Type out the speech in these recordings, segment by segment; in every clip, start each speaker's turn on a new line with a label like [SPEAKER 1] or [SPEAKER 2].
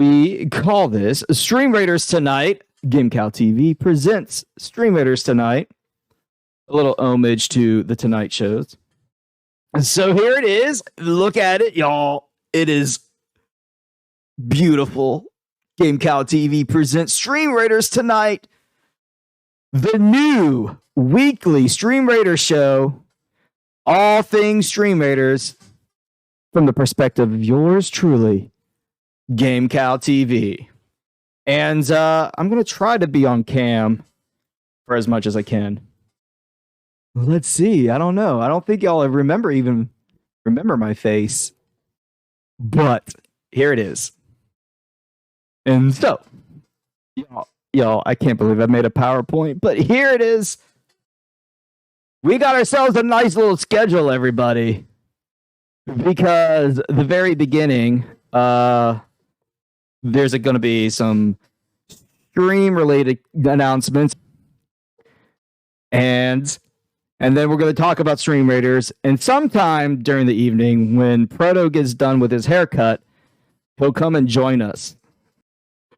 [SPEAKER 1] We call this Stream Raiders Tonight. GameCowTV presents Stream Raiders Tonight. A little homage to the Tonight shows. So here it is. Look at it, y'all. It is beautiful. GameCowTV presents Stream Raiders Tonight. The new weekly Stream Raiders show. All things Stream Raiders from the perspective of yours truly, GameCowTV. And I'm going to try to be on cam for as much as I can. Let's see. I don't know. I don't think y'all remember my face. But here it is. And so, y'all, I can't believe I made a PowerPoint, but here it is. We got ourselves a nice little schedule, everybody. Because the very beginning, there's going to be some stream-related announcements. And then we're going to talk about Stream Raiders. And sometime during the evening, when Proto gets done with his haircut, he'll come and join us.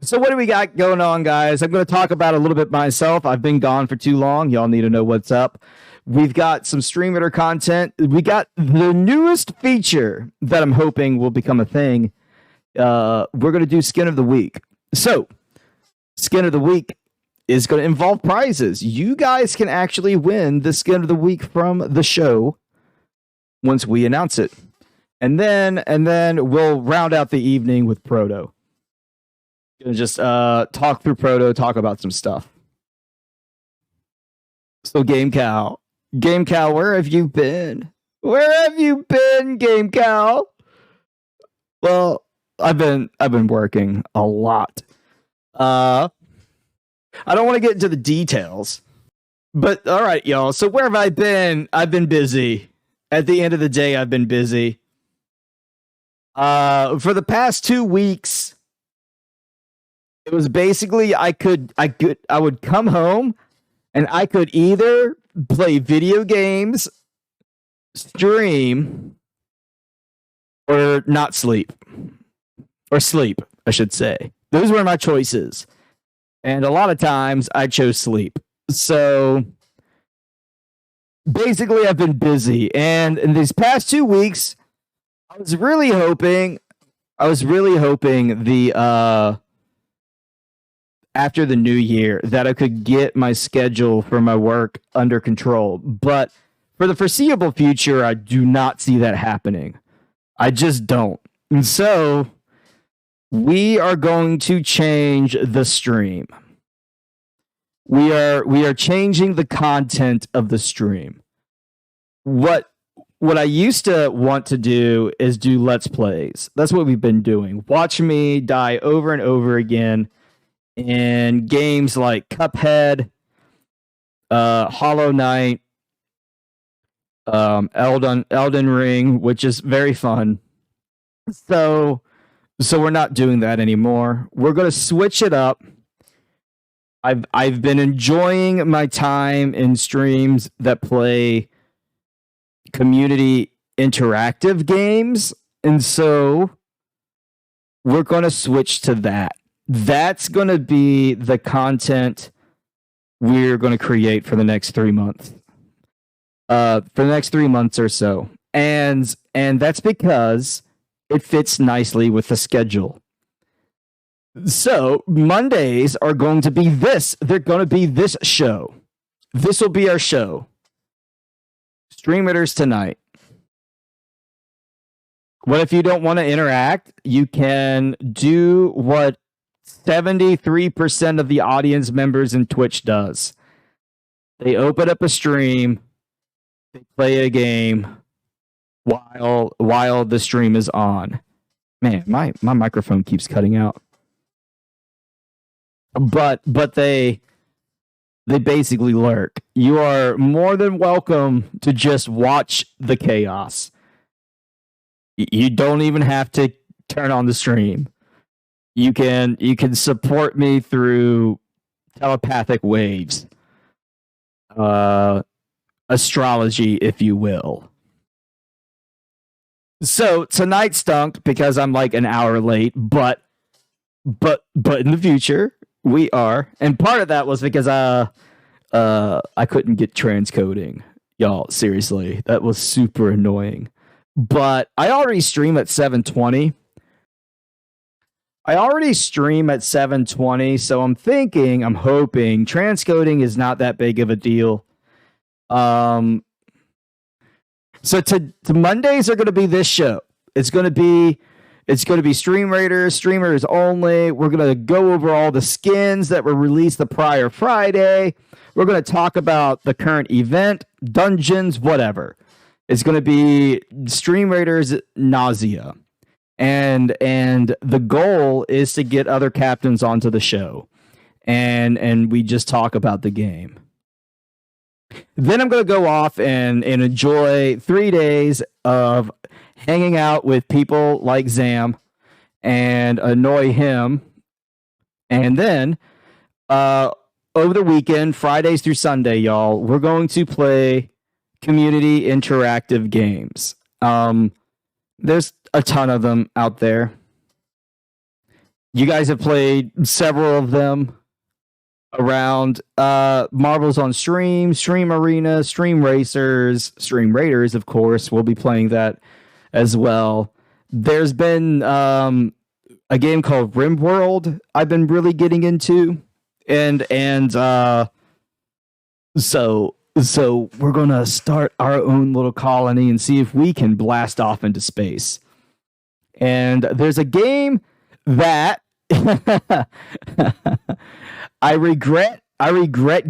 [SPEAKER 1] So what do we got going on, guys? I'm going to talk about a little bit myself. I've been gone for too long. Y'all need to know what's up. We've got some Stream Raider content. We got the newest feature that I'm hoping will become a thing. We're going to do Skin of the Week. So, Skin of the Week is going to involve prizes. You guys can actually win the Skin of the Week from the show once we announce it. And then we'll round out the evening with Proto. Gonna just talk through Proto, talk about some stuff. So GameCow, where have you been? Where have you been, GameCow? Well, I've been working a lot. I don't want to get into the details, but all right, y'all. So where have I been? I've been busy. At the end of the day, I've been busy. For the past 2 weeks, it was basically I would come home and I could either play video games, stream, or not sleep. Or sleep, I should say. Those were my choices. And a lot of times I chose sleep. So basically I've been busy. And in these past 2 weeks, I was really hoping the after the new year that I could get my schedule for my work under control. But for the foreseeable future, I do not see that happening. I just don't. And so we are going to change the stream. We are changing the content of the stream. What I used to want to do is do Let's Plays. That's what we've been doing. Watch me die over and over again in games like Cuphead, Hollow Knight, Elden Ring, which is very fun. So we're not doing that anymore. We're going to switch it up. I've been enjoying my time in streams that play community interactive games, and so we're going to switch to that. That's going to be the content we're going to create for the next 3 months. For the next 3 months or so. And that's because it fits nicely with the schedule. So Mondays are going to be this. They're going to be this show. This will be our show. Stream Raiders Tonight. What if you don't want to interact? You can do what 73% of the audience members in Twitch does. They open up a stream, they play a game while the stream is on. Man, my microphone keeps cutting out. But they basically lurk. You are more than welcome to just watch the chaos. You don't even have to turn on the stream. You can support me through telepathic waves. Astrology, if you will. So tonight stunk because I'm like an hour late, but but in the future we are, and part of that was because I couldn't get transcoding, y'all. Seriously, that was super annoying. But I already stream at 720. So I'm hoping transcoding is not that big of a deal. So to Mondays are going to be this show. It's going to be Stream Raiders, streamers only. We're going to go over all the skins that were released the prior Friday. We're going to talk about the current event, dungeons, whatever. It's going to be Stream Raiders nausea. And the goal is to get other captains onto the show. And we just talk about the game. Then I'm going to go off and enjoy 3 days of hanging out with people like Zam and annoy him. And then over the weekend, Fridays through Sunday, y'all, we're going to play community interactive games. There's a ton of them out there. You guys have played several of them around. Marvel's on Stream, Stream Arena, Stream Racers, Stream Raiders, of course. We'll be playing that as well. There's been a game called RimWorld I've been really getting into. And so we're going to start our own little colony and see if we can blast off into space. And there's a game that I regret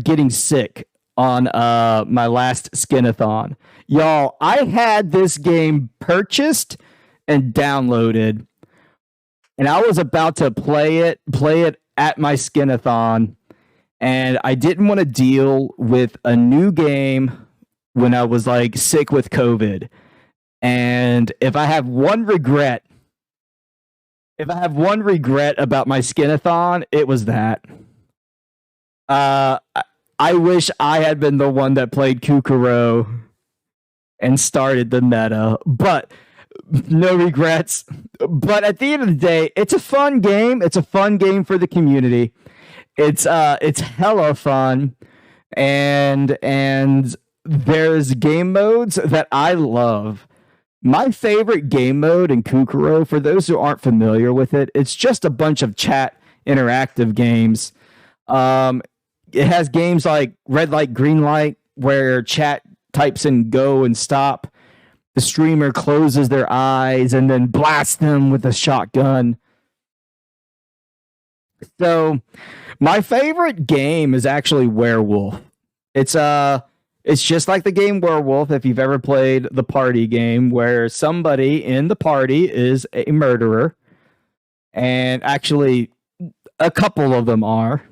[SPEAKER 1] getting sick on my last skinathon. Y'all, I had this game purchased and downloaded, and I was about to play it at my skinathon, and I didn't want to deal with a new game when I was like sick with COVID. And if I have one regret about my skinathon, it was that. I wish I had been the one that played Kukuro and started the meta, but no regrets. But at the end of the day, it's a fun game. It's a fun game for the community. It's hella fun, and there's game modes that I love. My favorite game mode in Kukuro, for those who aren't familiar with it, it's just a bunch of chat interactive games. It has games like red light, green light, where chat types in go and stop. The streamer closes their eyes and then blasts them with a shotgun. So my favorite game is actually Werewolf. It's just like the game Werewolf, if you've ever played the party game, where somebody in the party is a murderer. And actually, a couple of them are.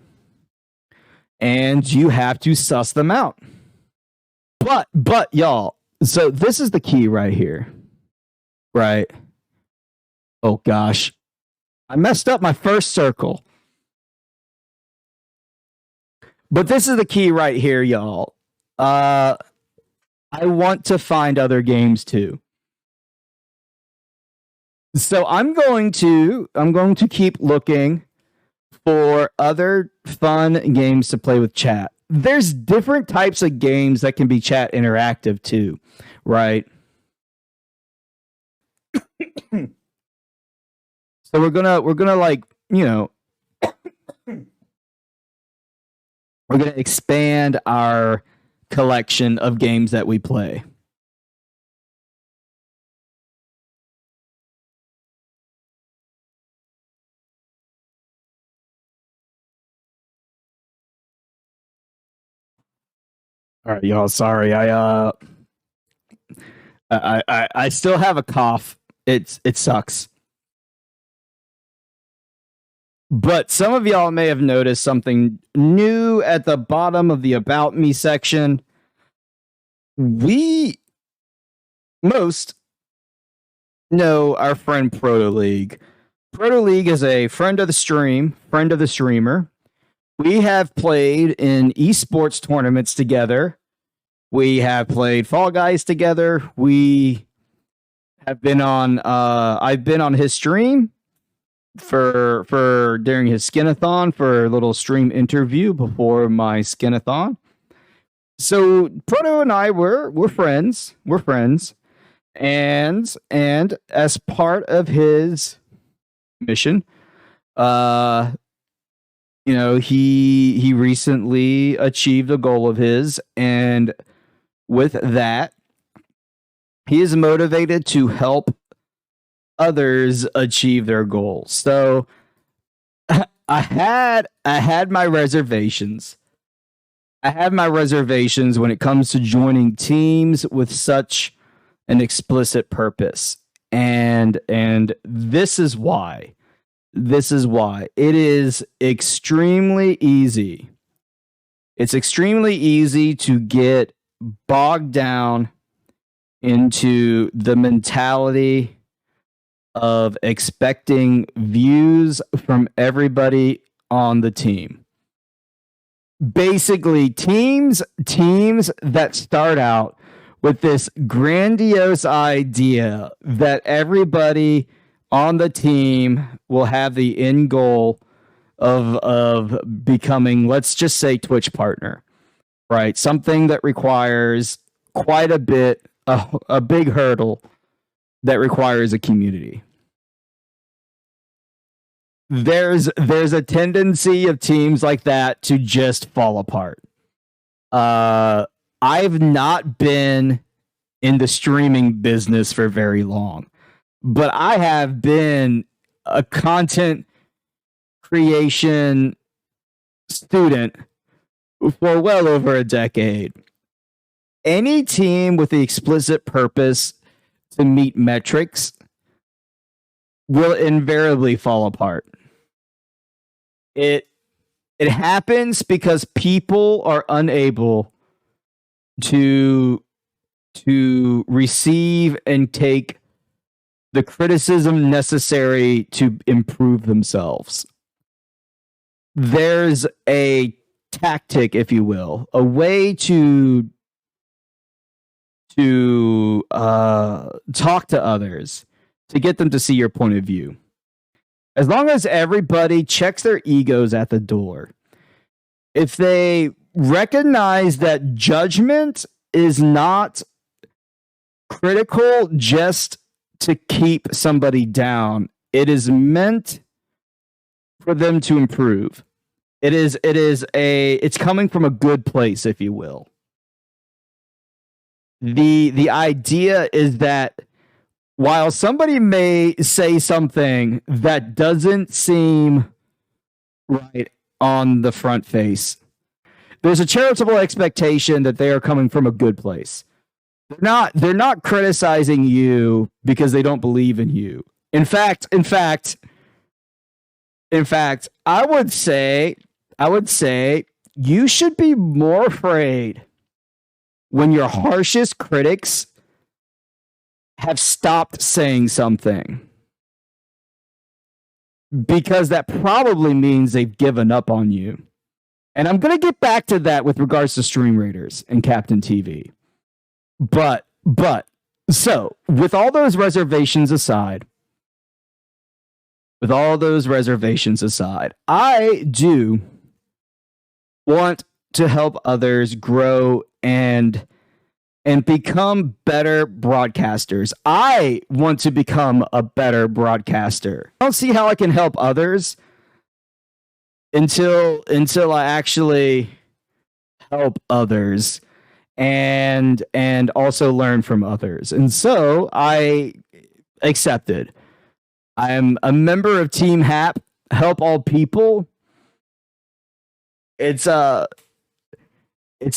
[SPEAKER 1] And you have to suss them out. But y'all, so this is the key right here. Right? Oh gosh. I messed up my first circle. But this is the key right here, y'all. I want to find other games too. So I'm going to keep looking for other fun games to play with chat. There's different types of games that can be chat interactive too, right? So we're gonna like, you know, we're gonna expand our collection of games that we play. All right, y'all. Sorry, I still have a cough. It sucks. But some of y'all may have noticed something new at the bottom of the About Me section. We most know our friend ProtoLeague. ProtoLeague is a friend of the stream, friend of the streamer. We have played in esports tournaments together. We have played Fall Guys together. We have been on I've been on his stream. for during his skinathon for a little stream interview before my skinathon. So Proto and I we're friends. We're friends. And as part of his mission, he recently achieved a goal of his, and with that, he is motivated to help others achieve their goals. So I had my reservations. I have my reservations when it comes to joining teams with such an explicit purpose. And this is why. This is why. It is extremely easy. It's extremely easy to get bogged down into the mentality of expecting views from everybody on the team. Basically, teams that start out with this grandiose idea that everybody on the team will have the end goal of becoming, let's just say, Twitch partner, right? Something that requires quite a bit, a big hurdle that requires a community. There's a tendency of teams like that to just fall apart. I've not been in the streaming business for very long, but I have been a content creation student for well over a decade. Any team with the explicit purpose to meet metrics will invariably fall apart. It happens because people are unable to receive and take the criticism necessary to improve themselves. There's a tactic, if you will, a way to talk to others to get them to see your point of view. As long as everybody checks their egos at the door, if they recognize that judgment is not critical just to keep somebody down, it is meant for them to improve. It's coming from a good place, if you will. The idea is that while somebody may say something that doesn't seem right on the front face, there's a charitable expectation that they are coming from a good place. They're not criticizing you because they don't believe in you. In fact, I would say you should be more afraid when your harshest critics have stopped saying something, because that probably means they've given up on you. And I'm going to get back to that with regards to Stream Raiders and Captain TV. But so with all those reservations aside, I do want to help others grow and become better broadcasters. I want to become a better broadcaster. I don't see how I can help others until I actually help others and also learn from others. And so I accepted. I am a member of Team HAP, Help All People. It's a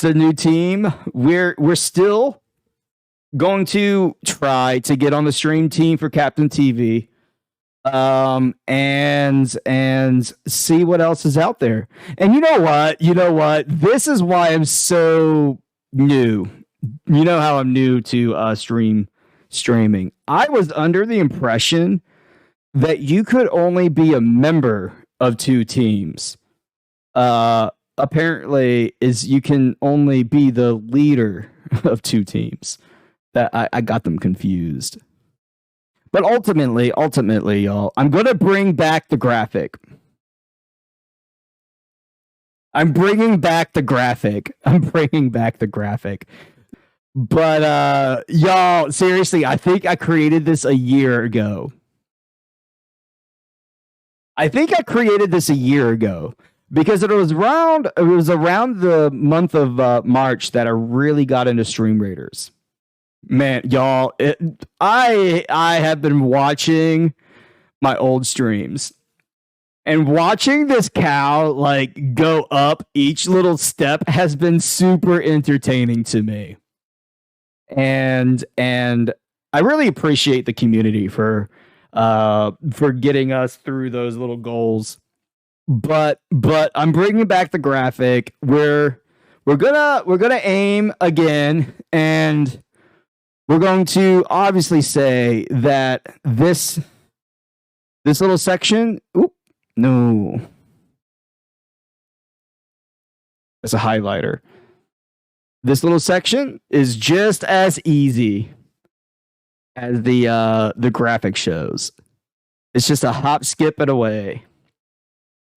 [SPEAKER 1] new team. We're still going to try to get on the stream team for Captain TV, and see what else is out there. And you know what? This is why I'm so new. You know how I'm new to streaming. I was under the impression that you could only be a member of two teams. Apparently is you can only be the leader of two teams. That I got them confused. But ultimately, y'all, I'm gonna bring back the graphic. I'm bringing back the graphic. But y'all, seriously, I think I created this a year ago. Because it was around the month of March that I really got into Stream Raiders. Man, y'all, I have been watching my old streams and watching this cow like go up each little step has been super entertaining to me. And I really appreciate the community for getting us through those little goals. But I'm bringing back the graphic. We're gonna aim again, and we're going to obviously say that this little section. Oop, no, that's a highlighter. This little section is just as easy as the graphic shows. It's just a hop, skip, and away.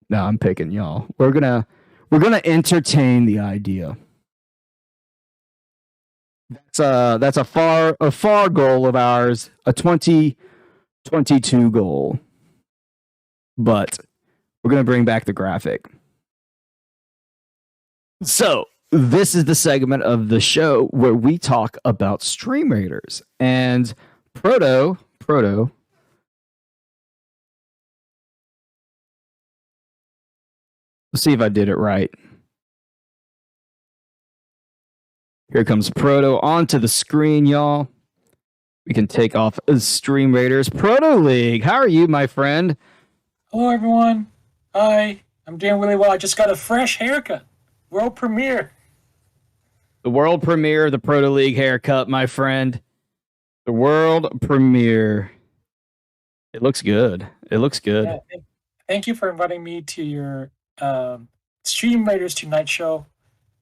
[SPEAKER 1] No, I'm picking y'all. We're gonna entertain the idea. That's a far goal of ours, a 2022 goal. But we're gonna bring back the graphic. So this is the segment of the show where we talk about Stream Raiders and Proto. Let's see if I did it right. Here comes Proto onto the screen, y'all. We can take off Stream Raiders. ProtoLeague, how are you, my friend?
[SPEAKER 2] Hello, everyone. Hi. I'm doing really well. I just got a fresh haircut. World premiere.
[SPEAKER 1] The world premiere of the ProtoLeague haircut, my friend. The world premiere. It looks good.
[SPEAKER 2] Yeah, thank you for inviting me to your Stream Raiders Tonight show.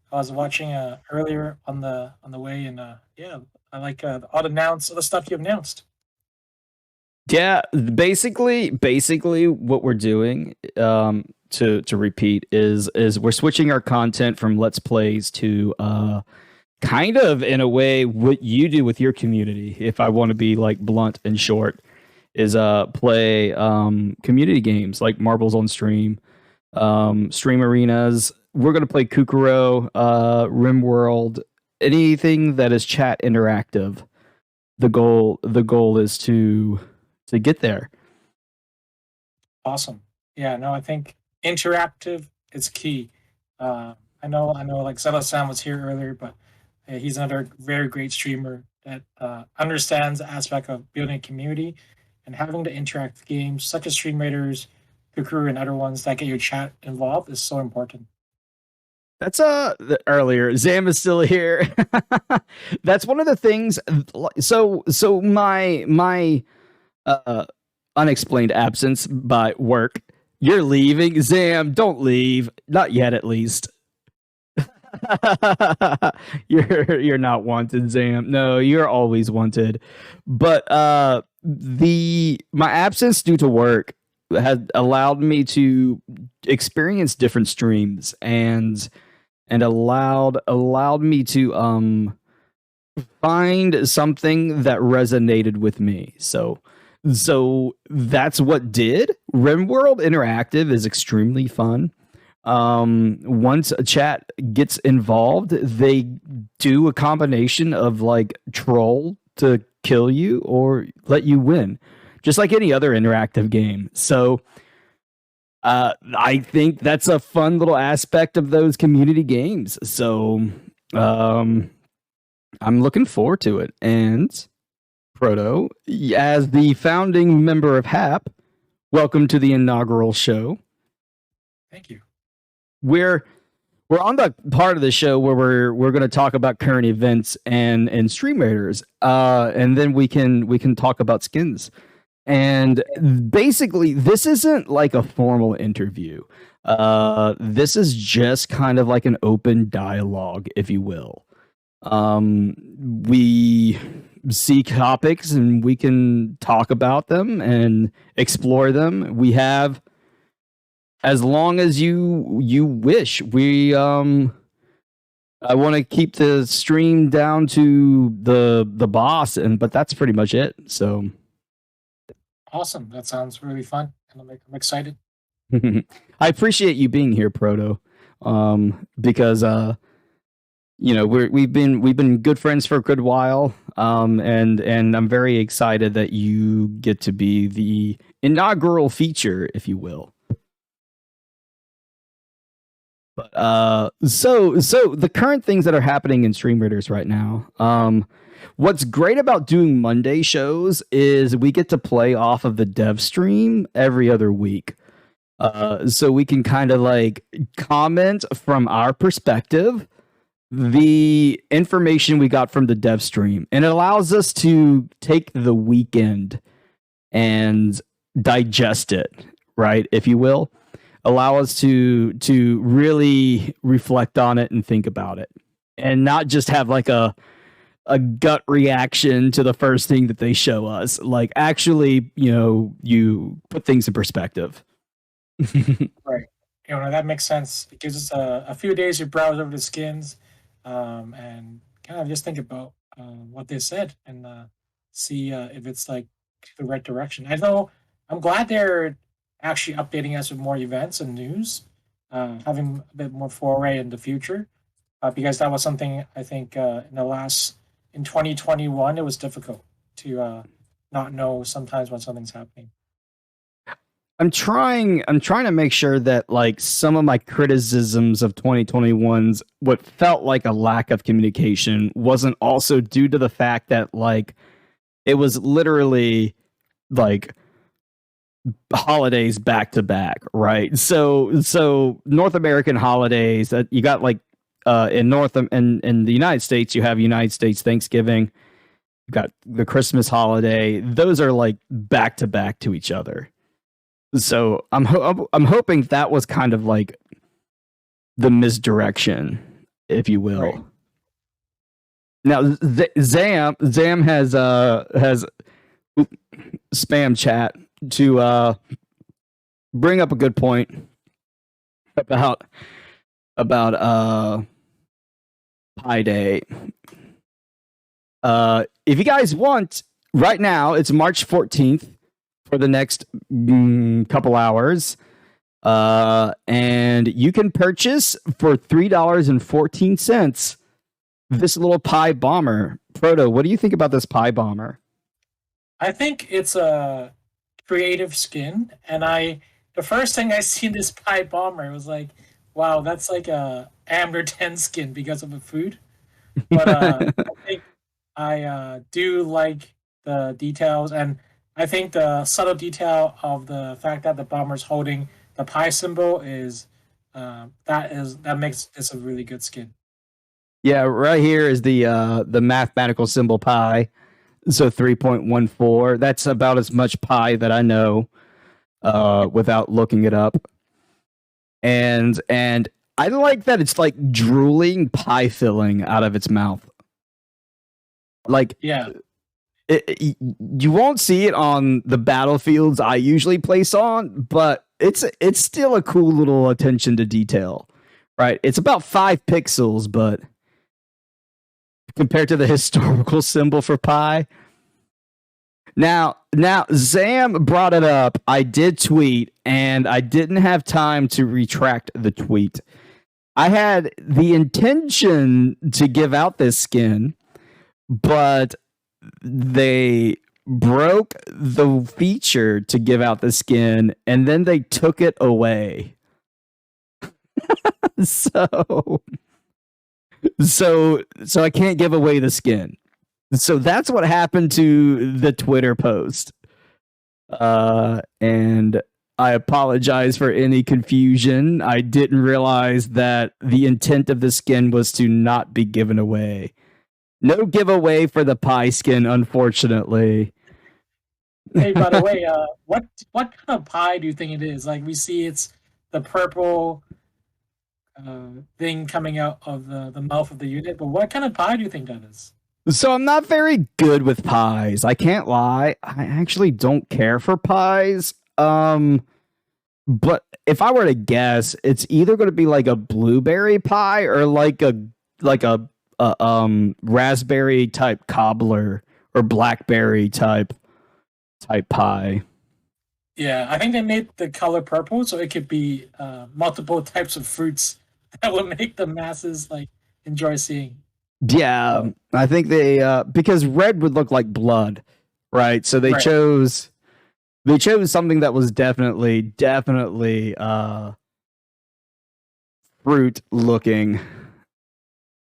[SPEAKER 2] I was watching earlier on the way, and yeah, I like all the stuff you announced.
[SPEAKER 1] Yeah, basically what we're doing, to repeat, is we're switching our content from Let's Plays to kind of, in a way, what you do with your community, if I want to be like blunt and short, is play community games like Marbles on Stream, Stream Arenas. We're going to play Kukuro, RimWorld, anything that is chat interactive. The goal is to get there.
[SPEAKER 2] Awesome. Yeah, no, I think interactive is key. I know, like Zella-san was here earlier, but he's another very great streamer that understands the aspect of building a community and having to interact with games such as Stream Raiders, Kukuru, and other ones that get your chat involved is so important.
[SPEAKER 1] That's earlier. Zam is still here. That's one of the things. So my unexplained absence by work. You're leaving, Zam. Don't leave. Not yet, at least. You're not wanted, Zam. No, you're always wanted. But my absence due to work has allowed me to experience different streams and allowed me to find something that resonated with me. So that's what did. RimWorld Interactive is extremely fun. Once a chat gets involved, they do a combination of like troll to kill you or let you win, just like any other interactive game. So I think that's a fun little aspect of those community games. So I'm looking forward to it. And Proto, as the founding member of HAP, welcome to the inaugural show.
[SPEAKER 2] Thank you.
[SPEAKER 1] We're on the part of the show where we're going to talk about current events and Stream Raiders, and then we can talk about skins. And basically, this isn't like a formal interview. This is just kind of like an open dialogue, if you will. We seek topics and we can talk about them and explore them. We have as long as you wish. I want to keep the stream down to the boss, but that's pretty much it. So
[SPEAKER 2] Awesome. That sounds really fun, and I'm excited.
[SPEAKER 1] I appreciate you being here, Proto. Because we've been good friends for a good while. And I'm very excited that you get to be the inaugural feature, if you will. But so the current things that are happening in Stream Readers right now. What's great about doing Monday shows is we get to play off of the dev stream every other week. So we can kind of like comment from our perspective the information we got from the dev stream, and it allows us to take the weekend and digest it, right, if you will. Allow us to really reflect on it and think about it, and not just have like a gut reaction to the first thing that they show us. Like, actually, you put things in perspective.
[SPEAKER 2] Right. That makes sense. It gives us a few days to browse over the skins, and kind of just think about what they said and see if it's like the right direction. I know I'm glad they're actually updating us with more events and news, having a bit more foray in the future, because that was something I think in 2021 it was difficult to not know sometimes when something's happening.
[SPEAKER 1] I'm trying to make sure that like some of my criticisms of 2021's what felt like a lack of communication wasn't also due to the fact that like it was literally like holidays back to back, right? So North American holidays that you got like in the United States, you have United States Thanksgiving, you got the Christmas holiday. Those are like back to back to each other. So I'm hoping that was kind of like the misdirection, if you will. Right. Now Zam has spam chat to bring up a good point about Pi Day. If you guys want, right now it's March 14th. For the next couple hours, and you can purchase for $3.14 this little Pi Bomber. Proto, what do you think about this Pi Bomber?
[SPEAKER 2] I think it's a creative skin, and the first thing I seen this Pi Bomber was like, wow, that's like a Amber 10 skin because of the food. But I think I do like the details, and I think the subtle detail of the fact that the bomber's holding the Pi symbol that makes this a really good skin.
[SPEAKER 1] Yeah, right here is the mathematical symbol pi, so 3.14. That's about as much pi that I know without looking it up. And I like that it's like drooling pie filling out of its mouth. Like, yeah. You won't see it on the battlefields I usually place on, but it's still a cool little attention to detail, right? It's about 5 pixels, but compared to the historical symbol for pi. Now Zam brought it up. I did tweet, and I didn't have time to retract the tweet. I had the intention to give out this skin, but they broke the feature to give out the skin, and then they took it away. so I can't give away the skin. So that's what happened to the Twitter post. And I apologize for any confusion. I didn't realize that the intent of the skin was to not be given away. No giveaway for the Pi skin, unfortunately.
[SPEAKER 2] Hey, by the way, what kind of pie do you think it is? Like, we see it's the purple thing coming out of the mouth of the unit, but what kind of pie do you think that is?
[SPEAKER 1] So I'm not very good with pies. I can't lie. I actually don't care for pies. But if I were to guess, it's either going to be like a blueberry pie or like a raspberry type cobbler or blackberry type pie.
[SPEAKER 2] Yeah, I think they made the color purple so it could be multiple types of fruits that would make the masses like enjoy seeing.
[SPEAKER 1] Yeah, I think they because red would look like blood, right? So
[SPEAKER 2] Right.
[SPEAKER 1] they chose something that was definitely fruit looking.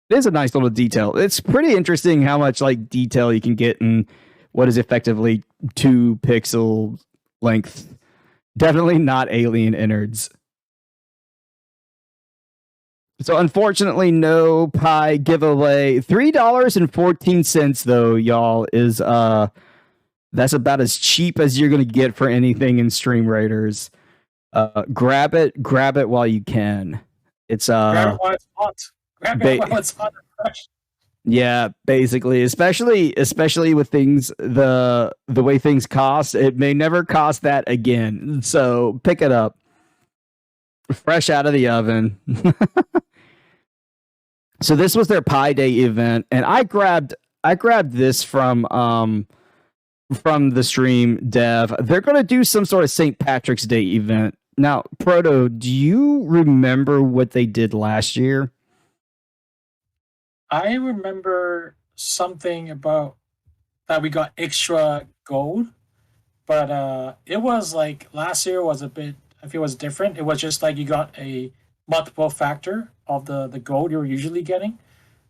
[SPEAKER 1] It is a nice little detail. It's pretty interesting how much like detail you can get in what is effectively 2 pixel length. Definitely not alien innards. So unfortunately, no pie giveaway. $3.14 though, y'all, is that's about as cheap as you're gonna get for anything in Stream Raiders. Grab it while you can. It's
[SPEAKER 2] Grab it while it's hot. Grab it while it's hot and fresh.
[SPEAKER 1] Yeah, basically, especially with things the way things cost, it may never cost that again. So pick it up, fresh out of the oven. So this was their Pi Day event, and I grabbed this from the stream dev. They're going to do some sort of St. Patrick's Day event. Now, Proto, do you remember what they did last year?
[SPEAKER 2] I remember something about that we got extra gold, but it was like last year was a bit. I feel it was different. It was just like you got a multiple factor of the gold you were usually getting.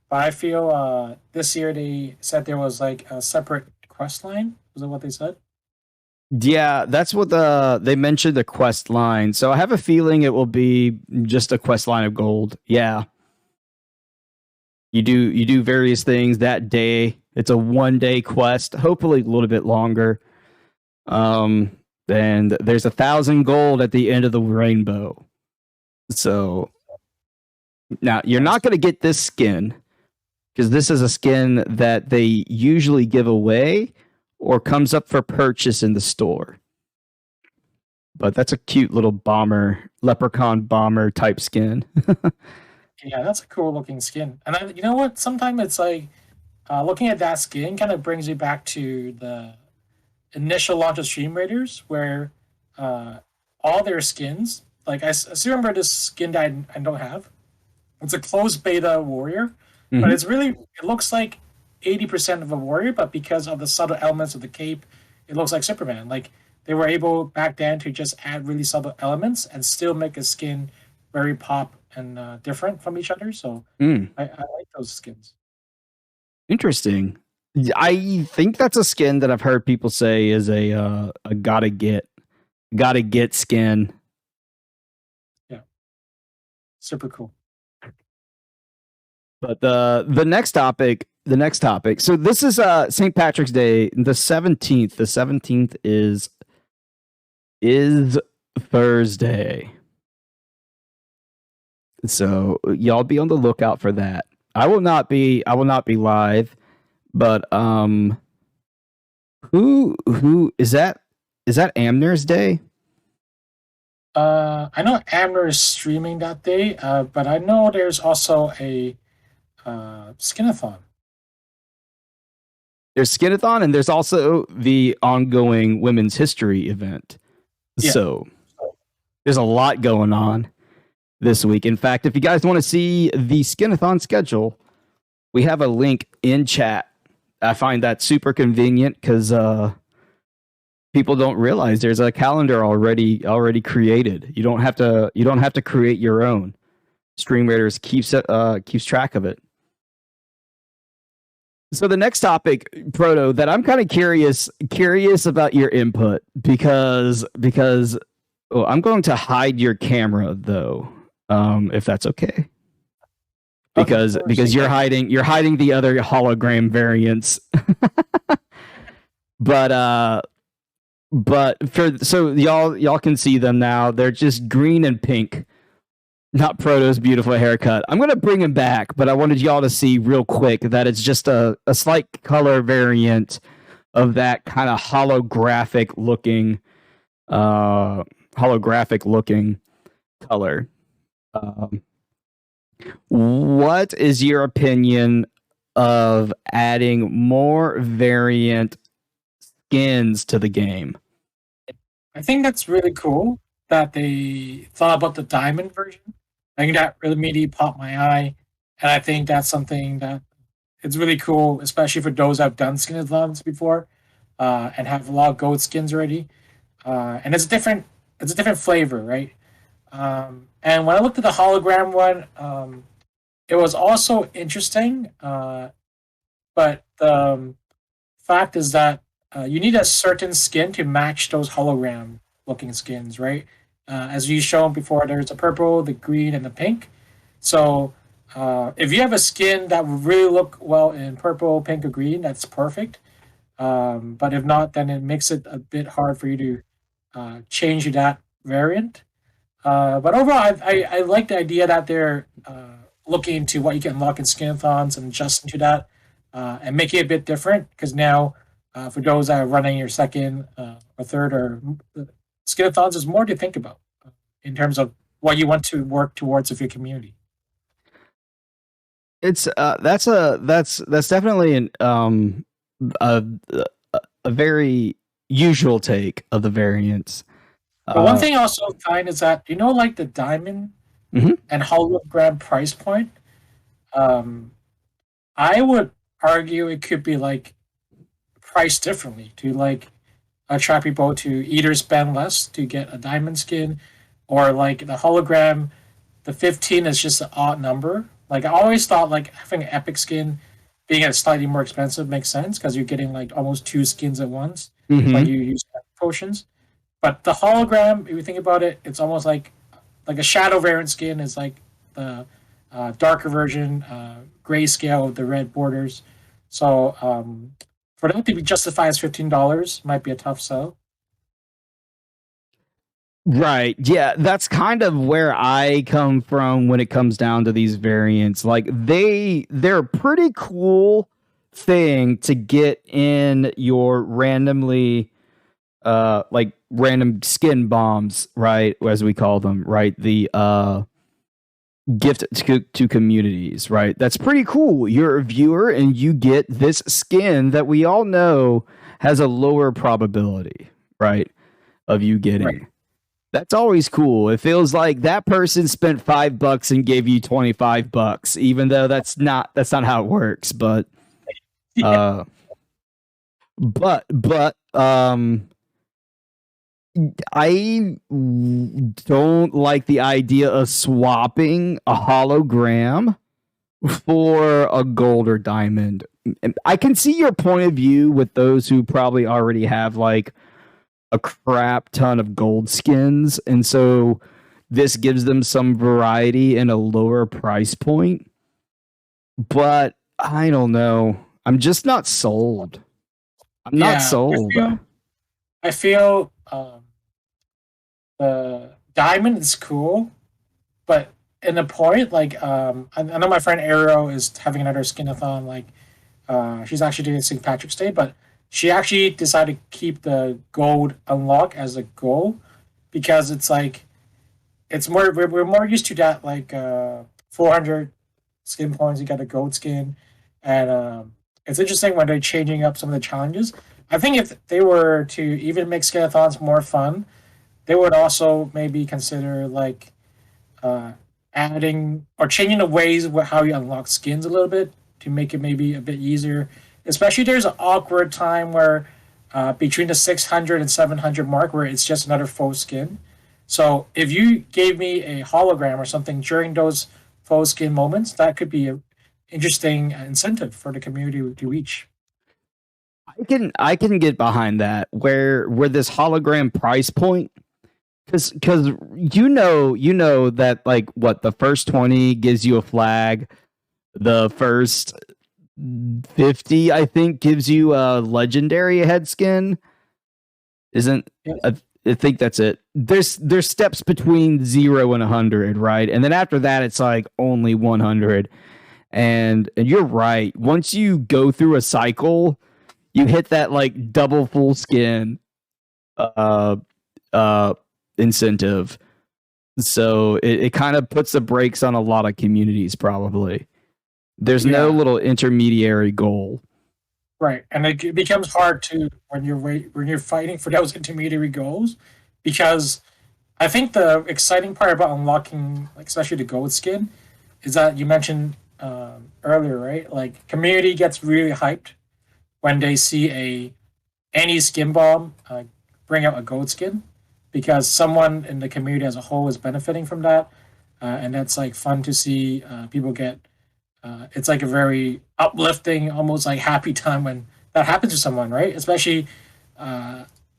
[SPEAKER 2] But I feel this year they said there was like a separate quest line. Was that what they said?
[SPEAKER 1] Yeah, that's what they mentioned, the quest line. So I have a feeling it will be just a quest line of gold. Yeah. You do various things that day. It's a 1-day quest, hopefully a little bit longer. And there's 1,000 gold at the end of the rainbow. So now you're not going to get this skin because this is a skin that they usually give away or comes up for purchase in the store. But that's a cute little leprechaun bomber type skin.
[SPEAKER 2] Yeah, that's a cool looking skin. And you know what? Sometimes it's like looking at that skin kind of brings me back to the initial launch of Stream Raiders, where all their skins, like I still remember this skin that I don't have. It's a closed beta warrior, but it's really it looks like 80% of a warrior, but because of the subtle elements of the cape, it looks like Superman. Like they were able back then to just add really subtle elements and still make a skin very pop and different from each other. So I like those skins.
[SPEAKER 1] Interesting. I think that's a skin that I've heard people say is a gotta get skin.
[SPEAKER 2] Yeah, super cool.
[SPEAKER 1] But the next topic. So this is St. Patrick's Day, the 17th. The 17th is Thursday. So y'all be on the lookout for that. I will not be live, but who is that? Is that Amner's Day?
[SPEAKER 2] I know Amner is streaming that day, but I know there's also a skinathon.
[SPEAKER 1] There's skinathon, and there's also the ongoing Women's History event. Yeah. So there's a lot going on this week. In fact, if you guys want to see the skinathon schedule, we have a link in chat. I find that super convenient because people don't realize there's a calendar already created. You don't have to create your own. Stream Raiders keeps track of it. So the next topic, Proto, that I'm kind of curious about your input because I'm going to hide your camera though, if that's okay. Because you're hiding the other hologram variants. but so y'all can see them now. They're just green and pink. not Proto's beautiful haircut. I'm going to bring him back, but I wanted y'all to see real quick that it's just a slight color variant of that kind of holographic looking color. What is your opinion of adding more variant skins to the game?
[SPEAKER 2] I think that's really cool that they thought about the diamond version. I think that really made pop my eye, and I think that's something that it's really cool, especially for those that have done skin-a-thons before and have a lot of gold skins already. And it's a different flavor, right? And when I looked at the hologram one, it was also interesting, but the fact is that you need a certain skin to match those hologram looking skins, right? As you shown before, there's the purple, the green, and the pink. So if you have a skin that would really look well in purple, pink, or green, that's perfect. But if not, then it makes it a bit hard for you to change that variant. But overall, I like the idea that they're looking into what you can unlock in skin-a-thons and adjusting to that and making it a bit different because now for those that are running your second or third or skin-a-thons, there's more to think about in terms of what you want to work towards with your community.
[SPEAKER 1] It's that's definitely a very usual take of the variants.
[SPEAKER 2] But one thing I also find is that like the diamond and hologram price point. I would argue it could be like priced differently to like attract people to either spend less to get a diamond skin, or like the hologram, the 15 is just an odd number. Like I always thought like having an epic skin being a slightly more expensive makes sense because you're getting like almost two skins at once. Like you use potions. But the hologram, if you think about it, it's almost like a shadow variant skin is like the darker version, grayscale with the red borders. So for that to be justified as $15 might be a tough sell.
[SPEAKER 1] Right. Yeah, that's kind of where I come from when it comes down to these variants. Like they're a pretty cool thing to get in your randomly like random skin bombs, right? As we call them, right? The gift to communities, right? That's pretty cool. You're a viewer and you get this skin that we all know has a lower probability, right? Of you getting. Right. That's always cool. It feels like that person spent $5 and gave you $25, even though that's not how it works. But, I don't like the idea of swapping a hologram for a gold or diamond. I can see your point of view with those who probably already have like a crap ton of gold skins, and so this gives them some variety and a lower price point. But I don't know. I'm just not sold. I'm not sold.
[SPEAKER 2] I feel the diamond is cool, but in a point, like I know my friend Arrow is having another skin-a-thon. Like she's actually doing St. Patrick's Day, but she actually decided to keep the gold unlock as a goal because it's like it's more we're more used to that like 400 skin points. You got a gold skin, and it's interesting when they're changing up some of the challenges. I think if they were to even make skin-a-thons more fun, they would also maybe consider like adding or changing the ways how you unlock skins a little bit to make it maybe a bit easier. Especially there's an awkward time where between the 600 and 700 mark where it's just another faux skin. So if you gave me a hologram or something during those faux skin moments, that could be an interesting incentive for the community to reach.
[SPEAKER 1] I can get behind that where this hologram price point, because you know that like what the first 20 gives you a flag, the first 50 I think gives you a legendary head skin. Isn't I think that's it. There's steps between 0 and 100, right? And then after that, it's like only 100. And you're right. Once you go through a cycle, you hit that like double full skin uh incentive. So it kind of puts the brakes on a lot of communities. Probably there's no little intermediary goal.
[SPEAKER 2] Right, and it becomes hard to when you're fighting for those intermediary goals, because I think the exciting part about unlocking, like especially the gold skin, is that you mentioned earlier, right? Like community gets really hyped when they see any skin bomb bring out a gold skin, because someone in the community as a whole is benefiting from that, and that's like fun to see people get. It's like a very uplifting, almost like happy time when that happens to someone, right? Especially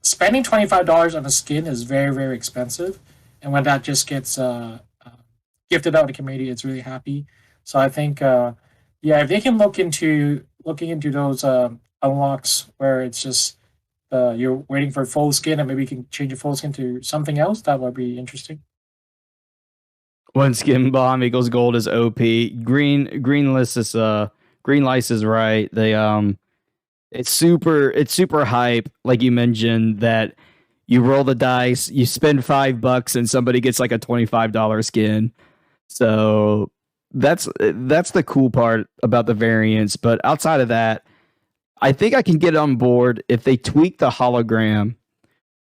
[SPEAKER 2] spending $25 on a skin is very, very expensive, and when that just gets gifted out to the community, it's really happy. So I think, yeah, if they can looking into those unlocks where it's just you're waiting for full skin and maybe you can change your full skin to something else, that would be interesting.
[SPEAKER 1] One skin bomb equals gold is OP. Green list is green lice is right. They it's super hype, like you mentioned, that you roll the dice, you spend $5 and somebody gets like a $25 skin. So that's the cool part about the variants. But outside of that, I think I can get on board if they tweak the hologram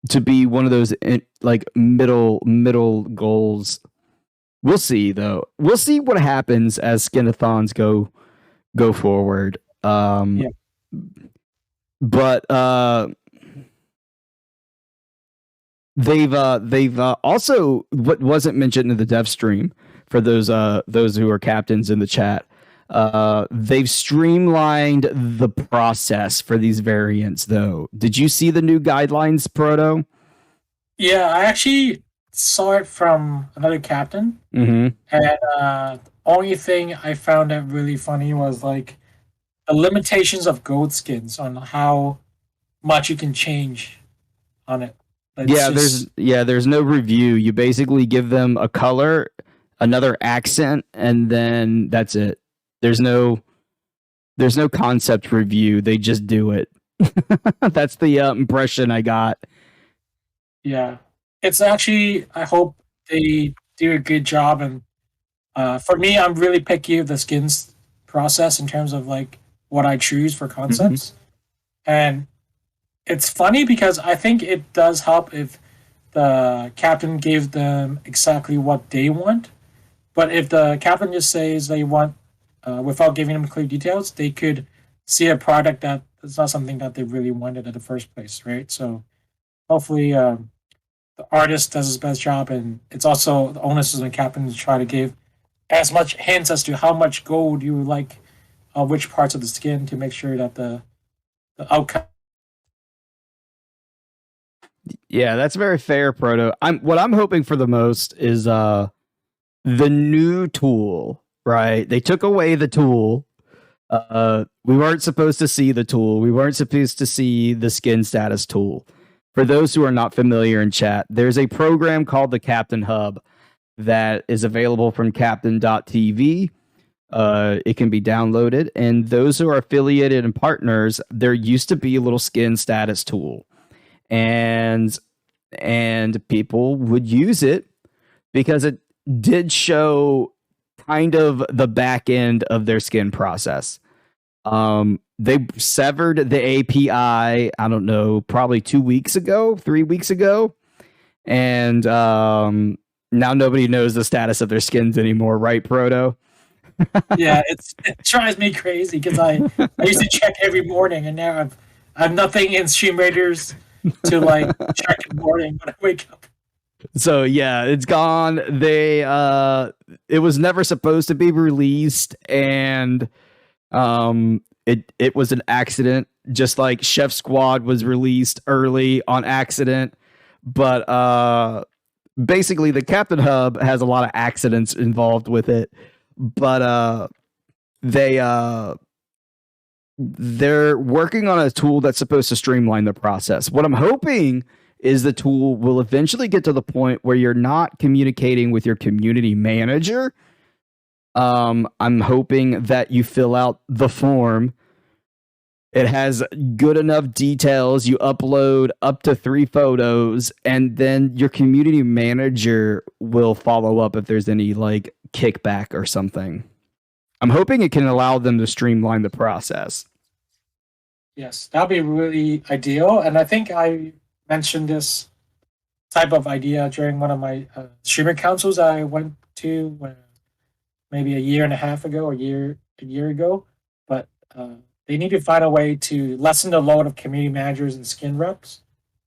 [SPEAKER 1] to be one of those like middle goals. We'll see though. We'll see what happens as skinathons go forward. Yeah. But they've also, what wasn't mentioned in the dev stream for those who are captains in the chat. They've streamlined the process for these variants though. Did you see the new guidelines, Proto?
[SPEAKER 2] Yeah, I actually saw it from another captain, and the only thing I found that really funny was like the limitations of gold skins on how much you can change on it.
[SPEAKER 1] There's no review. You basically give them a color, another accent, and then that's it. There's no concept review. They just do it. That's the impression I got.
[SPEAKER 2] Yeah. It's actually, I hope they do a good job. And for me, I'm really picky of the skins process in terms of like what I choose for concepts. And it's funny because I think it does help if the captain gave them exactly what they want. But if the captain just says they want, without giving them clear details, they could see a product that is not something that they really wanted in the first place, right? So hopefully the artist does his best job, and it's also the onus is on the captain to try to give as much hints as to how much gold you would like, which parts of the skin, to make sure that the outcome.
[SPEAKER 1] Yeah, that's very fair, Proto. What I'm hoping for the most is the new tool, right? They took away the tool. We weren't supposed to see the tool. We weren't supposed to see the skin status tool. For those who are not familiar in chat, there's a program called the Captain Hub that is available from captain.tv. It can be downloaded, and those who are affiliated and partners, there used to be a little skin status tool, and people would use it because it did show kind of the back end of their skin process. They severed the API, I don't know, probably 3 weeks ago. And now nobody knows the status of their skins anymore, right, Proto?
[SPEAKER 2] Yeah, it drives me crazy because I used to check every morning, and now I've nothing in Stream Raiders to like check in the morning when I wake up.
[SPEAKER 1] So yeah, it's gone. It was never supposed to be released, and it was an accident, just like Chef Squad was released early on accident. But basically the Captain Hub has a lot of accidents involved with it. But they're working on a tool that's supposed to streamline the process. What I'm hoping is the tool will eventually get to the point where you're not communicating with your community manager. I'm hoping that you fill out the form. It has good enough details. You upload up to 3 photos, and then your community manager will follow up if there's any like kickback or something. I'm hoping it can allow them to streamline the process.
[SPEAKER 2] Yes, that'd be really ideal. And I think I mentioned this type of idea during one of my streamer councils I went to maybe a year and a half ago, or a year ago. But they need to find a way to lessen the load of community managers and skin reps,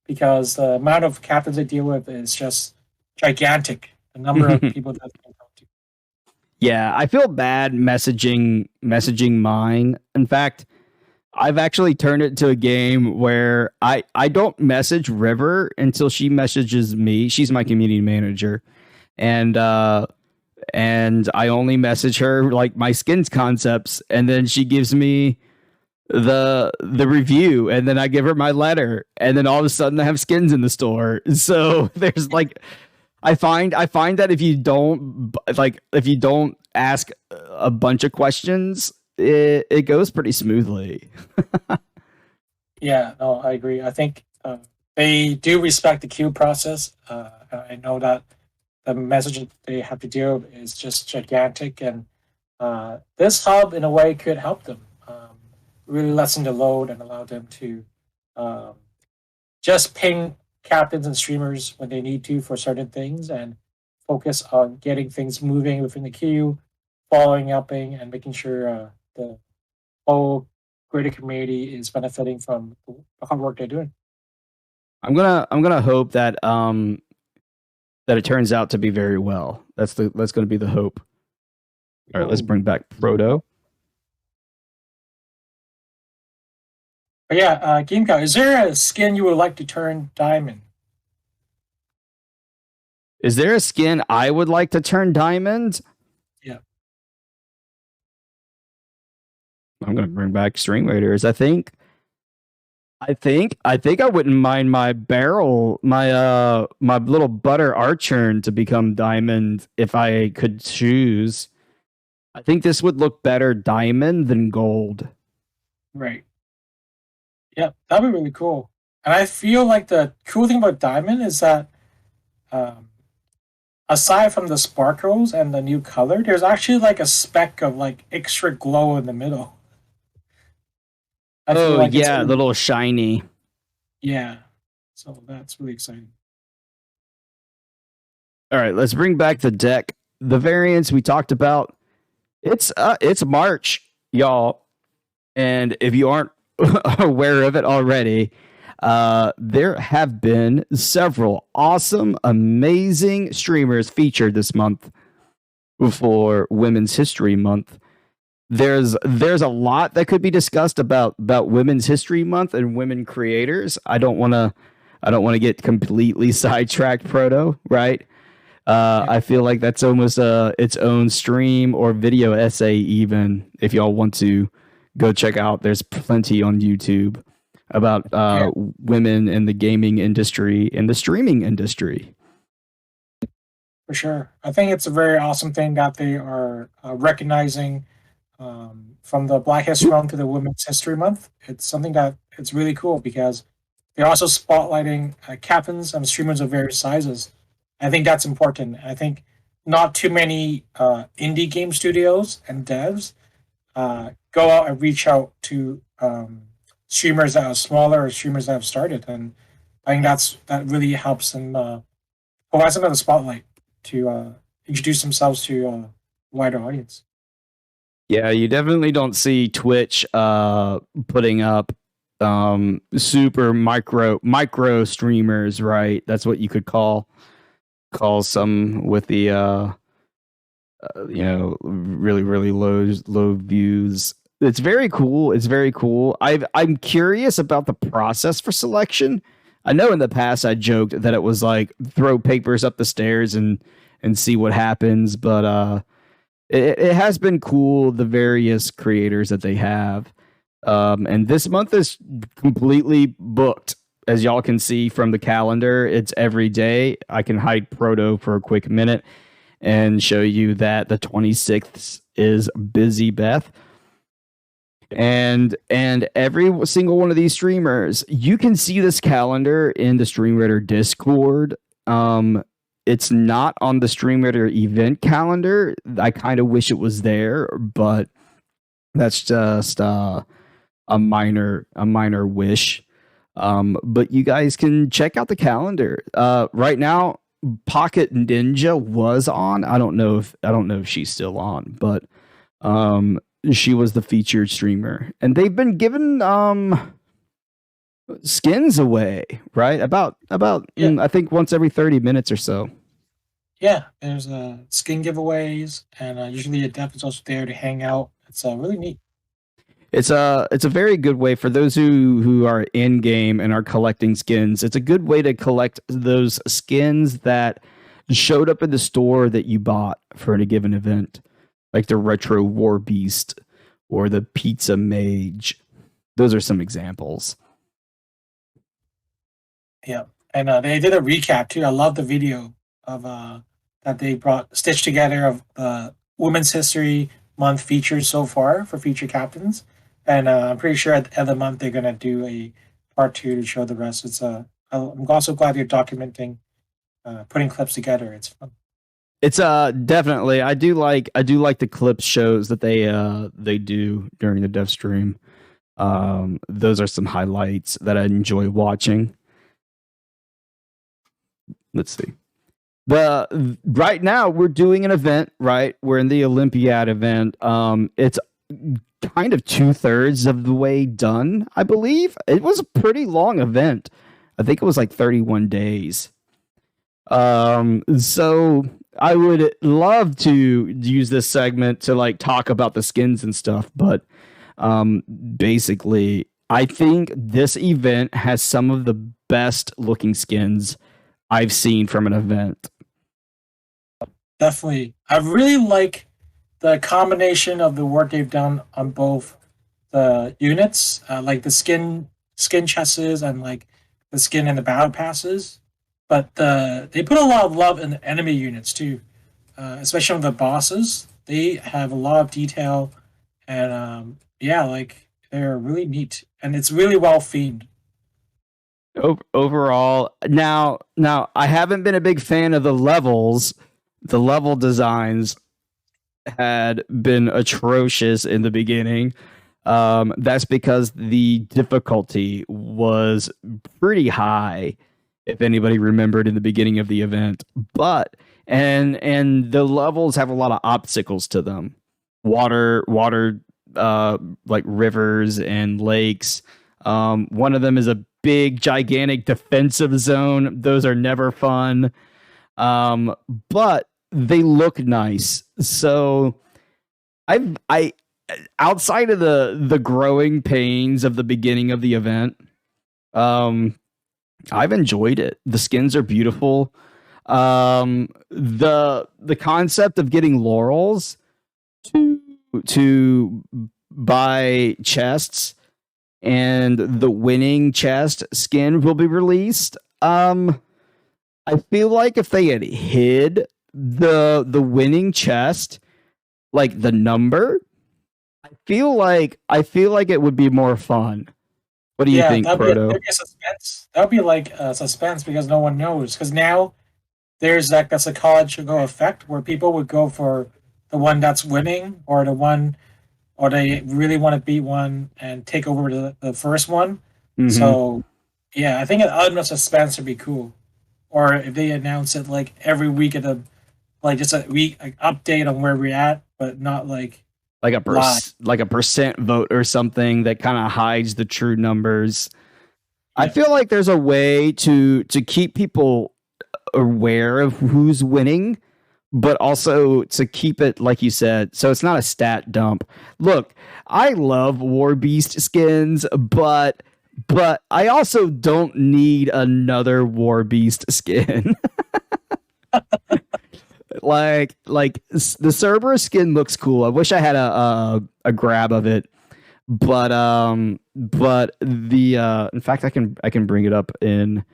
[SPEAKER 2] because the amount of captains they deal with is just gigantic. The number of people that they talk to.
[SPEAKER 1] Yeah, I feel bad messaging mine. In fact, I've actually turned it to a game where I don't message River until she messages me. She's my community manager. And I only message her like my skins concepts, and then she gives me the review, and then I give her my letter, and then all of a sudden I have skins in the store. So there's like I find that if you don't ask a bunch of questions, it goes pretty smoothly.
[SPEAKER 2] Yeah, no, I agree. I think they do respect the queue process. I know that the message that they have to deal with is just gigantic, and this hub, in a way, could help them really lessen the load and allow them to just ping captains and streamers when they need to for certain things, and focus on getting things moving within the queue, following up, and making sure the whole greater community is benefiting from the hard work they're doing.
[SPEAKER 1] I'm gonna hope that it turns out to be very well. That's gonna be the hope. All right, let's bring back Proto.
[SPEAKER 2] But yeah, GameCow, is there a skin you would like to turn diamond?
[SPEAKER 1] Is there a skin I would like to turn diamond?
[SPEAKER 2] Yeah.
[SPEAKER 1] I'm gonna bring back String Raiders. I think I wouldn't mind my barrel, my little butter archern to become diamond if I could choose. I think this would look better diamond than gold.
[SPEAKER 2] Right. Yeah, that'd be really cool. And I feel like the cool thing about diamond is that aside from the sparkles and the new color, there's actually like a speck of like extra glow in the middle. I feel like
[SPEAKER 1] yeah, a little shiny.
[SPEAKER 2] Yeah. So that's really exciting.
[SPEAKER 1] All right, let's bring back the deck. The variants we talked about. It's March, y'all. And if you aren't aware of it already, there have been several awesome, amazing streamers featured this month for Women's History Month. There's a lot that could be discussed about Women's History Month and women creators. I don't want to get completely sidetracked, Proto, right? I feel like that's almost its own stream or video essay, even if y'all want to go check out. There's plenty on YouTube about women in the gaming industry and the streaming industry.
[SPEAKER 2] For sure. I think it's a very awesome thing that they are recognizing from the Black History Month to the Women's History Month. It's something that it's really cool because they're also spotlighting captains and streamers of various sizes. I think that's important. I think not too many indie game studios and devs go out and reach out to streamers that are smaller or streamers that have started, and I think that really helps them provide them the spotlight to introduce themselves to a wider audience.
[SPEAKER 1] Yeah, you definitely don't see Twitch putting up super micro streamers, right? That's what you could call some with the really low views. It's very cool. I'm curious about the process for selection. I know in the past I joked that it was like throw papers up the stairs and see what happens, but it has been cool, the various creators that they have. And this month is completely booked. as y'all can see from the calendar, it's every day. I can hide Proto for a quick minute and show you that the 26th is Busy Beth. And every single one of these streamers, you can see this calendar in the StreamRaider Discord. It's not on the StreamRaider event calendar. I kind of wish it was there, but that's just a minor wish. But you guys can check out the calendar. Right now, Pocket Ninja was on. I don't know if she's still on, but she was the featured streamer, and they've been given skins away, right? About I think once every 30 minutes or so.
[SPEAKER 2] Yeah, there's skin giveaways, and usually a depth is also there to hang out. It's really neat.
[SPEAKER 1] It's a very good way for those who are in game and are collecting skins. It's a good way to collect those skins that showed up in the store that you bought for a given event, like the Retro War Beast or the Pizza Mage. Those are some examples.
[SPEAKER 2] Yeah, and they did a recap too. I love the video of that they stitched together of Women's History Month features so far for feature captains, and I'm pretty sure at the end of the month they're gonna do a part 2 to show the rest. It's I'm also glad they're documenting, putting clips together. It's fun.
[SPEAKER 1] It's definitely I do like the clip shows that they do during the dev stream. Those are some highlights that I enjoy watching. Let's see. Right now we're doing an event, right? We're in the Olympiad event. It's kind of 2/3 of the way done, I believe. It was a pretty long event. I think it was like 31 days. So I would love to use this segment to like talk about the skins and stuff, but basically I think this event has some of the best looking skins I've seen from an event.
[SPEAKER 2] Definitely. I really like the combination of the work they've done on both the units, like the skin chests and like the skin and the battle passes. But they put a lot of love in the enemy units too, especially on the bosses. They have a lot of detail, and yeah, like they're really neat, and it's really well themed.
[SPEAKER 1] Overall, now I haven't been a big fan of the levels. The level designs had been atrocious in the beginning. That's because the difficulty was pretty high, if anybody remembered in the beginning of the event. But and the levels have a lot of obstacles to them. Water like rivers and lakes. One of them is a big gigantic defensive zone. Those are never fun. But they look nice. So I outside of the growing pains of the beginning of the event, I've enjoyed it. The skins are beautiful. The concept of getting laurels to buy chests, and the winning chest skin will be released. I feel like if they had hid the winning chest, like the number, I feel like it would be more fun. What do you think, Proto?
[SPEAKER 2] That'd be a suspense. That would be like a suspense because no one knows. Because now there's like a psychological effect where people would go for the one that's winning, or the one, or they really want to beat one and take over the first one. Mm-hmm. So yeah, I think an element of suspense would be cool. Or if they announce it like every week at like just a week like update on where we're at, but not like
[SPEAKER 1] a percent vote or something that kind of hides the true numbers. Yeah. I feel like there's a way to keep people aware of who's winning, but also to keep it, like you said, so it's not a stat dump. Look, I love War Beast skins, but I also don't need another War Beast skin. like the Cerberus skin looks cool. I wish I had a grab of it. but the in fact I can bring it up in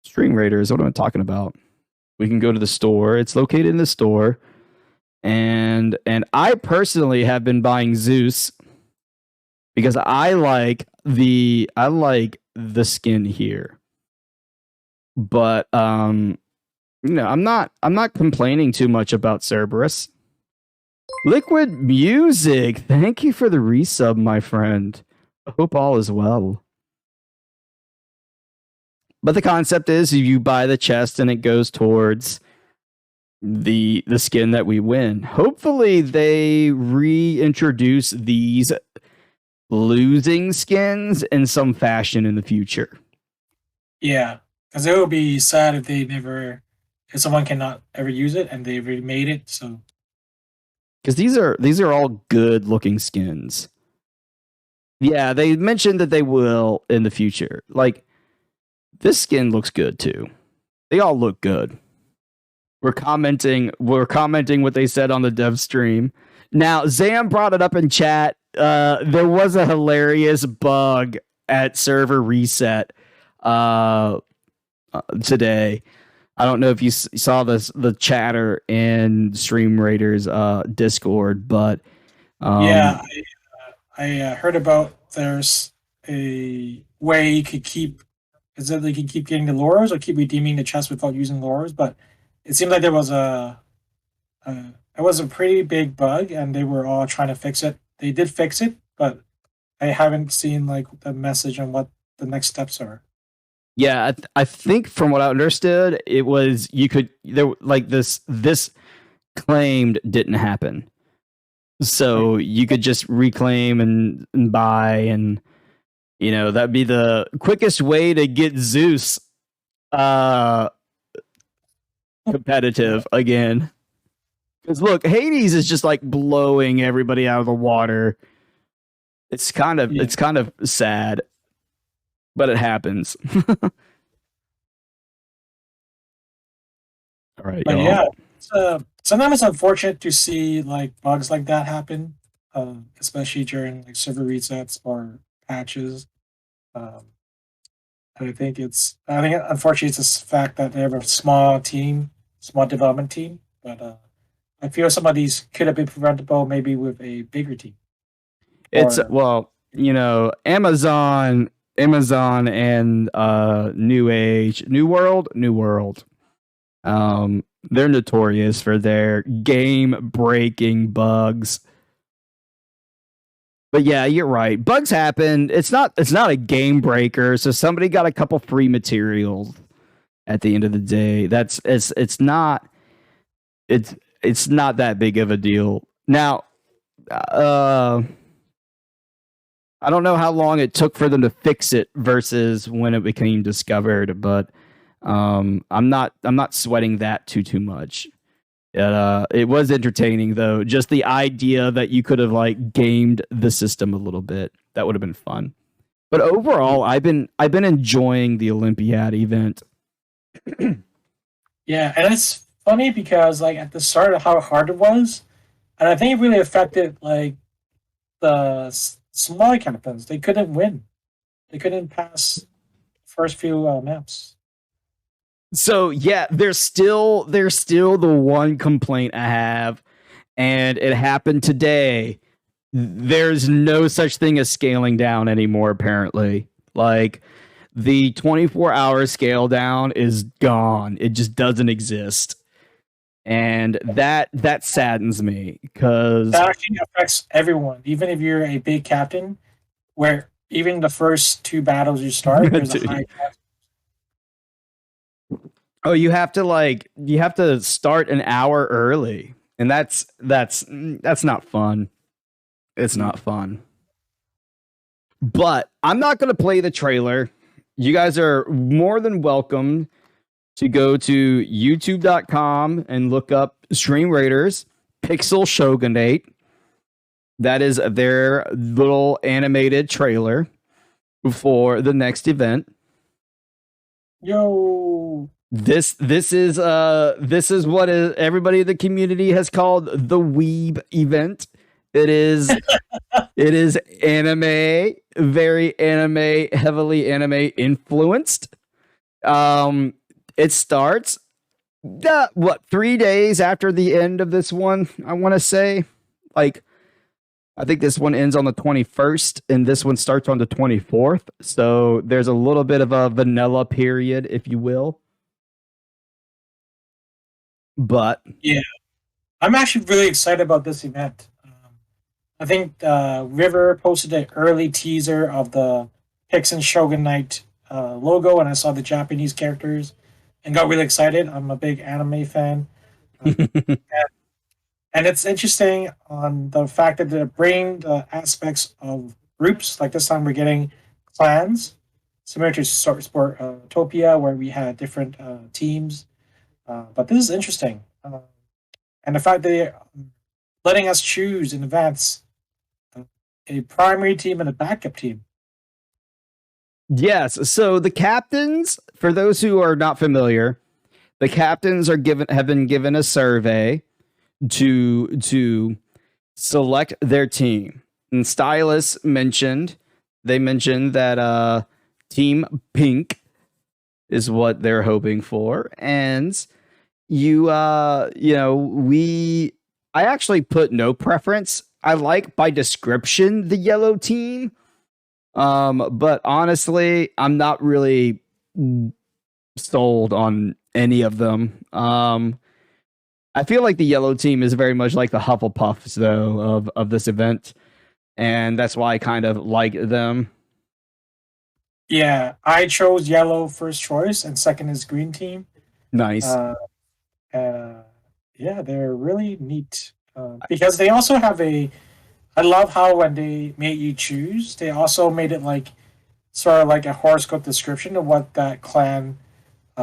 [SPEAKER 1] Stream Raiders. What am I talking about? We can go to the store. It's located in the store. And I personally have been buying Zeus because I like the skin here. But I'm not complaining too much about Cerberus. Liquid Music, thank you for the resub, my friend. I hope all is well. But the concept is you buy the chest and it goes towards the skin that we win. Hopefully they reintroduce these losing skins in some fashion in the future.
[SPEAKER 2] Yeah, because it would be sad if someone cannot ever use it and they remade it. So
[SPEAKER 1] because these are all good looking skins. Yeah, they mentioned that they will in the future. Like this skin looks good too. They all look good. We're commenting what they said on the dev stream. Now, Zam brought it up in chat. There was a hilarious bug at server reset today. I don't know if you saw the chatter in Stream Raiders Discord, but
[SPEAKER 2] yeah, I heard about there's a way you could keep. Is that they can keep getting the lures or keep redeeming the chest without using lures? But it seemed like there was it was a pretty big bug, and they were all trying to fix it. They did fix it, but I haven't seen like the message on what the next steps are.
[SPEAKER 1] Yeah, I think from what I understood, it was this claimed didn't happen, so you could just reclaim and buy, and that'd be the quickest way to get Zeus competitive again. Because look, Hades is just like blowing everybody out of the water. It's kind of sad, but it happens. All right,
[SPEAKER 2] But
[SPEAKER 1] y'all.
[SPEAKER 2] yeah, sometimes it's unfortunate to see like bugs like that happen, especially during like server resets or patches. Um, and I think unfortunately it's a fact that they have a small development team. But I feel some of these could have been preventable maybe with a bigger team.
[SPEAKER 1] It's Amazon and New World. They're notorious for their game-breaking bugs. But yeah, you're right. Bugs happen. It's not a game breaker. So somebody got a couple free materials at the end of the day. It's not that big of a deal. Now, I don't know how long it took for them to fix it versus when it became discovered, but I'm not sweating that too much. It was entertaining though. Just the idea that you could have like gamed the system a little bit. That would have been fun. But overall, I've been enjoying the Olympiad event.
[SPEAKER 2] Yeah, and it's funny because like at the start of how hard it was, and I think it really affected like the smaller captains. They couldn't win. They couldn't pass first few maps.
[SPEAKER 1] So yeah, there's still the one complaint I have, and it happened today. There's no such thing as scaling down anymore, apparently. Like the 24-hour scale down is gone. It just doesn't exist. And that saddens me because
[SPEAKER 2] that actually affects everyone, even if you're a big captain, where even the first two battles you start, there's a high chance.
[SPEAKER 1] Oh, you have to start an hour early, and that's not fun. It's not fun. But I'm not going to play the trailer. You guys are more than welcome to go to youtube.com and look up Stream Raiders Pixel Shogunate. That is their little animated trailer for the next event.
[SPEAKER 2] Yo.
[SPEAKER 1] This is what everybody in the community has called the Weeb event. It is anime, very anime, heavily anime influenced. It starts 3 days after the end of this one, I want to say. Like, I think this one ends on the 21st and this one starts on the 24th. So there's a little bit of a vanilla period, if you will. But
[SPEAKER 2] Yeah, I'm actually really excited about this event. I think River posted an early teaser of the Pixen Shogun Knight logo, and I saw the Japanese characters and got really excited. I'm a big anime fan. And it's interesting on the fact that they're bringing the aspects of groups. Like this time, we're getting clans, similar to Sportopia, where we had different teams. But this is interesting, and the fact that they're letting us choose in advance a primary team and a backup team.
[SPEAKER 1] Yes. So the captains, for those who are not familiar, the captains have been given a survey to select their team. And Stylus mentioned that Team Pink is what they're hoping for. And I actually put no preference. I like by description the yellow team. But honestly, I'm not really sold on any of them. I feel like the yellow team is very much like the Hufflepuffs, though, of this event, and that's why I kind of like them.
[SPEAKER 2] Yeah, I chose yellow first choice, and second is green team.
[SPEAKER 1] Nice.
[SPEAKER 2] Yeah, they're really neat because they also have a. I love how when they made you choose, they also made it like sort of like a horoscope description of what that clan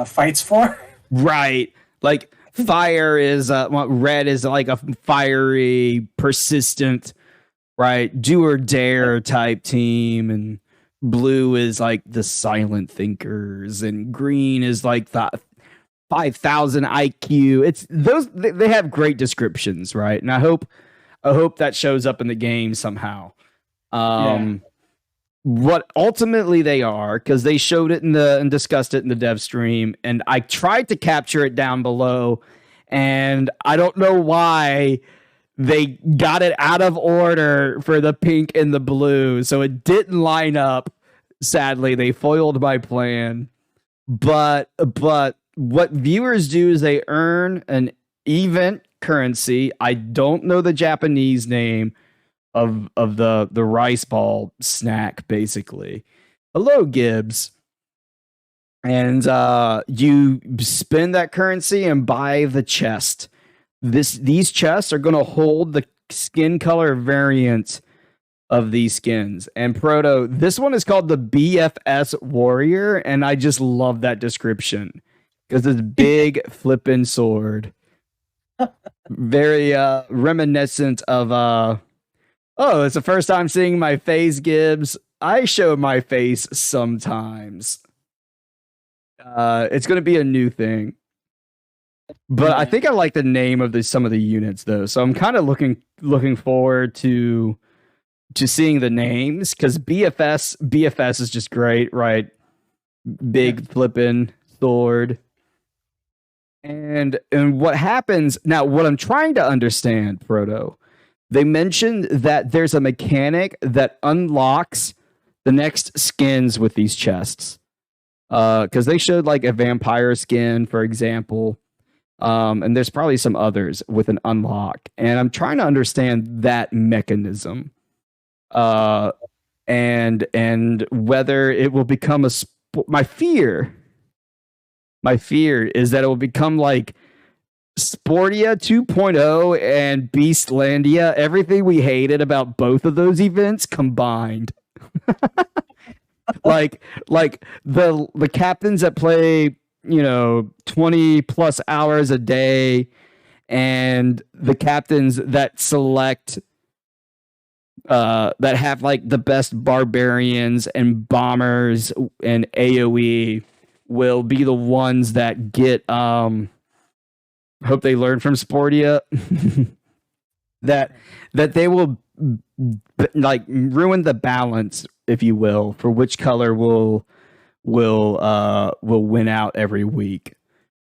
[SPEAKER 2] fights for.
[SPEAKER 1] Right, like fire is red is like a fiery, persistent, right, do or dare type team, and blue is like the silent thinkers, and green is like the 5,000 IQ. It's those they have great descriptions, right? And I hope that shows up in the game somehow. What ultimately they are, because they showed it and discussed it in the dev stream, and I tried to capture it down below, and I don't know why they got it out of order for the pink and the blue, so it didn't line up. Sadly, they foiled my plan. But what viewers do is they earn an event currency. I don't know the Japanese name of the rice ball snack, basically. Hello, Gibbs. And you spend that currency and buy the chest. These chests are going to hold the skin color variant of these skins. And Proto, this one is called the BFS Warrior, and I just love that description because it's big flipping sword. Very reminiscent of oh, it's the first time seeing my face, Gibbs. I show my face sometimes. It's going to be a new thing. But I think I like the name of some of the units though. So I'm kind of looking forward to seeing the names, because BFS is just great, right? Big flipping sword. And what happens now, what I'm trying to understand, Proto, they mentioned that there's a mechanic that unlocks the next skins with these chests. Because they showed like a vampire skin, for example. And there's probably some others with an unlock. And I'm trying to understand that mechanism. And whether it will become my fear is that it will become like Sportia 2.0 and Beastlandia, everything we hated about both of those events combined. like the captains that play 20 plus hours a day, and the captains that select that have like the best barbarians and bombers and AoE will be the ones that get hope they learn from Sportia. that they will like ruin the balance, if you will, for which color will win out every week.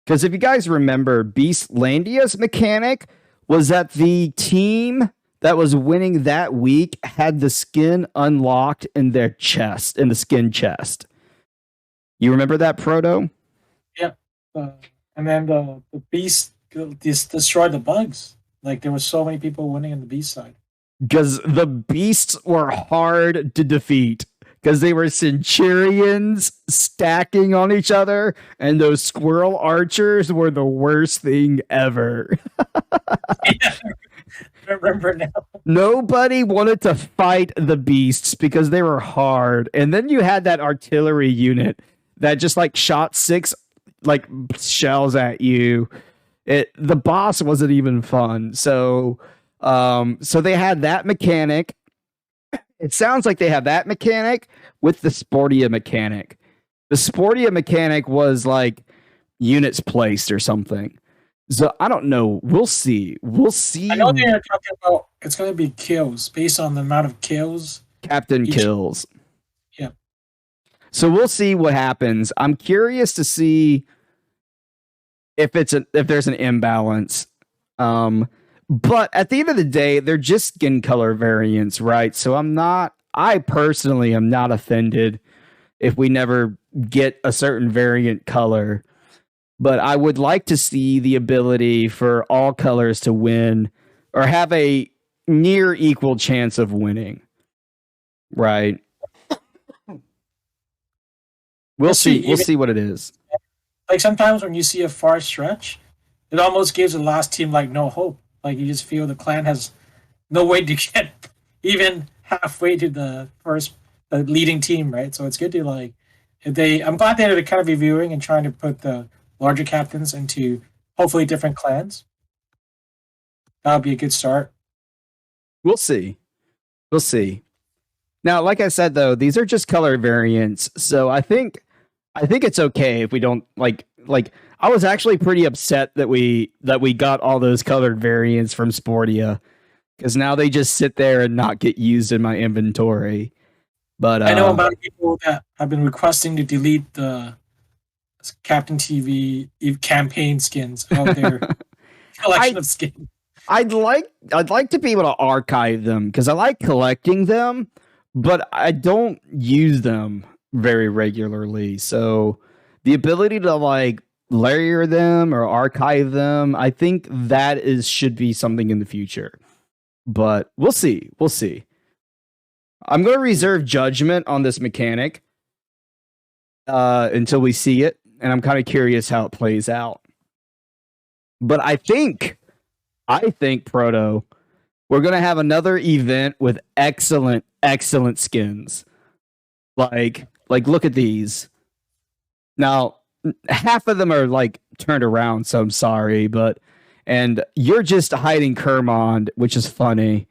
[SPEAKER 1] Because if you guys remember, Beastlandia's mechanic was that the team that was winning that week had the skin unlocked in their chest, in the skin chest. You remember that, Proto?
[SPEAKER 2] Yep. And then the beast destroyed the bugs. Like there were so many people winning in the beast side.
[SPEAKER 1] Because the beasts were hard to defeat. Because they were centurions stacking on each other, and those squirrel archers were the worst thing ever.
[SPEAKER 2] Yeah, I remember now.
[SPEAKER 1] Nobody wanted to fight the beasts because they were hard. And then you had that artillery unit that just like shot 6 like shells at you. The boss wasn't even fun. So they had that mechanic. It sounds like they have that mechanic with the Sportia mechanic. The Sportia mechanic was like units placed or something. So I don't know. We'll see. We'll see.
[SPEAKER 2] I know they are talking about it's going to be kills based on the amount of kills.
[SPEAKER 1] Captain kills.
[SPEAKER 2] Yeah.
[SPEAKER 1] So we'll see what happens. I'm curious to see if there's an imbalance. But at the end of the day, they're just skin color variants, right? So I personally am not offended if we never get a certain variant color. But I would like to see the ability for all colors to win or have a near equal chance of winning. Right? We'll see. We'll see what it is.
[SPEAKER 2] Like sometimes when you see a far stretch, it almost gives the last team like no hope. Like you just feel the clan has no way to get even halfway to the leading team, right? So it's good to like I'm glad they're kind of reviewing and trying to put the larger captains into hopefully different clans. That would be a good start.
[SPEAKER 1] We'll see. We'll see. Now, like I said though, these are just color variants, so I think it's okay if we don't like I was actually pretty upset that we got all those colored variants from Sportia, because now they just sit there and not get used in my inventory. But
[SPEAKER 2] I know about people that have been requesting to delete the Captain TV campaign skins of their collection of skins.
[SPEAKER 1] I'd like to be able to archive them because I like collecting them, but I don't use them very regularly. So the ability to like layer them or archive them, I think that should be something in the future. But we'll see. We'll see. I'm going to reserve judgment on this mechanic until we see it, and I'm kind of curious how it plays out. But I think Proto, we're going to have another event with excellent skins. Like look at these. Now, half of them are like turned around, so I'm sorry, and you're just hiding Kermond, which is funny.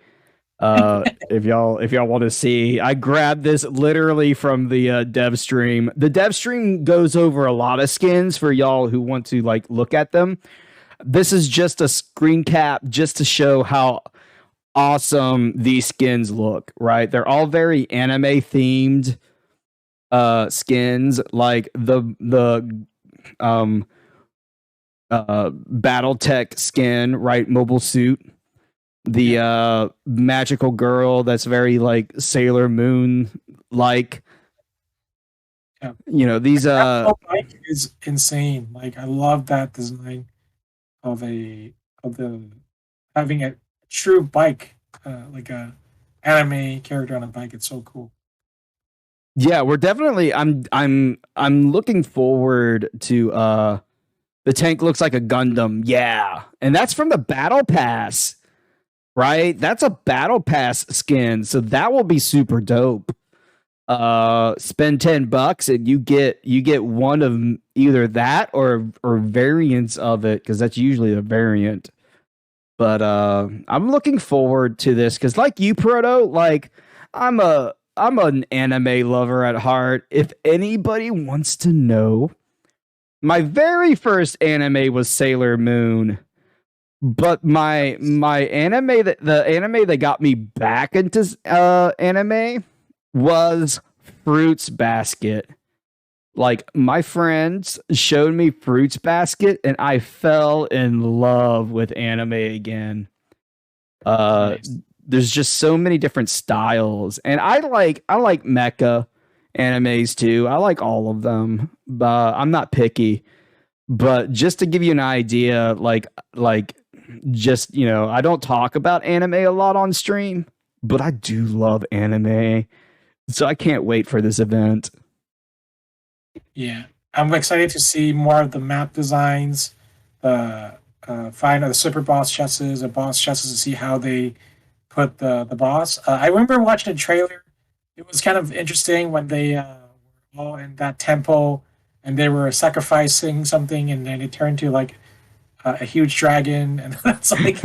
[SPEAKER 1] If y'all want to see, I grabbed this literally from the dev stream. The dev stream goes over a lot of skins for y'all who want to like look at them. This is just a screen cap just to show how awesome these skins look, right? They're all very anime themed skins, like the Battletech skin, right? Mobile suit. The magical girl that's very like Sailor Moon like.
[SPEAKER 2] Yeah.
[SPEAKER 1] You know, these
[SPEAKER 2] bike is insane. Like I love that design of having a true bike, like a anime character on a bike. It's so cool.
[SPEAKER 1] Yeah, we're definitely I'm looking forward to the tank looks like a Gundam. Yeah. And that's from the Battle Pass. Right? That's a Battle Pass skin. So that will be super dope. Spend $10 and you get one of either that or variants of it, because that's usually a variant. But I'm looking forward to this because, like you, Proto, like I'm an anime lover at heart. If anybody wants to know, my very first anime was Sailor Moon. But my anime that the anime that got me back into anime was Fruits Basket. Like my friends showed me Fruits Basket and I fell in love with anime again.
[SPEAKER 2] Nice.
[SPEAKER 1] There's just so many different styles and I like mecha animes too. I like all of them. But I'm not picky. But just to give you an idea, like just, I don't talk about anime a lot on stream, but I do love anime. So I can't wait for this event.
[SPEAKER 2] Yeah, I'm excited to see more of the map designs, the final the super boss chesses, the boss chesses to see how they put the boss. I remember watching a trailer. It was kind of interesting when they were all in that temple and they were sacrificing something, and then it turned to like a huge dragon, and that's like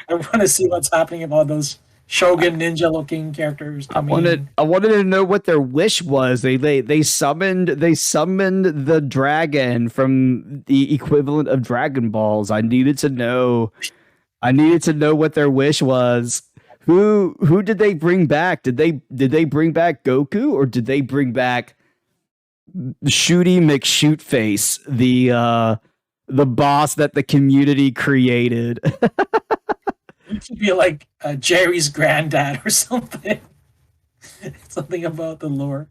[SPEAKER 2] I want to see what's happening if all those Shogun ninja looking characters
[SPEAKER 1] I
[SPEAKER 2] come
[SPEAKER 1] wanted
[SPEAKER 2] in.
[SPEAKER 1] I wanted to know what their wish was. They summoned the dragon from the equivalent of Dragon Balls. I needed to know what their wish was. Who did they bring back? Did they bring back Goku or did they bring back Shooty McShootface, the boss that the community created?
[SPEAKER 2] It should be like Jerry's granddad or something. Something about the lore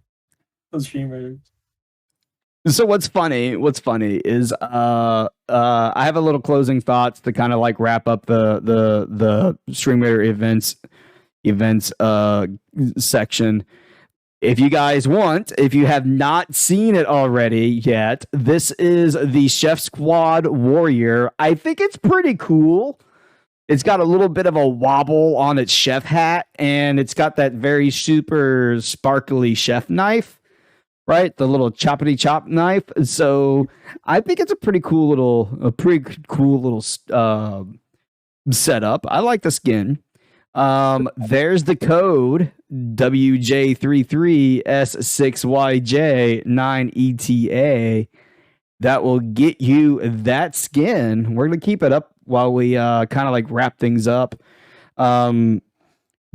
[SPEAKER 2] of streamers.
[SPEAKER 1] So what's funny is I have a little closing thoughts to kind of like wrap up the streamer events section. If you guys want, if you have not seen it already yet, this is the Chef Squad Warrior. I think it's pretty cool. It's got a little bit of a wobble on its chef hat, and it's got that very super sparkly chef knife, right? The little choppity chop knife. So I think it's a pretty cool little setup. I like the skin. There's the code WJ33S6YJ9ETA that will get you that skin. We're gonna keep it up while we kind of like wrap things up. Um,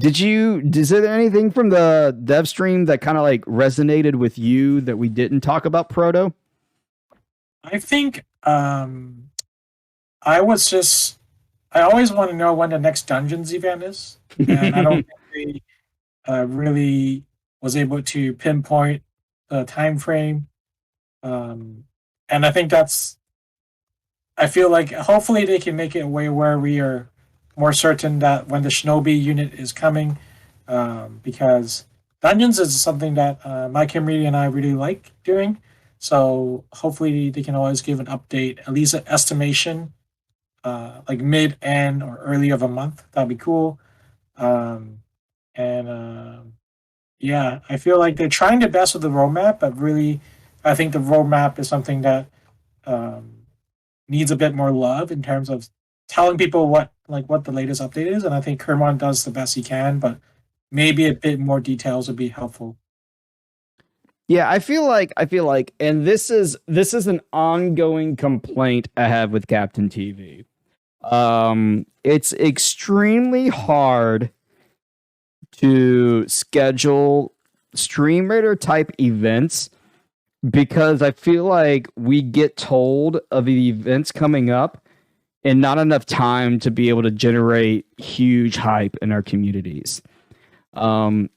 [SPEAKER 1] is there anything from the dev stream that kind of like resonated with you that we didn't talk about, Proto?
[SPEAKER 2] I think I was just I always want to know when the next Dungeons event is, and I don't think they really was able to pinpoint the time frame. Um, and I think that's I feel like hopefully they can make it a way where we are more certain that when the Shinobi unit is coming, because Dungeons is something that my community and I really like doing. So hopefully they can always give an update, at least an estimation, like mid, end, or early of a month. That'd be cool. Um, and yeah, I feel like they're trying their best with the roadmap, but really, I think the roadmap is something that um, needs a bit more love in terms of telling people what the latest update is. And I think Kermon does the best he can, but maybe a bit more details would be helpful.
[SPEAKER 1] Yeah, I feel like, and this is an ongoing complaint I have with Captain TV. It's extremely hard to schedule streamer type events because I feel like we get told of the events coming up and not enough time to be able to generate huge hype in our communities. Um,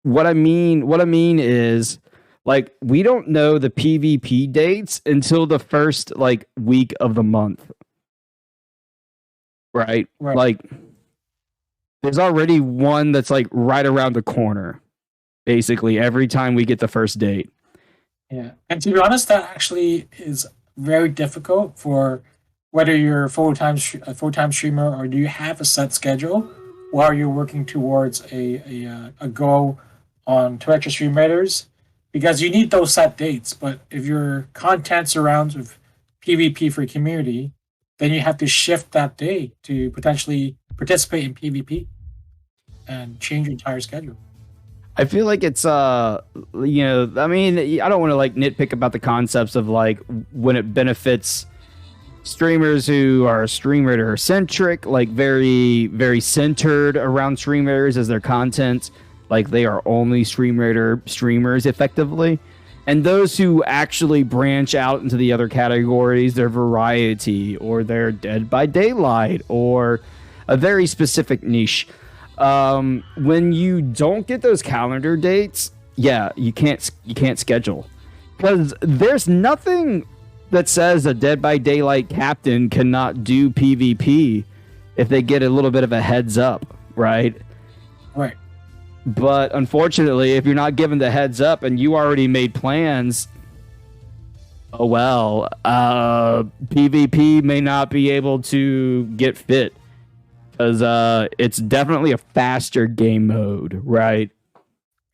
[SPEAKER 1] what I mean is like we don't know the PvP dates until the first like week of the month, right?
[SPEAKER 2] Right.
[SPEAKER 1] Like there's already one that's like right around the corner basically every time we get the first date.
[SPEAKER 2] Yeah. And to be honest, that actually is very difficult for whether you're a full time streamer or do you have a set schedule while you're working towards a goal on Twitch or Stream Raiders, because you need those set dates. But if your content surrounds with PvP for your community, then you have to shift that day to potentially participate in PvP and change your entire schedule.
[SPEAKER 1] I feel like it's I mean, I don't want to like nitpick about the concepts of like when it benefits streamers who are streamer centric, like very very centered around streamers as their content, like they are only streamers effectively, and those who actually branch out into the other categories, their variety or their Dead by Daylight or a very specific niche. When you don't get those calendar dates, yeah, you can't schedule, because there's nothing that says a Dead by Daylight captain cannot do PvP if they get a little bit of a heads up, right?
[SPEAKER 2] Right.
[SPEAKER 1] But unfortunately, if you're not given the heads up and you already made plans, oh well, PvP may not be able to get fit, because it's definitely a faster game mode, right?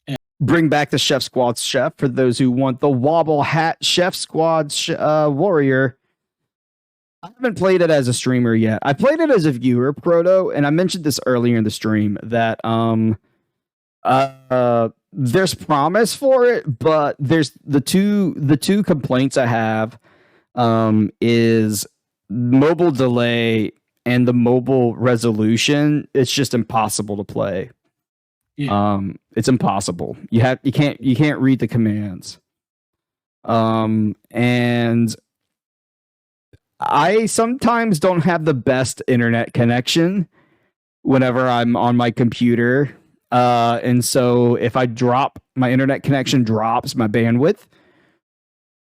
[SPEAKER 2] Yeah.
[SPEAKER 1] Bring back the Chef Squad Chef for those who want the Wobble Hat Chef Squad Warrior. I haven't played it as a streamer yet. I played it as a viewer, Proto, and I mentioned this earlier in the stream that there's promise for it, but there's the two complaints I have is mobile delay and the mobile resolution. It's just impossible to play.
[SPEAKER 2] Yeah.
[SPEAKER 1] It's impossible. You can't read the commands. And I sometimes don't have the best internet connection whenever I'm on my computer. And so if I drop, my internet connection drops my bandwidth.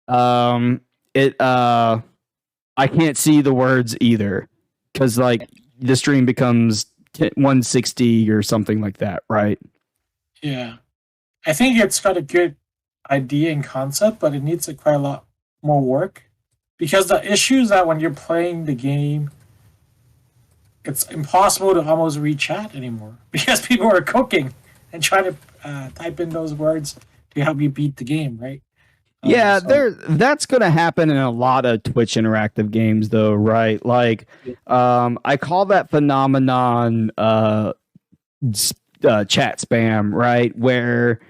[SPEAKER 1] I can't see the words either, because like the stream becomes 160 or something like that, right?
[SPEAKER 2] Yeah. I think it's got a good idea and concept, but it needs quite a lot more work, because the issue is that when you're playing the game, it's impossible to almost read chat anymore, because people are cooking and trying to type in those words to help you beat the game, right?
[SPEAKER 1] Yeah, that's going to happen in a lot of Twitch interactive games, though, right? Like, I call that phenomenon chat spam, right? Where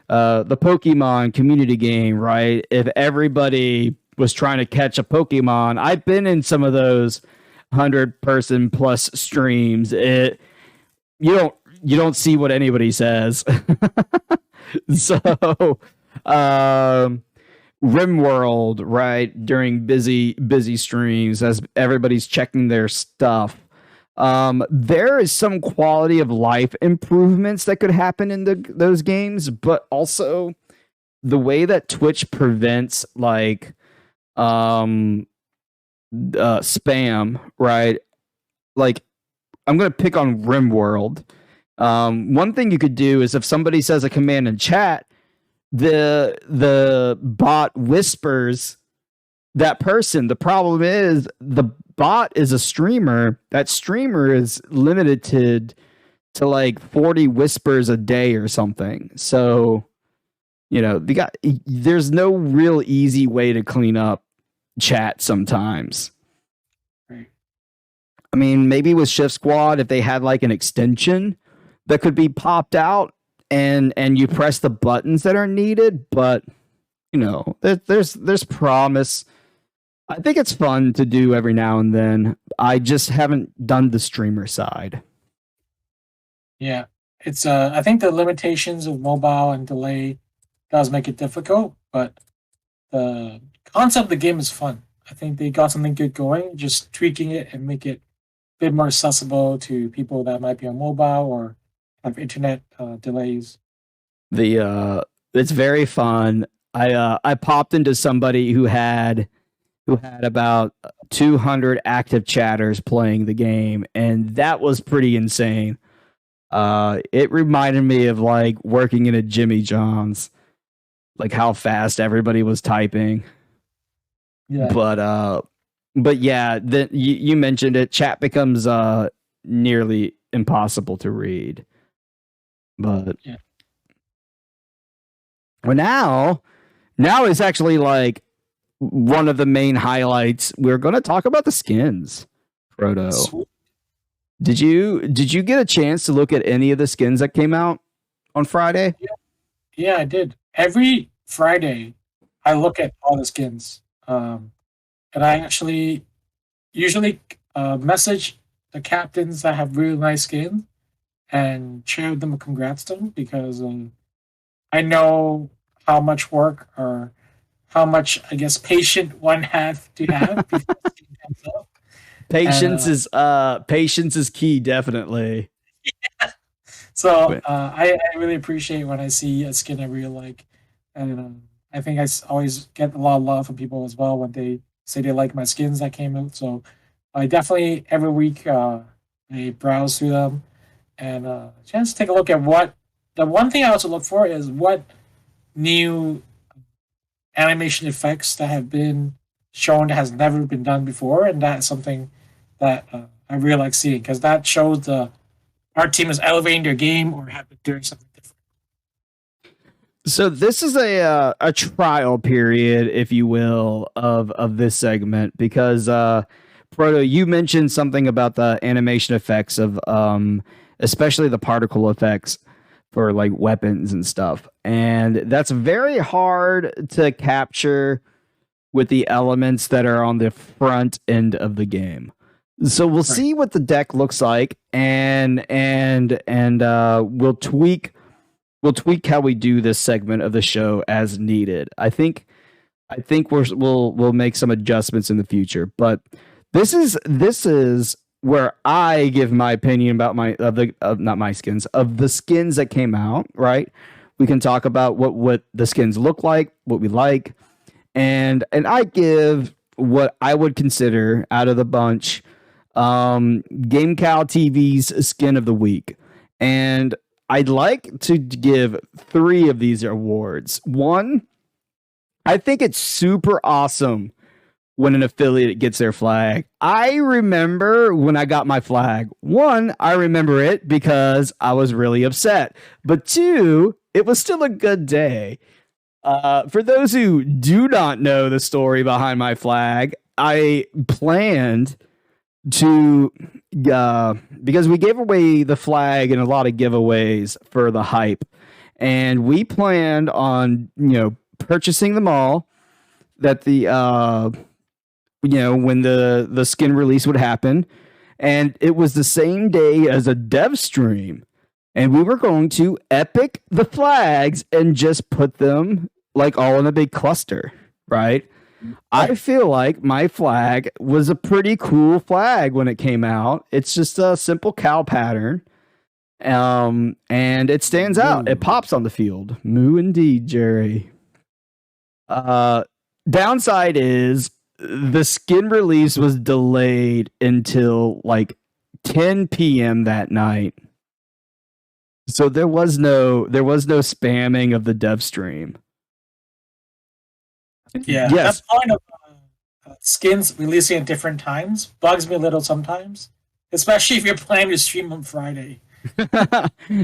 [SPEAKER 1] the Pokemon community game, right? If everybody was trying to catch a Pokemon, I've been in some of those 100-person plus streams. You don't see what anybody says. So, RimWorld, right, during busy streams as everybody's checking their stuff. There is some quality of life improvements that could happen in those games, but also the way that Twitch prevents like spam, right? Like, I'm gonna pick on RimWorld. One thing you could do is if somebody says a command in chat, the bot whispers that person. The problem is the bot is a streamer. That streamer is limited to like 40 whispers a day or something. So, there's no real easy way to clean up chat sometimes.
[SPEAKER 2] Right.
[SPEAKER 1] I mean, maybe with Shift Squad, if they had like an extension that could be popped out and you press the buttons that are needed, but there's promise. I think it's fun to do every now and then. I just haven't done the streamer side.
[SPEAKER 2] Yeah, it's I think the limitations of mobile and delay does make it difficult, but the concept of the game is fun. I think they got something good going, just tweaking it and make it a bit more accessible to people that might be on mobile or have internet delays.
[SPEAKER 1] It's very fun. I popped into somebody who had about 200 active chatters playing the game, and that was pretty insane. It reminded me of like working in a Jimmy John's, like how fast everybody was typing.
[SPEAKER 2] Yeah.
[SPEAKER 1] But yeah, you mentioned it. Chat becomes nearly impossible to read. But
[SPEAKER 2] yeah.
[SPEAKER 1] Well, now is actually like one of the main highlights. We're going to talk about the skins, Proto.
[SPEAKER 2] Sweet.
[SPEAKER 1] Did you get a chance to look at any of the skins that came out on Friday?
[SPEAKER 2] Yeah, I did. Every Friday, I look at all the skins, and I actually usually message the captains that have really nice skin and share them a congrats to them because I know how much work or how much I guess patient one have to have before the skin comes up. And
[SPEAKER 1] Patience is key, definitely.
[SPEAKER 2] so
[SPEAKER 1] But
[SPEAKER 2] I really appreciate when I see a skin I really like, and I think always get a lot of love from people as well when they say they like my skins that came out. So I definitely every week I browse through them and chance to take a look at what the one thing I also look for is what new animation effects that have been shown that has never been done before, and that's something that I really like seeing because that shows our team is elevating their game or have been doing something different.
[SPEAKER 1] so this is a trial period, if you will, of this segment because Proto, you mentioned something about the animation effects of especially the particle effects for like weapons and stuff. And that's very hard to capture with the elements that are on the front end of the game. So we'll
[SPEAKER 2] Right.
[SPEAKER 1] see what the deck looks like and we'll tweak how we do this segment of the show as needed. I think we'll make some adjustments in the future, but this is where I give my opinion about my of the of not my skins of the skins that came out. Right, we can talk about what the skins look like, what we like, and I give what I would consider out of the bunch, GameCowTV's skin of the week, and I'd like to give three of these awards. One, I think it's super awesome when an affiliate gets their flag. I remember when I got my flag. One, I remember it because I was really upset. But two, it was still a good day. For those who do not know the story behind my flag, I planned to because we gave away the flag in a lot of giveaways for the hype, and we planned on purchasing them all that the when the skin release would happen, and it was the same day as a dev stream, and we were going to epic the flags and just put them like all in a big cluster, right? I feel like my flag was a pretty cool flag when it came out. It's just a simple cow pattern. And it stands out. It pops on the field. Moo indeed, Jerry. Downside is the skin release was delayed until like 10 p.m. that night. So there was no spamming of the dev stream.
[SPEAKER 2] Yeah,
[SPEAKER 1] Yes.
[SPEAKER 2] that point of skins releasing at different times bugs me a little sometimes, especially if you're planning to stream on Friday.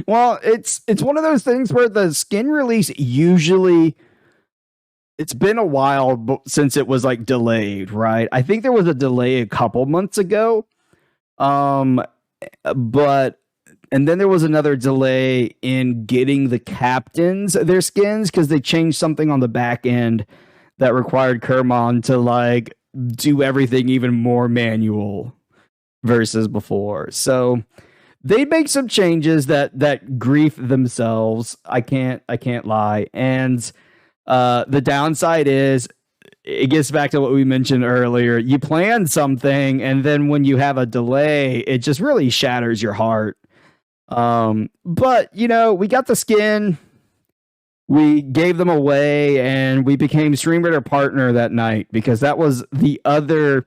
[SPEAKER 1] Well, it's one of those things where the skin release usually it's been a while since it was like delayed, right? I think there was a delay a couple months ago. But and then there was another delay in getting the captains their skins because they changed something on the back end that required Kermon to like do everything even more manual versus before. So they make some changes that grief themselves. I can't lie. And the downside is it gets back to what we mentioned earlier. You plan something, and then when you have a delay, it just really shatters your heart. But we got the skin. We gave them away, and we became Streamer partner that night because that was the other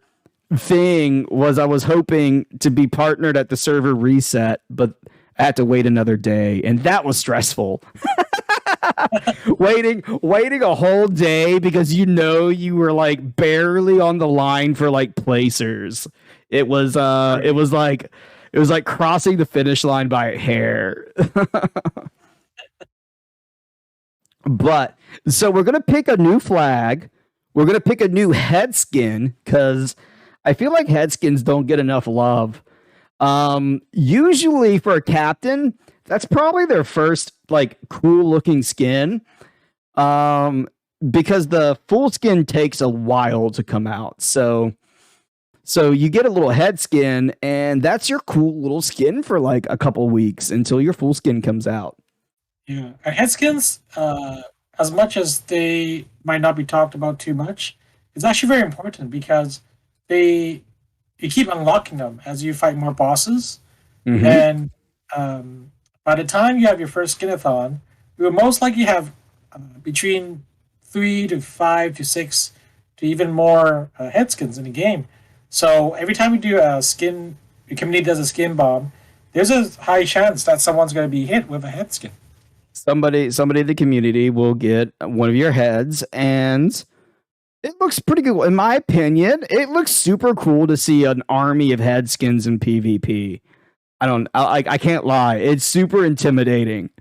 [SPEAKER 1] thing. Was I was hoping to be partnered at the server reset, but I had to wait another day, and that was stressful. waiting a whole day because you were like barely on the line for like placers. It was like crossing the finish line by a hair. But so we're gonna pick a new flag. We're gonna pick a new head skin because I feel like head skins don't get enough love. Usually for a captain, that's probably their first like cool looking skin. Because the full skin takes a while to come out. So So you get a little head skin, and that's your cool little skin for like a couple weeks until your full skin comes out.
[SPEAKER 2] Yeah, and head skins, as much as they might not be talked about too much, it's actually very important because they you keep unlocking them as you fight more bosses,
[SPEAKER 1] Mm-hmm.
[SPEAKER 2] and by the time you have your first skinathon, you will most likely have between 3 to 5 to 6 to even more head skins in the game. So every time you do a skin, your community does a skin bomb, there's a high chance that someone's going to be hit with a head skin.
[SPEAKER 1] Somebody in the community will get one of your heads, and it looks pretty good. In my opinion, it looks super cool to see an army of head skins in PvP. I can't lie. It's super intimidating.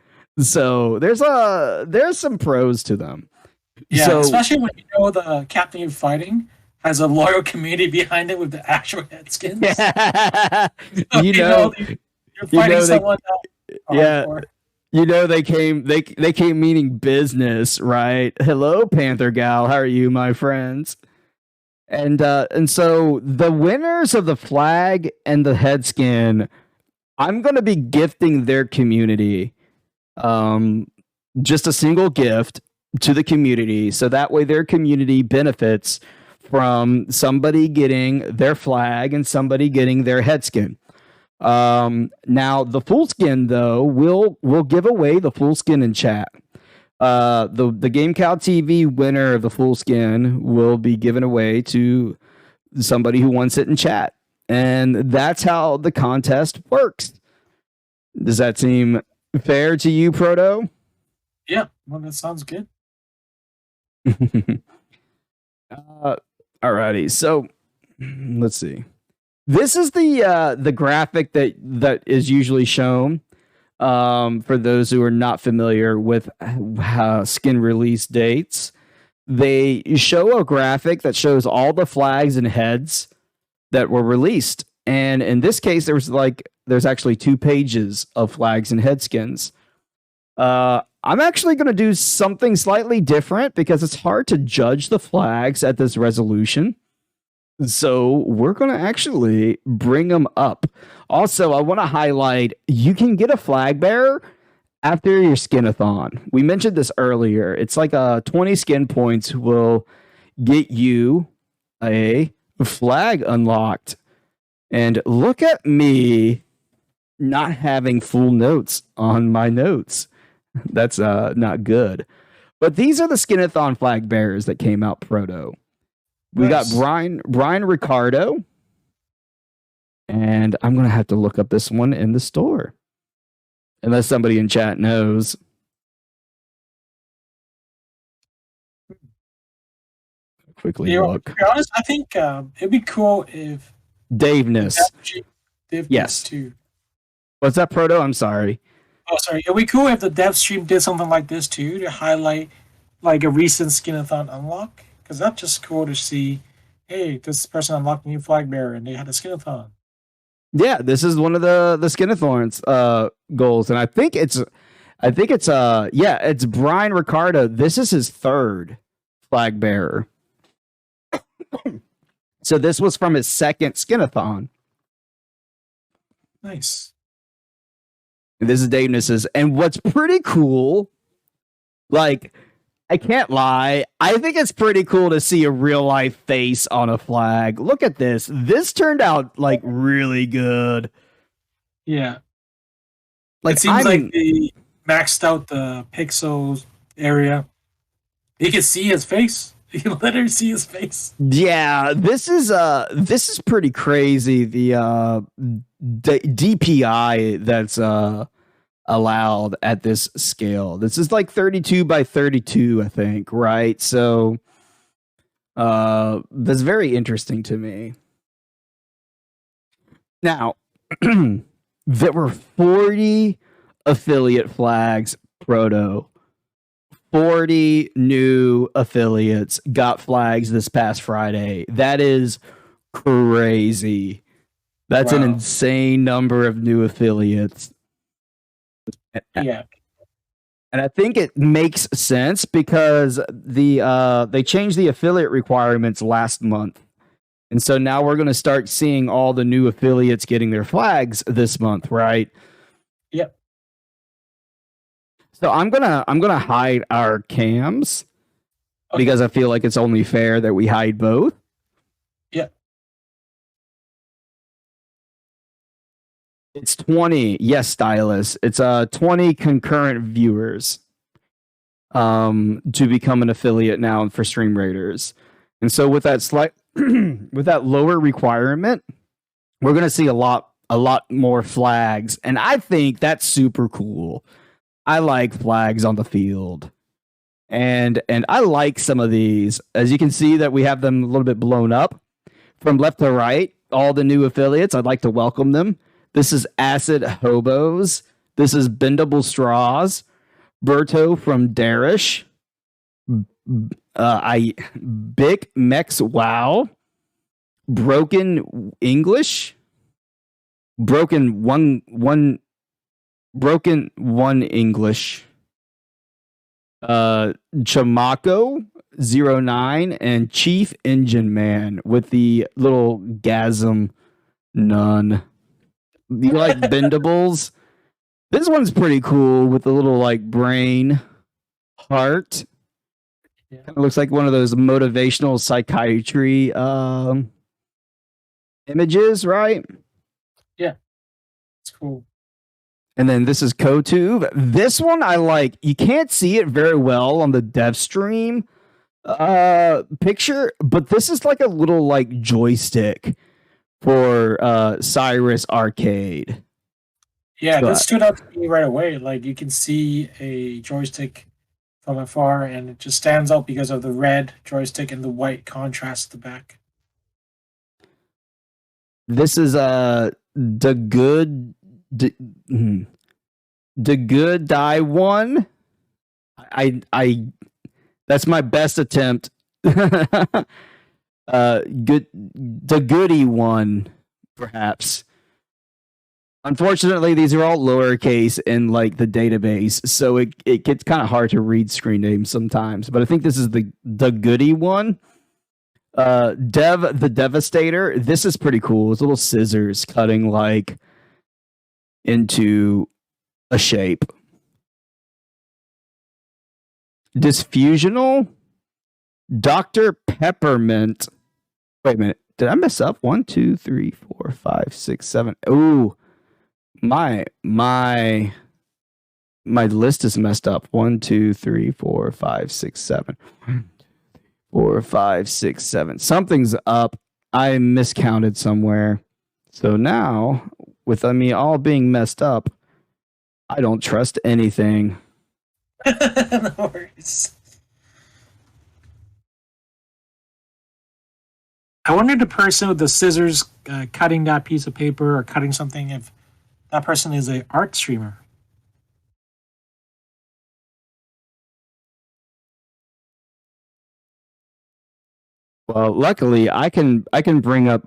[SPEAKER 1] So there's some pros to them.
[SPEAKER 2] Yeah,
[SPEAKER 1] So
[SPEAKER 2] especially when you know the captain you're fighting has a loyal community behind it with the actual head skins. So
[SPEAKER 1] you
[SPEAKER 2] you
[SPEAKER 1] know,
[SPEAKER 2] know you're
[SPEAKER 1] you
[SPEAKER 2] fighting
[SPEAKER 1] know they
[SPEAKER 2] someone
[SPEAKER 1] yeah,
[SPEAKER 2] hardcore.
[SPEAKER 1] they came meaning business, right? Hello, Panther Gal. How are you, my friends? And so the winners of the flag and the head skin, I'm gonna be gifting their community um just a single gift to the community, so that way their community benefits from somebody getting their flag and somebody getting their head skin. Now the full skin though, we'll give away the full skin in chat. The GameCowTV winner of the full skin will be given away to somebody who wants it in chat, and that's how the contest works. Does that seem fair to you, Proto?
[SPEAKER 2] Yeah, well, that sounds good.
[SPEAKER 1] Alrighty, so let's see. This is the graphic that is usually shown for those who are not familiar with skin release dates. They show a graphic that shows all the flags and heads that were released, and in this case, there's actually 2 pages of flags and head skins. I'm actually going to do something slightly different because it's hard to judge the flags at this resolution. So we're going to actually bring them up. Also, I want to highlight you can get a flag bearer after your skinathon. We mentioned this earlier. It's like 20 skin points will get you a flag unlocked. And look at me not having full notes on my notes. That's not good. But these are the skinathon flag bearers that came out proto. We
[SPEAKER 2] Nice.
[SPEAKER 1] got Brian Ricardo, and I'm gonna have to look up this one in the store, unless somebody in chat knows. Quickly look.
[SPEAKER 2] To be honest, I think it'd be cool if
[SPEAKER 1] Daveness.
[SPEAKER 2] Dev
[SPEAKER 1] Yes.
[SPEAKER 2] too.
[SPEAKER 1] What's that, Proto? I'm sorry.
[SPEAKER 2] Oh, sorry. It'd be cool if the dev stream did something like this too to highlight like a recent skinathon unlock, because that's just cool to see. Hey, this person unlocked a new flag bearer and they had a skinathon.
[SPEAKER 1] Yeah, this is one of the skinathorns goals, and I think it's Brian Ricardo. This is his 3rd flag bearer. So this was from his 2nd skinathon.
[SPEAKER 2] Nice.
[SPEAKER 1] And this is Daveness's. And what's pretty cool, like, I can't lie, I think it's pretty cool to see a real life face on a flag. Look at this. This turned out like really good.
[SPEAKER 2] Yeah.
[SPEAKER 1] Like,
[SPEAKER 2] it seems like they maxed out the pixels area. You can see his face. You can literally see his face.
[SPEAKER 1] Yeah, this is pretty crazy. The DPI that's allowed at this scale. This is like 32 by 32, I think, right? So that's very interesting to me. Now, there were 40 affiliate flags proto. 40 new affiliates got flags this past Friday. That is crazy. That's an insane number of new affiliates.
[SPEAKER 2] Yeah.
[SPEAKER 1] And I think it makes sense because they changed the affiliate requirements last month. And so now we're going to start seeing all the new affiliates getting their flags this month, right?
[SPEAKER 2] Yep.
[SPEAKER 1] So I'm gonna hide our cams because I feel like it's only fair that we hide both.
[SPEAKER 2] Yep.
[SPEAKER 1] It's 20. Yes, Stylus. It's 20 concurrent viewers to become an affiliate now for Stream Raiders. And so with that with that lower requirement, we're going to see a lot more flags, and I think that's super cool. I like flags on the field. And I like some of these. As you can see that we have them a little bit blown up from left to right. All the new affiliates, I'd like to welcome them. This is Acid Hobos. This is Bendable Straws. Berto from Darish. Bic Mex Wow. Broken English. Broken one English. Chamaco 09 and Chief Engine Man with the little gasm nun. You like bendables? This one's pretty cool with the little like brain heart.
[SPEAKER 2] Yeah.
[SPEAKER 1] Kind of looks like one of those motivational psychiatry images, right?
[SPEAKER 2] Yeah, it's cool.
[SPEAKER 1] And then this is KoTube. This one I like. You can't see it very well on the dev stream picture, but this is like a little like joystick for Cyrus Arcade.
[SPEAKER 2] Yeah, this stood out to me right away. Like you can see a joystick from afar, and it just stands out because of the red joystick and the white contrast at the back.
[SPEAKER 1] This is the good die one. I that's my best attempt. The goody one, perhaps. Unfortunately, these are all lowercase in like the database, so it gets kind of hard to read screen names sometimes. But I think this is the goody one. Dev the Devastator. This is pretty cool. It's little scissors cutting like into a shape. Disfusional. Dr. Peppermint. Wait a minute. Did I mess up? 1, 2, 3, 4, 5, 6, 7. Ooh. My list is messed up. 1, 2, 3, 4, 5, 6, 7. 4, 5, 6, 7. Something's up. I miscounted somewhere. So now, with me all being messed up, I don't trust anything.
[SPEAKER 2] No worries. I wonder the person with the scissors cutting that piece of paper or cutting something, if that person is an art streamer.
[SPEAKER 1] Well, luckily I can bring up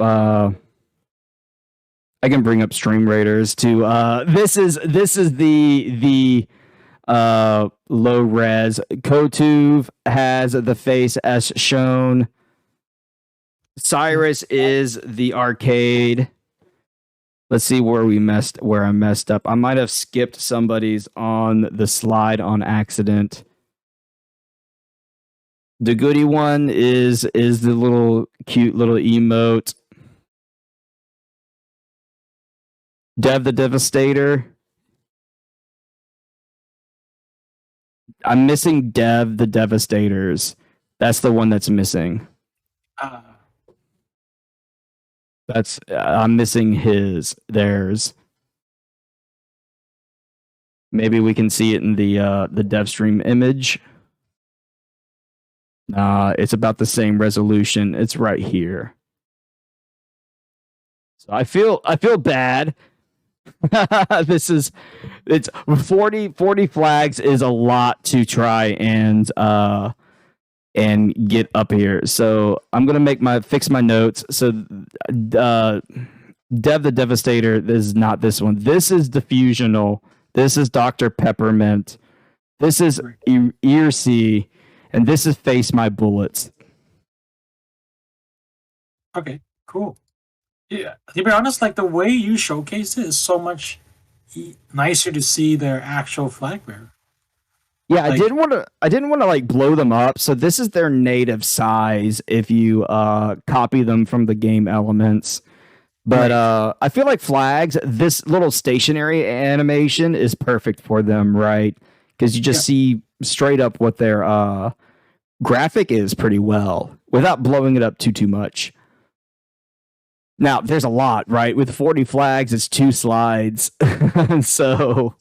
[SPEAKER 1] Stream Raiders to this is the low res. KoTube has the face as shown. Cyrus is the arcade. Let's see where I messed up. I might have skipped somebody's on the slide on accident. The goody one is the little cute little emote. Dev the Devastator. I'm missing Dev the Devastators. That's the one that's missing. I'm missing theirs. Maybe we can see it in the dev stream image. It's about the same resolution. It's right here. So I feel bad. It's 40 flags is a lot to try and get up here. So I'm gonna fix my notes. So Dev the Devastator is not this one. This is Diffusional. This is Dr. Peppermint. This is Earsea, and this is Face My Bullets.
[SPEAKER 2] Okay. Cool. Yeah, to be honest, like the way you showcase it is so much nicer to see their actual flag bearer.
[SPEAKER 1] Yeah,
[SPEAKER 2] Like,
[SPEAKER 1] I didn't want to like blow them up. So this is their native size if you copy them from the game elements. But
[SPEAKER 2] right.
[SPEAKER 1] I feel like flags, this little stationary animation is perfect for them, right? Because you
[SPEAKER 2] Yeah.
[SPEAKER 1] just see straight up what their graphic is pretty well without blowing it up too much. Now, there's a lot, right? With 40 flags, it's 2 slides. So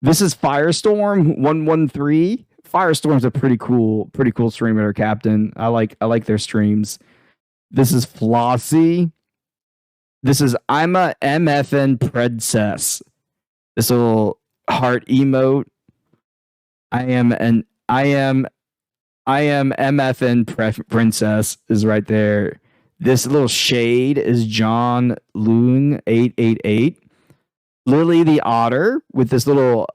[SPEAKER 1] this is Firestorm 113. Firestorm's a pretty cool streamer, Captain. I like their streams. This is Flossie. This is I'm a MFN princess. This little heart emote. I am MFN princess is right there. This little shade is John Loon 888. Lily the otter with this little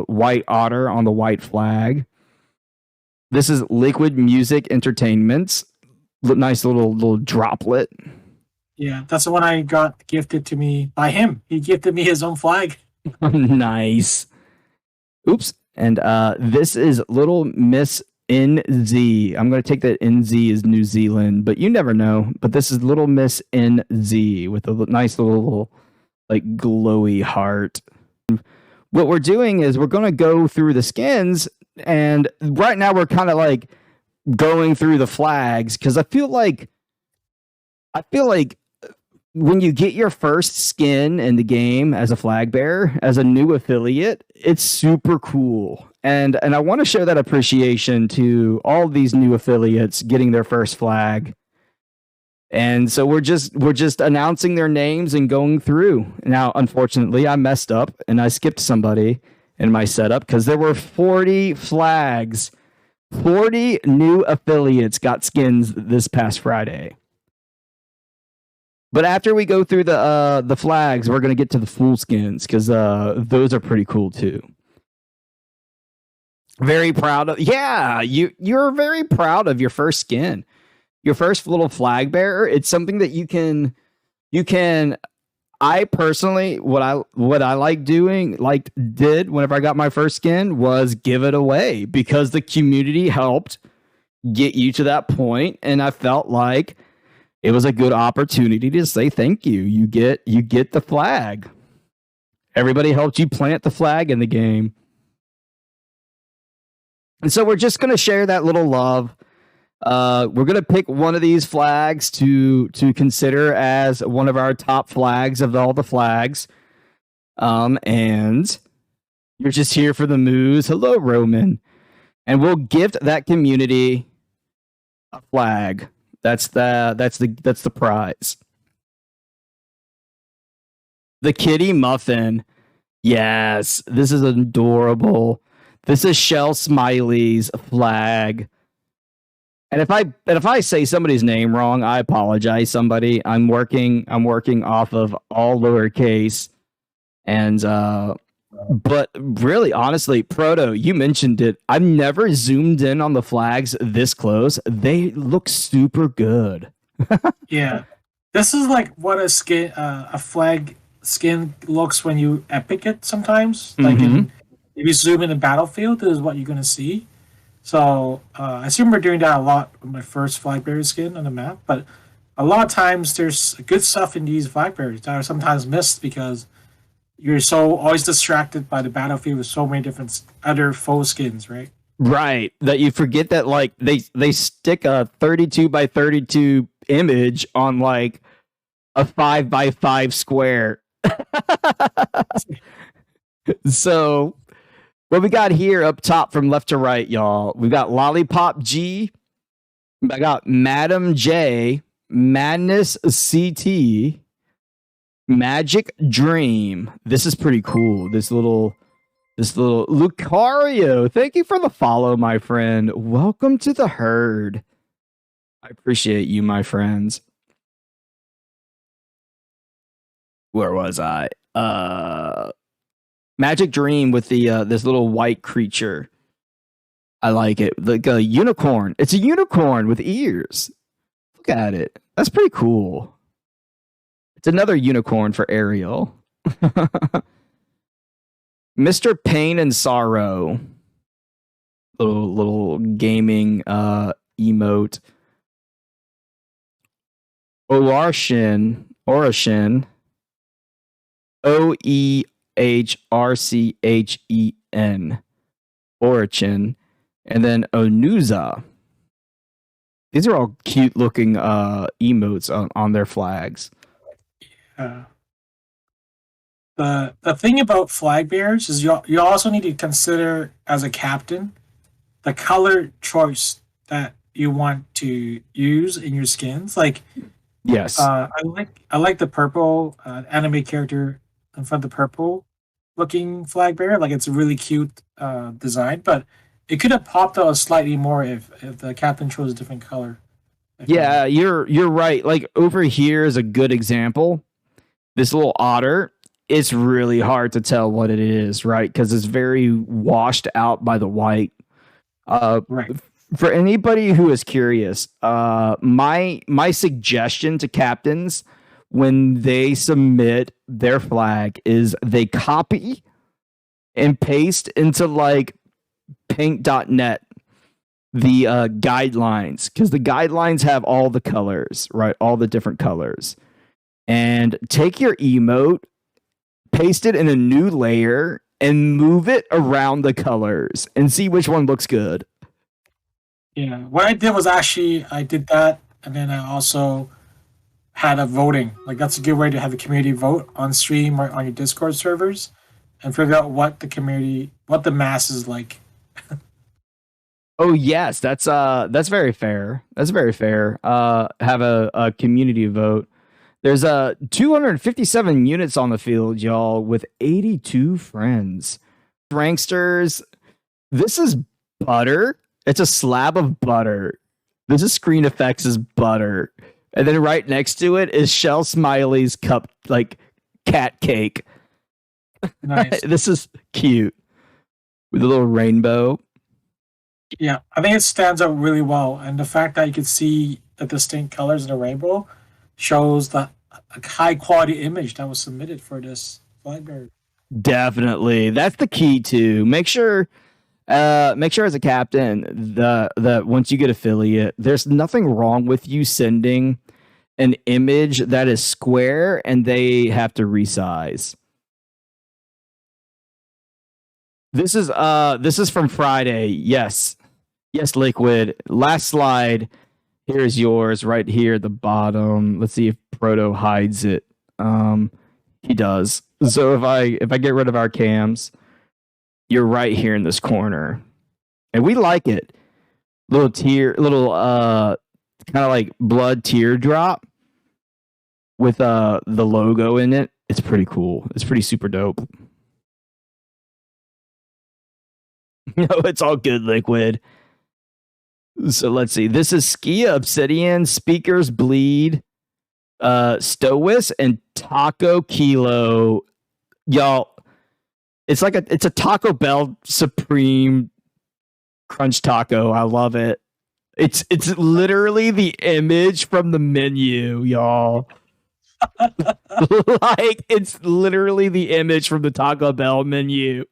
[SPEAKER 1] white otter on the white flag. This is Liquid Music Entertainments. Nice little droplet.
[SPEAKER 2] Yeah, that's the one I got gifted to me by him. He gifted me his own flag.
[SPEAKER 1] Nice. Oops. And this is Little Miss NZ. I'm going to take that NZ as New Zealand, but you never know. But this is Little Miss NZ with a nice little like glowy heart. What we're doing is we're going to go through the skins, and right now we're kind of like going through the flags because I feel like when you get your first skin in the game as a flag bearer, as a new affiliate, it's super cool. And I want to show that appreciation to all these new affiliates getting their first flag. And so we're just announcing their names and going through. Now, unfortunately, I messed up and I skipped somebody in my setup because there were 40 flags. 40 new affiliates got skins this past Friday. But after we go through the flags, we're gonna get to the full skins because those are pretty cool too. Very proud of you're very proud of your first skin, your first little flag bearer. It's something that you can. I personally, what I like doing, did whenever I got my first skin was give it away because the community helped get you to that point, and I felt like it was a good opportunity to say thank you. You get the flag. Everybody helped you plant the flag in the game. And so we're just going to share that little love. We're going to pick one of these flags to consider as one of our top flags of all the flags. And you're just here for the moves. Hello, Roman. And we'll gift that community a flag. That's the prize. The kitty muffin. Yes, this is adorable. This is Shell Smiley's flag. And if I say somebody's name wrong, I apologize. Somebody, I'm working off of all lowercase, and but really, honestly, Proto, you mentioned it. I've never zoomed in on the flags this close. They look super good.
[SPEAKER 2] Yeah, this is like what a flag skin looks when you epic it. Sometimes, like if you zoom in the battlefield, this is what you're gonna see. So I assume we're doing that a lot with my first flag bearer skin on the map, but a lot of times there's good stuff in these flag bearers that are sometimes missed because you're so always distracted by the battlefield with so many different other foe skins, right?
[SPEAKER 1] Right. That you forget that like they stick a 32 by 32 image on like a 5 by 5 square. So what we got here up top from left to right, y'all, we got Lollipop G, I got Madam J, Madness CT, Magic Dream. This is pretty cool. This little Lucario. Thank you for the follow, my friend. Welcome to the herd. I appreciate you, my friends. Where was I? Magic Dream with the this little white creature. I like it. Like a unicorn. It's a unicorn with ears. look at it. That's pretty cool. It's another unicorn for Ariel. Mr. Pain and Sorrow. Little gaming emote. Orachin. Oehrchen. Orachin. And then Onuza. These are all cute looking emotes on their flags.
[SPEAKER 2] The thing about flag bearers is you also need to consider as a captain the color choice that you want to use in your skins. Like,
[SPEAKER 1] yes,
[SPEAKER 2] I like the purple anime character in front of the purple looking flag bearer. Like, it's a really cute design, but it could have popped out slightly more if the captain chose a different color.
[SPEAKER 1] Yeah, you're right. Like over here is a good example. This little otter, it's really hard to tell what it is, right? Because it's very washed out by the white.
[SPEAKER 2] Right.
[SPEAKER 1] For anybody who is curious, my suggestion to captains when they submit their flag is they copy and paste into like paint.net the guidelines, because the guidelines have all the colors, right? All the different colors. And take your emote, paste it in a new layer, and move it around the colors and see which one looks good.
[SPEAKER 2] Yeah. What I did was actually I did that, and then I also had a voting. Like, that's a good way to have the community vote on stream or on your Discord servers and figure out what the masses like.
[SPEAKER 1] Oh yes, that's very fair. That's very fair. Have a community vote. There's 257 units on the field, y'all, with 82 friends. Ranksters, this is butter. It's a slab of butter. This is Screen Effects is butter. And then right next to it is Shell Smiley's cup, like cat cake.
[SPEAKER 2] Nice.
[SPEAKER 1] This is cute. With a little rainbow.
[SPEAKER 2] Yeah, I think it stands out really well. And the fact that you can see the distinct colors in the rainbow shows that a high quality image that was submitted for this flag bearer.
[SPEAKER 1] Definitely. That's the key too. Make sure as a captain that once you get affiliate, there's nothing wrong with you sending an image that is square and they have to resize. This is from Friday. Yes, Liquid. Last slide. Here's yours right here at the bottom. Let's see if Proto hides it. He does. So if I get rid of our cams, you're right here in this corner, and we like it. Little kind of like blood teardrop with the logo in it. It's pretty cool. It's pretty super dope. No, it's all good, Liquid. So let's see. This is Skia, Obsidian, Speakers Bleed, Stowis, and Taco Kilo. Y'all, it's a Taco Bell Supreme Crunch Taco. I love it. It's literally the image from the menu, y'all. Like, it's literally the image from the Taco Bell menu.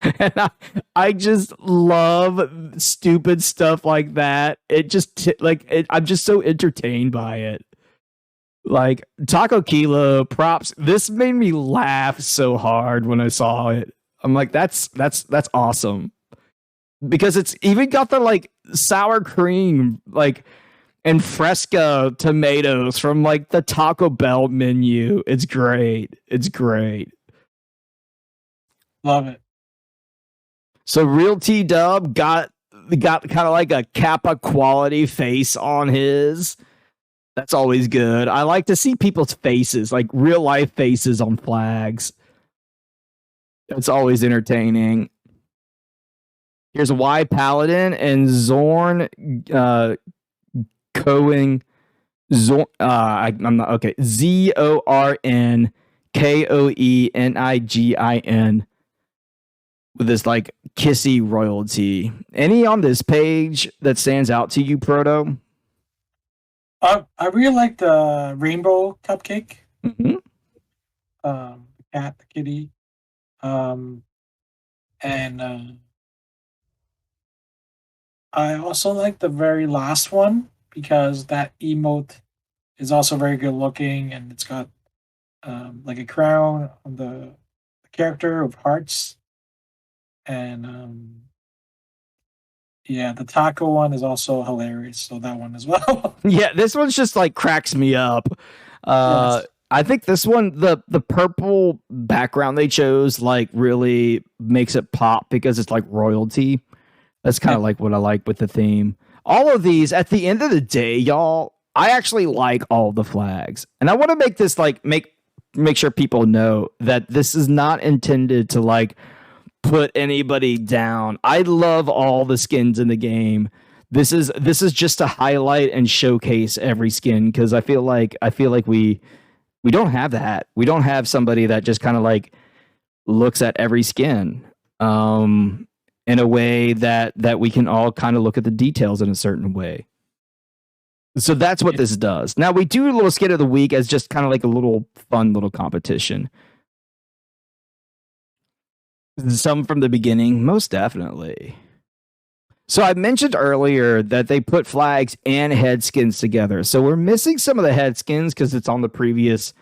[SPEAKER 1] And I just love stupid stuff like that. It just I'm just so entertained by it. Like, Taco Kilo, props. This made me laugh so hard when I saw it. I'm like, that's awesome. Because it's even got the like sour cream, like, and fresco tomatoes from like the Taco Bell menu. It's great. It's great.
[SPEAKER 2] Love it.
[SPEAKER 1] So Real T Dub got kind of like a Kappa quality face on his. That's always good. I like to see people's faces, like real life faces on flags. That's always entertaining. Here's Y Paladin and Zorn Coing. I'm not okay. ZORNKOENIGIN. With this like kissy royalty. Any on this page that stands out to you, Proto?
[SPEAKER 2] I really like the rainbow cupcake.
[SPEAKER 1] Hmm.
[SPEAKER 2] The cat, the kitty, um, and I also like the very last one because that emote is also very good looking, and it's got like a crown on the character of hearts, and yeah, the taco one is also hilarious. So that one as well.
[SPEAKER 1] Yeah, this one's just like cracks me up.
[SPEAKER 2] Yes.
[SPEAKER 1] I think this one, the purple background they chose, like really makes it pop because it's like royalty. That's kind
[SPEAKER 2] Yeah.
[SPEAKER 1] of like what I like with the theme. All of these, at the end of the day, y'all, I actually like all the flags, and I want to make this like make sure people know that this is not intended to like put anybody down. I love all the skins in the game. This is just to highlight and showcase every skin because I feel like we don't have that. We don't have somebody that just kind of like looks at every skin in a way that we can all kind of look at the details in a certain way. So that's what
[SPEAKER 2] Yeah.
[SPEAKER 1] this does. Now we do a little skit of the week as just kind of like a little fun little competition. Some from the beginning, most definitely. So I mentioned earlier that they put flags and head skins together. So we're missing some of the head skins because it's on the previous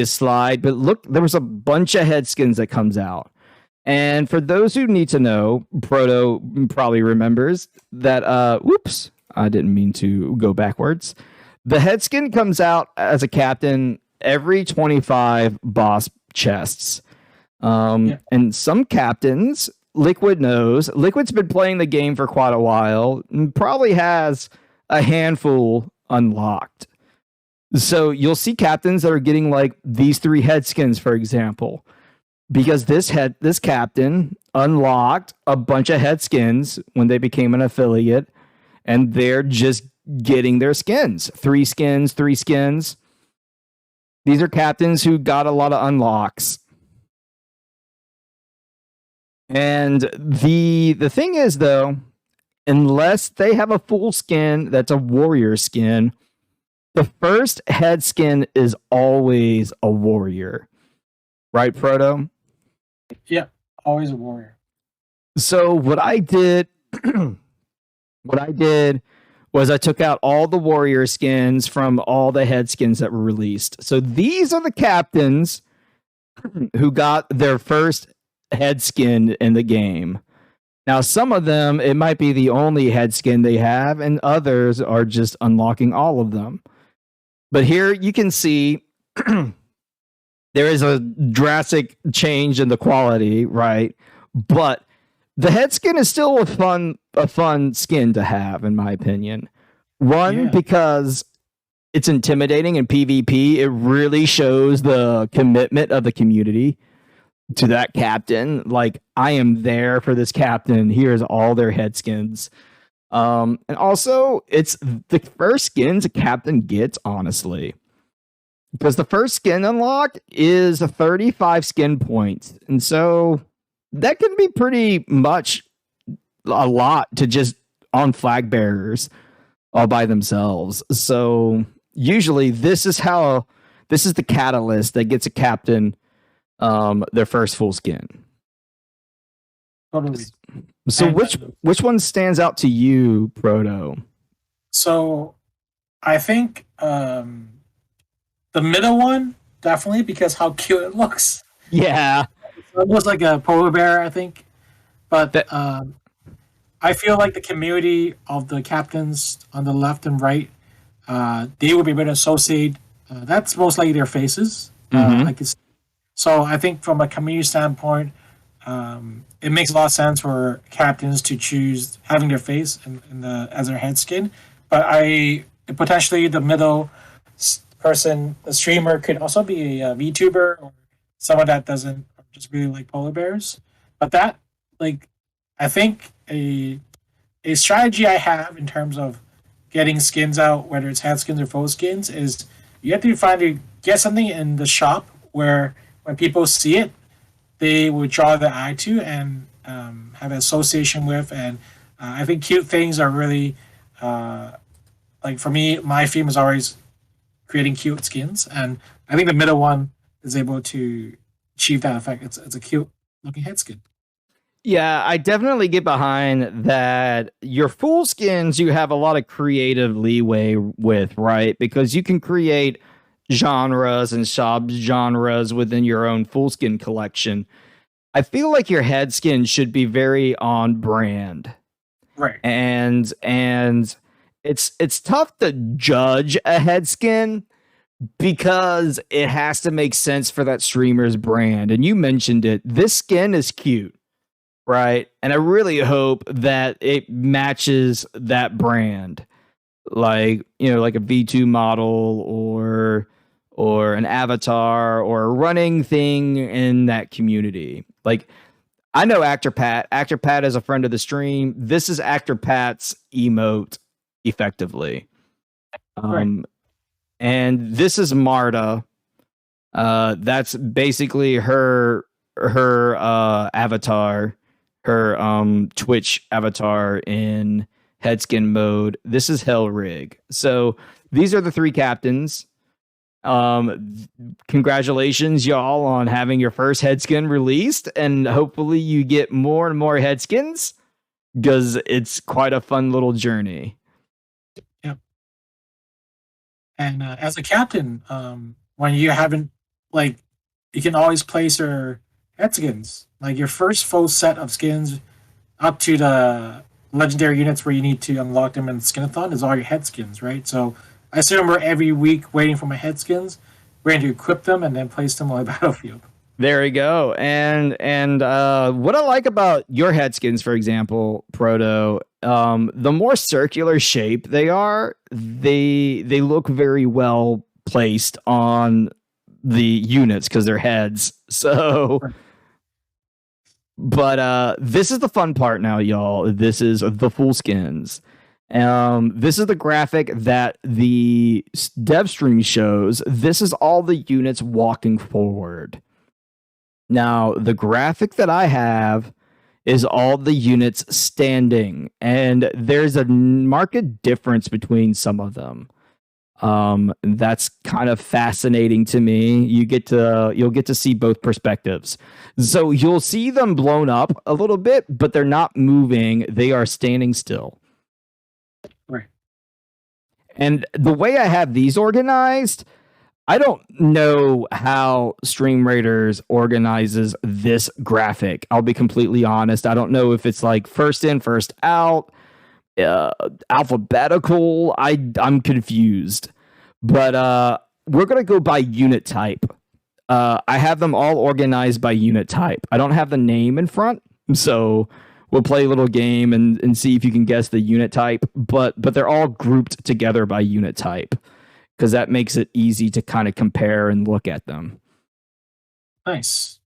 [SPEAKER 1] slide. But look, there was a bunch of head skins that comes out. And for those who need to know, Proto probably remembers that whoops, I didn't mean to go backwards. The head skin comes out as a captain every 25 boss chests.
[SPEAKER 2] Yeah.
[SPEAKER 1] And some captains, Liquid knows. Liquid's been playing the game for quite a while and probably has a handful unlocked. So you'll see captains that are getting like these 3 head skins, for example, because this captain unlocked a bunch of head skins when they became an affiliate, and they're just getting their skins. 3 skins, 3 skins. These are captains who got a lot of unlocks. And the thing is though, unless they have a full skin that's a warrior skin, the first head skin is always a warrior. Right, Proto?
[SPEAKER 2] Yeah. Always a warrior.
[SPEAKER 1] So what I did was I took out all the warrior skins from all the head skins that were released. So these are the captains who got their first head skin in the game. Now, some of them, it might be the only head skin they have, and others are just unlocking all of them. But here you can see there is a drastic change in the quality, right? But the head skin is still a fun skin to have, in my opinion. One,
[SPEAKER 2] Yeah.
[SPEAKER 1] because it's intimidating in PvP. It really shows the commitment of the community to that captain. Like, I am there for this captain. Here's all their head skins. And also, it's the first skins a captain gets, honestly. Because the first skin unlock is 35 skin points. And so that can be pretty much a lot to just on flag bearers all by themselves. So usually this is the catalyst that gets a captain their first full skin.
[SPEAKER 2] Totally.
[SPEAKER 1] So
[SPEAKER 2] And
[SPEAKER 1] which one stands out to you, Proto?
[SPEAKER 2] so I think the middle one definitely because how cute it looks.
[SPEAKER 1] Yeah.
[SPEAKER 2] It's almost like a polar bear, I think. But
[SPEAKER 1] That
[SPEAKER 2] I feel like the community of the captains on the left and right, they would be able to associate. That's most likely their faces.
[SPEAKER 1] Mhm.
[SPEAKER 2] Like so, I think from a community standpoint, it makes a lot of sense for captains to choose having their face in the as their head skin. But I potentially the middle person, the streamer, could also be a VTuber or someone that doesn't just really like polar bears. But that, like, I think a strategy I have in terms of getting skins out, whether it's head skins or full skins, is you have to find to get something in the shop where when people see it, they would draw their eye to and have an association with. And I think cute things are really like for me, my theme is always creating cute skins, and I think the middle one is able to achieve that effect. It's a cute looking head skin.
[SPEAKER 1] Yeah, I definitely get behind that. Your full skins, you have a lot of creative leeway with, right? Because you can create genres and sub-genres within your own full skin collection. I feel like your head skin should be very on brand.
[SPEAKER 2] Right.
[SPEAKER 1] And it's tough to judge a head skin because it has to make sense for that streamer's brand. And you mentioned it. This skin is cute, right? And I really hope that it matches that brand. Like, you know, like a V2 model or an avatar or a running thing in that community. Like, I know Actor Pat. Actor Pat is a friend of the stream. This is Actor Pat's emote, effectively.
[SPEAKER 2] Right.
[SPEAKER 1] And this is Marta. That's basically her avatar, her Twitch avatar in headskin mode. This is Hellrig. So these are the three captains. Congratulations, y'all, on having your first headskin released, and hopefully you get more and more headskins because it's quite a fun little journey.
[SPEAKER 2] Yep. And as a captain, when you haven't like, you can always place your head skins, like your first full set of skins, up to the legendary units where you need to unlock them in Skinathon is all your head skins, right? So I sit we're every week waiting for my head skins, waiting to equip them and then place them on the battlefield.
[SPEAKER 1] There we go. And what I like about your head skins, for example, Proto, the more circular shape they are, they look very well placed on the units because they're heads. So, but this is the fun part now, y'all. This is the full skins. This is the graphic that the dev stream shows. This is all the units walking forward. Now, the graphic that I have is all the units standing, and there's a marked difference between some of them. That's kind of fascinating to me. You'll get to see both perspectives. So you'll see them blown up a little bit, but they're not moving. They are standing still.
[SPEAKER 2] Right.
[SPEAKER 1] And the way I have these organized, I don't know how Stream Raiders organizes this graphic. I'll be completely honest. I don't know if it's like first in, first out, alphabetical. I'm confused. But we're going to go by unit type. I have them all organized by unit type. I don't have the name in front, so we'll play a little game and see if you can guess the unit type. But they're all grouped together by unit type, because that makes it easy to kind of compare and look at them.
[SPEAKER 2] Nice.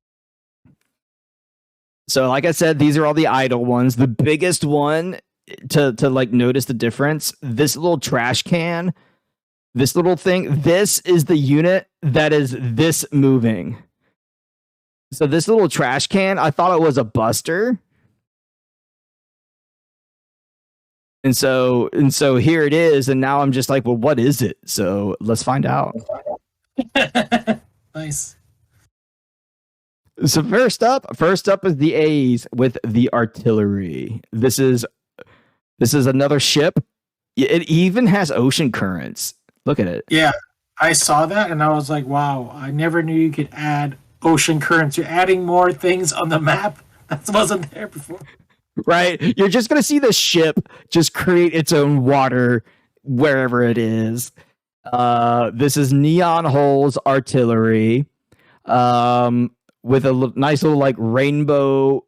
[SPEAKER 1] So like I said, these are all the idle ones. The biggest one to like notice the difference, this little trash can, this little thing, this is the unit that is this moving. So this little trash can, I thought it was a buster. And so here it is, and now I'm just like, well, what is it? So let's find out.
[SPEAKER 2] Nice.
[SPEAKER 1] So first up is the A's with the artillery. This is another ship. It even has ocean currents. Look at it.
[SPEAKER 2] Yeah, I saw that and I was like, wow, I never knew you could add ocean currents. You're adding more things on the map that wasn't there before.
[SPEAKER 1] Right? You're just going to see the ship just create its own water wherever it is. This is Neon Holes artillery, with a nice little like rainbow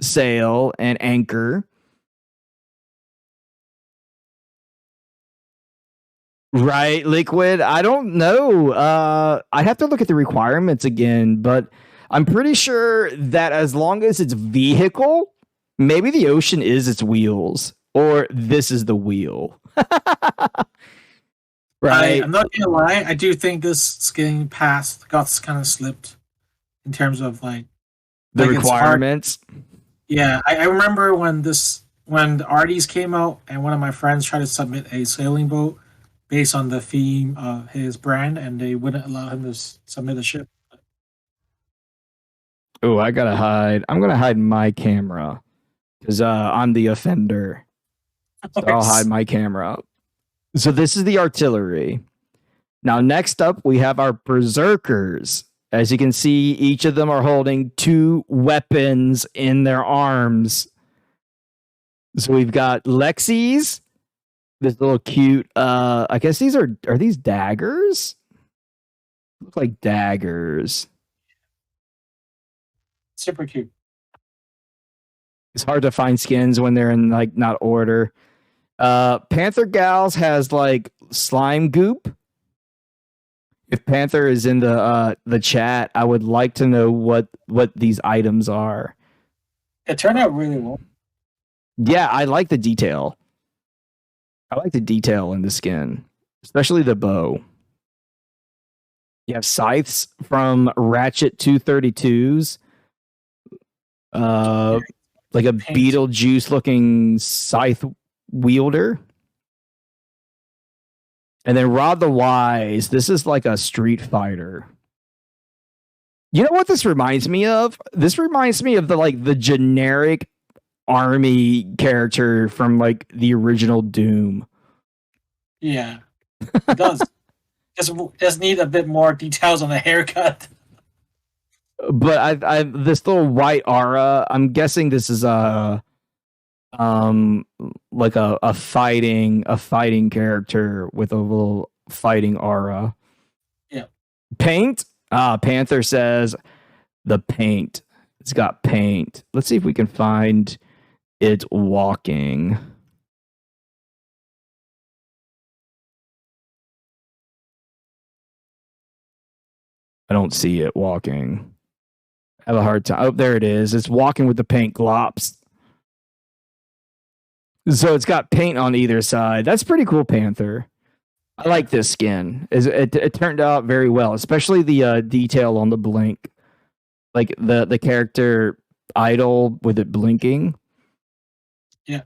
[SPEAKER 1] sail and anchor. Right, Liquid? I don't know. I'd have to look at the requirements again, but I'm pretty sure that as long as it's vehicle, maybe the ocean is its wheels, or this is the wheel. Right.
[SPEAKER 2] I'm not gonna lie, I do think this skin pass got kind of slipped in terms of like
[SPEAKER 1] The
[SPEAKER 2] it's hard.
[SPEAKER 1] requirements.
[SPEAKER 2] Yeah, I remember when when the arties came out, and one of my friends tried to submit a sailing boat based on the theme of his brand, and they wouldn't allow him to submit a ship.
[SPEAKER 1] Oh, I gotta hide. I'm gonna hide my camera because I'm the offender. So I'll hide my camera. So this is the artillery. Now, next up, we have our berserkers. As you can see, each of them are holding 2 weapons in their arms. So we've got Lexi's. This little cute. I guess these are these daggers? Look like daggers.
[SPEAKER 2] Super cute.
[SPEAKER 1] It's hard to find skins when they're in like not order. Panther Gals has like slime goop. If Panther is in the chat, I would like to know what these items are.
[SPEAKER 2] It turned out really well.
[SPEAKER 1] Yeah, I like the detail. I like the detail in the skin, especially the bow. You have scythes from Ratchet 232s. Like a Beetlejuice looking scythe wielder. And then Rod the Wise. This is like a Street Fighter. You know what this reminds me of? This reminds me of the generic army character from like the original Doom.
[SPEAKER 2] Yeah, it does. just need a bit more details on the haircut.
[SPEAKER 1] But I this little white aura. I'm guessing this is like a fighting character with a little fighting aura.
[SPEAKER 2] Yeah.
[SPEAKER 1] Paint. Panther says the paint. It's got paint. Let's see if we can find it walking. I don't see it walking. I have a hard time. Oh, there it is. It's walking with the paint glops. So it's got paint on either side. That's pretty cool, Panther. I like this skin. It turned out very well, especially the detail on the blink. Like the character idol with it blinking.
[SPEAKER 2] Yeah.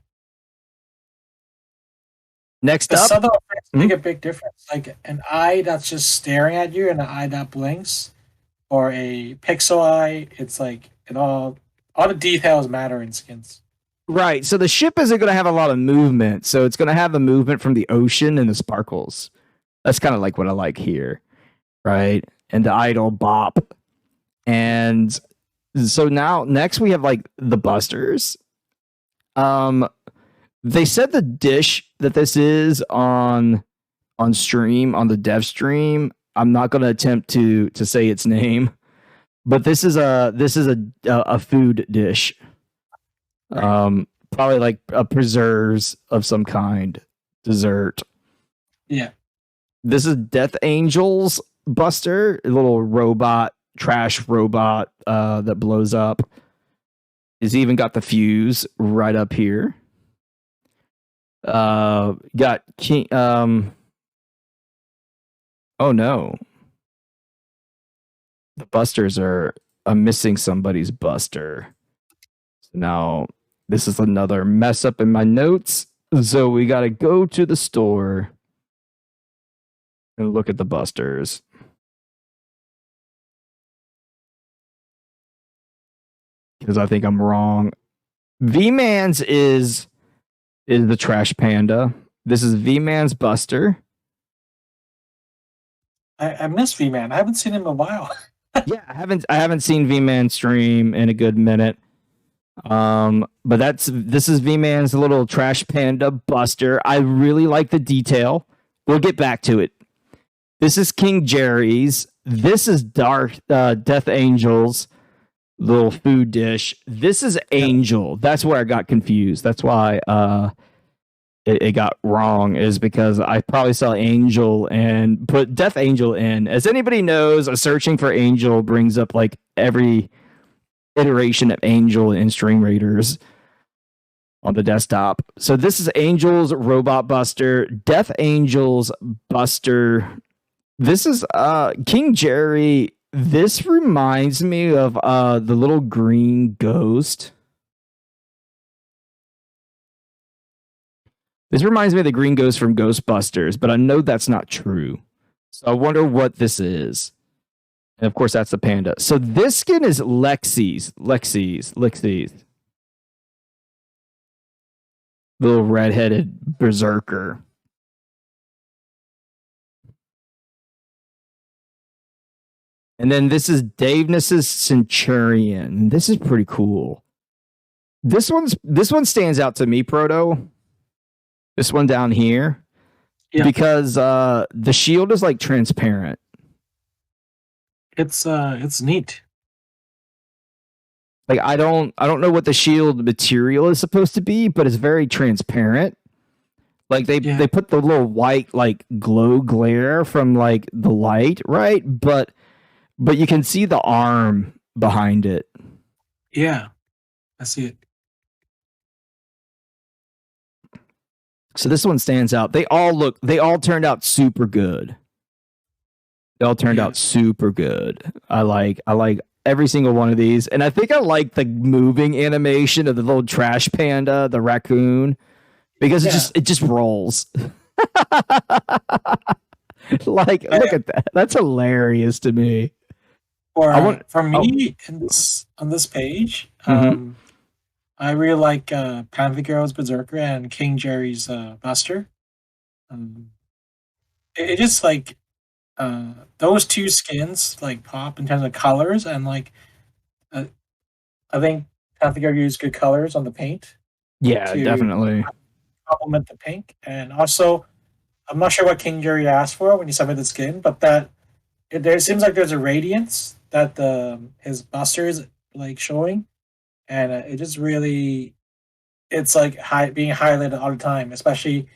[SPEAKER 1] Next
[SPEAKER 2] the
[SPEAKER 1] up,
[SPEAKER 2] subtle effects make a big difference. Like an eye that's just staring at you and an eye that blinks, or a pixel eye. It's like all the details matter in skins.
[SPEAKER 1] Right. So the ship isn't going to have a lot of movement. So it's going to have the movement from the ocean and the sparkles. That's kind of like what I like here. Right. And the idol bop. And so now next we have like the busters. They said the dish that this is on stream, on the dev stream. I'm not going to attempt to say its name, but this is a food dish. Probably like a preserves of some kind, dessert.
[SPEAKER 2] Yeah.
[SPEAKER 1] This is Death Angel's Buster, a little robot, trash robot that blows up. He's even got the fuse right up here. Got King. Oh no, the Busters are. I'm missing somebody's Buster. So now this is another mess up in my notes. So we got to go to the store and look at the Busters. Because I think I'm wrong. V-Man's is the Trash Panda. This is V-Man's Buster.
[SPEAKER 2] I miss V-Man. I haven't seen him in a while.
[SPEAKER 1] Yeah, I haven't seen V-Man stream in a good minute. But this is V-Man's little Trash Panda Buster. I really like the detail. We'll get back to it. This is King Jerry's. This is Death Angel's little food dish. This is Angel. That's where I got confused. That's why it got wrong, is because I probably saw Angel and put Death Angel in. As anybody knows, searching for Angel brings up like every iteration of Angel in Stream Raiders on the desktop. So this is Angel's Robot Buster, Death Angel's Buster. This is King Jerry. This reminds me of the little green ghost. This reminds me of the green ghost from Ghostbusters, but I know that's not true. So I wonder what this is. And of course, that's the panda. So this skin is Lexi's. Little redheaded berserker. And then this is Daveness's Centurion. This is pretty cool. This one stands out to me, Proto. This one down here. Yeah. Because the shield is like transparent.
[SPEAKER 2] It's neat.
[SPEAKER 1] Like I don't know what the shield material is supposed to be, but it's very transparent. Like they put the little white like glow glare from like the light, right? But you can see the arm behind it.
[SPEAKER 2] Yeah, I see it.
[SPEAKER 1] So this one stands out. They all turned out super good. They all turned out super good. I like every single one of these. And I think I like the moving animation of the little trash panda, the raccoon, because it just rolls. Like, look at that. That's hilarious to me.
[SPEAKER 2] For me, on this page, I really like Panther Girl's Berserker and King Jerry's Buster. It just like those two skins like pop in terms of colors, and like I think Panther Girl used good colors on the paint.
[SPEAKER 1] Yeah, definitely
[SPEAKER 2] complement the pink, and also I'm not sure what King Jerry asked for when he submitted the skin, but there seems like there's a radiance that his Buster is like showing. And it just really, it's like being highlighted all the time, especially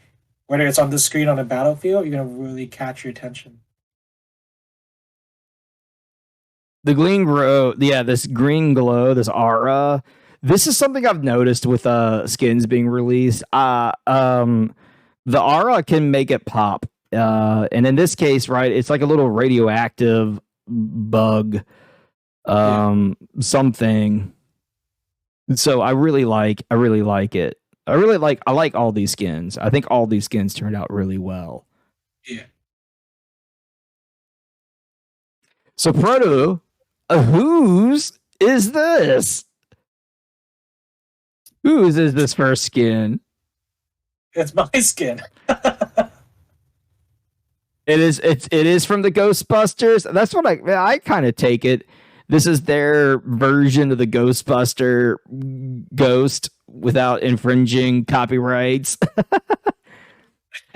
[SPEAKER 2] whether it's on the screen on the battlefield, you're going to really catch your attention.
[SPEAKER 1] The green glow, this green glow, this aura, this is something I've noticed with skins being released. The aura can make it pop. And in this case, right, it's like a little radioactive bug, something. So I really like it. I like all these skins. I think all these skins turned out really well.
[SPEAKER 2] Yeah.
[SPEAKER 1] So Proto, whose is this? Whose is this first skin?
[SPEAKER 2] It's my skin.
[SPEAKER 1] It is from the Ghostbusters. That's what I kind of take it. This is their version of the Ghostbuster ghost without infringing copyrights.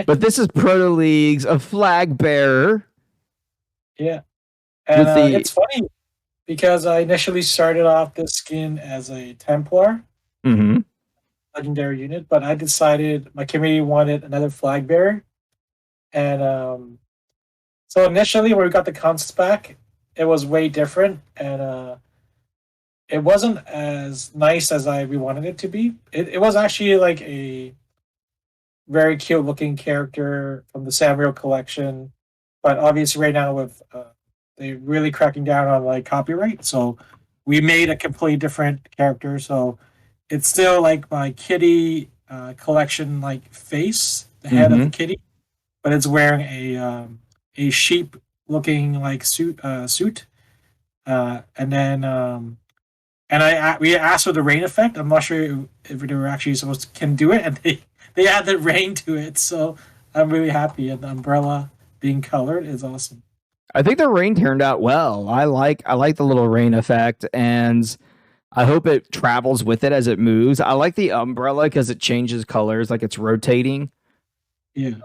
[SPEAKER 1] But this is ProtoLeague's a flag bearer.
[SPEAKER 2] Yeah. And it's funny because I initially started off this skin as a Templar. Legendary unit, but I decided my community wanted another flag bearer. And so initially when we got the concepts back, it was way different, and it wasn't as nice as we wanted it to be. It was actually like a very cute looking character from the Samuel collection, but obviously right now with they really cracking down on like copyright, so we made a completely different character. So it's still like my kitty collection like face, the head of the kitty, but it's wearing a sheep looking like suit, and then we asked for the rain effect. I'm not sure if they were actually supposed to do it, and they added rain to it. So I'm really happy, and the umbrella being colored is awesome.
[SPEAKER 1] I think the rain turned out well. I like the little rain effect, and I hope it travels with it as it moves. I like the umbrella because it changes colors, like it's rotating.
[SPEAKER 2] Yeah.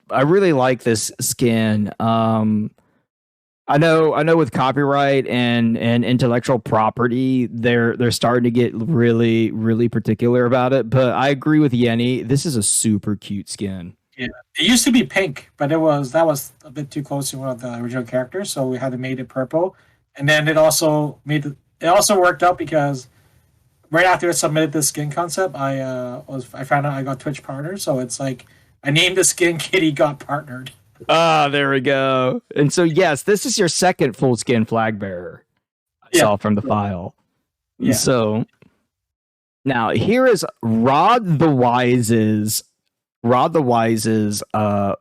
[SPEAKER 1] I really like this skin. I know with copyright and intellectual property, they're starting to get really, really particular about it. But I agree with Yenny. This is a super cute skin.
[SPEAKER 2] Yeah, it used to be pink, but that was a bit too close to one of the original characters, so we had to make it purple. And then it also worked out because right after I submitted the skin concept, I found out I got Twitch partners, so it's like I named the skin Kitty got partnered.
[SPEAKER 1] Ah, there we go. And so yes, this is your second full skin flag bearer. I saw from the file. Yeah. So Now here is Rod the Wise's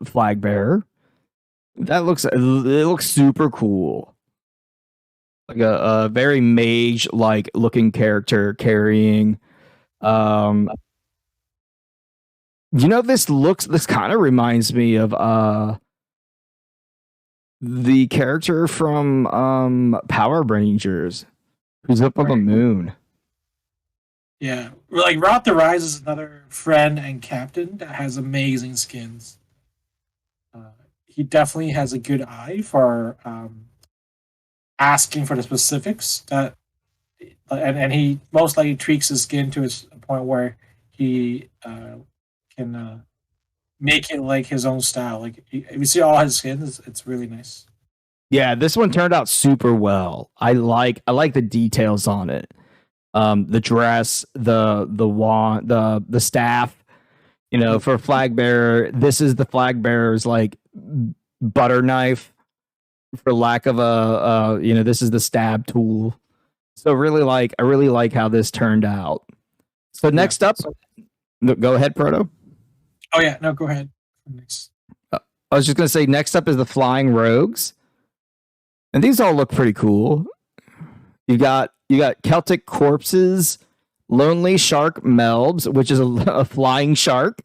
[SPEAKER 1] flag bearer. It looks super cool. Like a very mage like looking character carrying this kind of reminds me of the character from Power Rangers who's up on the moon.
[SPEAKER 2] Yeah, like Rot the Rise is another friend and captain that has amazing skins. He definitely has a good eye for asking for the specifics that, and he most likely tweaks his skin to a point where he can make it like his own style. Like if you see all his skins, it's really nice.
[SPEAKER 1] Yeah, this one turned out super well. I like the details on it. The dress, the wand, the staff. You know, for flag bearer, this is the flag bearer's like butter knife, for lack of a this is the stab tool. So I really like how this turned out. So next up, go ahead, Proto.
[SPEAKER 2] Oh yeah, no, go ahead. Next.
[SPEAKER 1] I was just gonna say next up is the flying rogues, and these all look pretty cool. You got Celtic corpses, lonely shark melbs, which is a flying shark.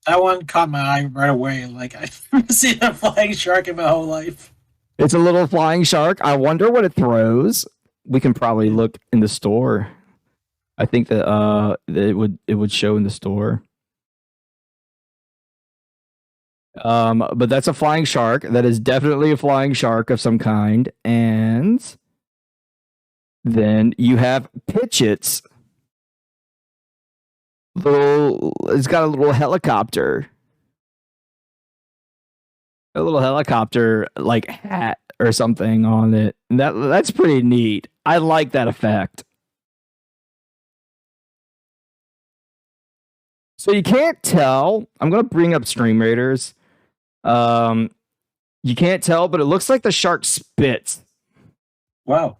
[SPEAKER 2] That one caught my eye right away. Like I've never seen a flying shark in my whole life.
[SPEAKER 1] It's a little flying shark. I wonder what it throws. We can probably look in the store. I think that it would show in the store. But that's a flying shark. That is definitely a flying shark of some kind. And then you have Pitchets. It's got a little helicopter. A little helicopter like hat or something on it. And that's pretty neat. I like that effect. So you can't tell. I'm gonna bring up Stream Raiders. You can't tell, but it looks like the shark spits.
[SPEAKER 2] Wow.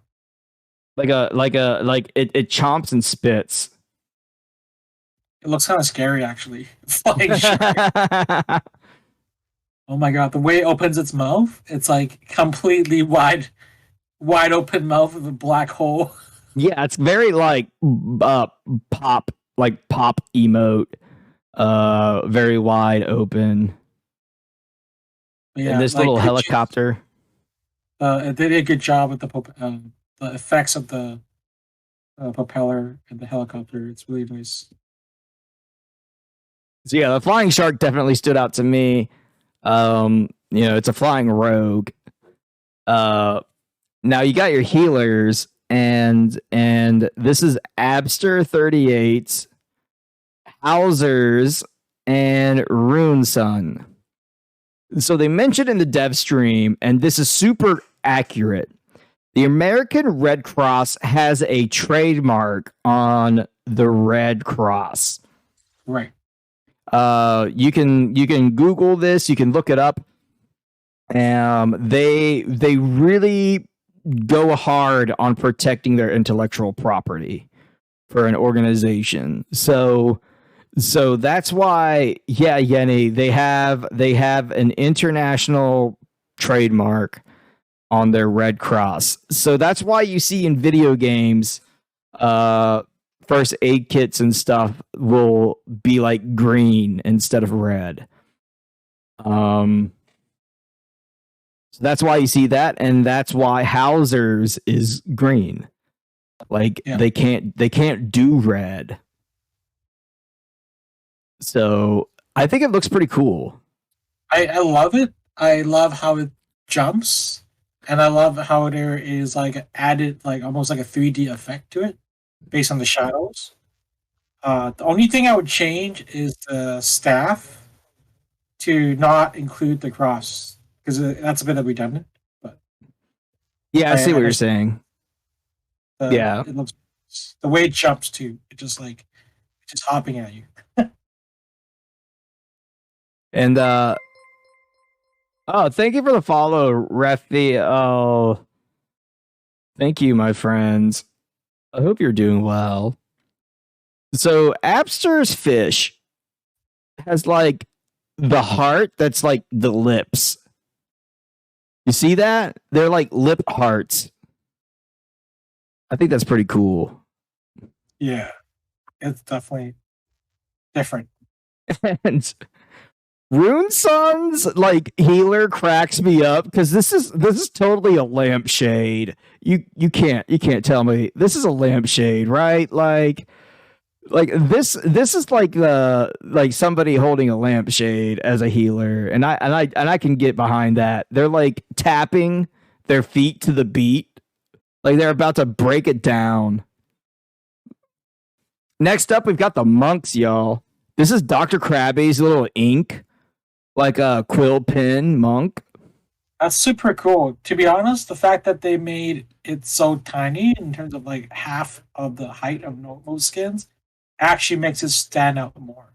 [SPEAKER 1] Like it chomps and spits.
[SPEAKER 2] It looks kind of scary, actually. Flying shark. Oh my god, the way it opens its mouth, it's like completely wide open mouth with a black hole.
[SPEAKER 1] Yeah, it's very like pop emote. Very wide open. Yeah, and this like, little helicopter.
[SPEAKER 2] They did a good job with the effects of the propeller and the helicopter. It's really nice.
[SPEAKER 1] So yeah, the flying shark definitely stood out to me. It's a flying rogue. Now you got your healers, and this is Abster 38, Housers, and Runesun. So they mentioned in the dev stream, and this is super accurate. The American Red Cross has a trademark on the Red Cross.
[SPEAKER 2] Right.
[SPEAKER 1] You can Google this. You can look it up. They really go hard on protecting their intellectual property for an organization. So that's why, yeah, Yenny, they have an international trademark on their Red Cross. So that's why you see in video games, first aid kits and stuff will be like green instead of red. So that's why you see that, and that's why Housers is green. Like they can't do red. So I think it looks pretty cool.
[SPEAKER 2] I love it. I love how it jumps, and I love how there is like added like almost like a 3D effect to it based on the shadows. The only thing I would change is the staff to not include the cross, because that's a bit of redundant. But
[SPEAKER 1] yeah, I see what you're saying.
[SPEAKER 2] It looks, the way it jumps too. It's just hopping at you.
[SPEAKER 1] And thank you for the follow, Refi. Oh, thank you, my friends. I hope you're doing well. So Abster's fish has like the heart that's like the lips. You see that? They're like lip hearts. I think that's pretty cool.
[SPEAKER 2] Yeah, it's definitely different.
[SPEAKER 1] And Rune Sun's like healer cracks me up because this is totally a lampshade. You can't tell me this is a lampshade, right? Like this is like the like somebody holding a lampshade as a healer, and I can get behind that. They're like tapping their feet to the beat, like they're about to break it down. Next up, we've got the monks, y'all. This is Dr. Krabby's little ink, like a quill pen monk.
[SPEAKER 2] That's super cool. To be honest, the fact that they made it so tiny in terms of like half of the height of normal skins actually makes it stand out more.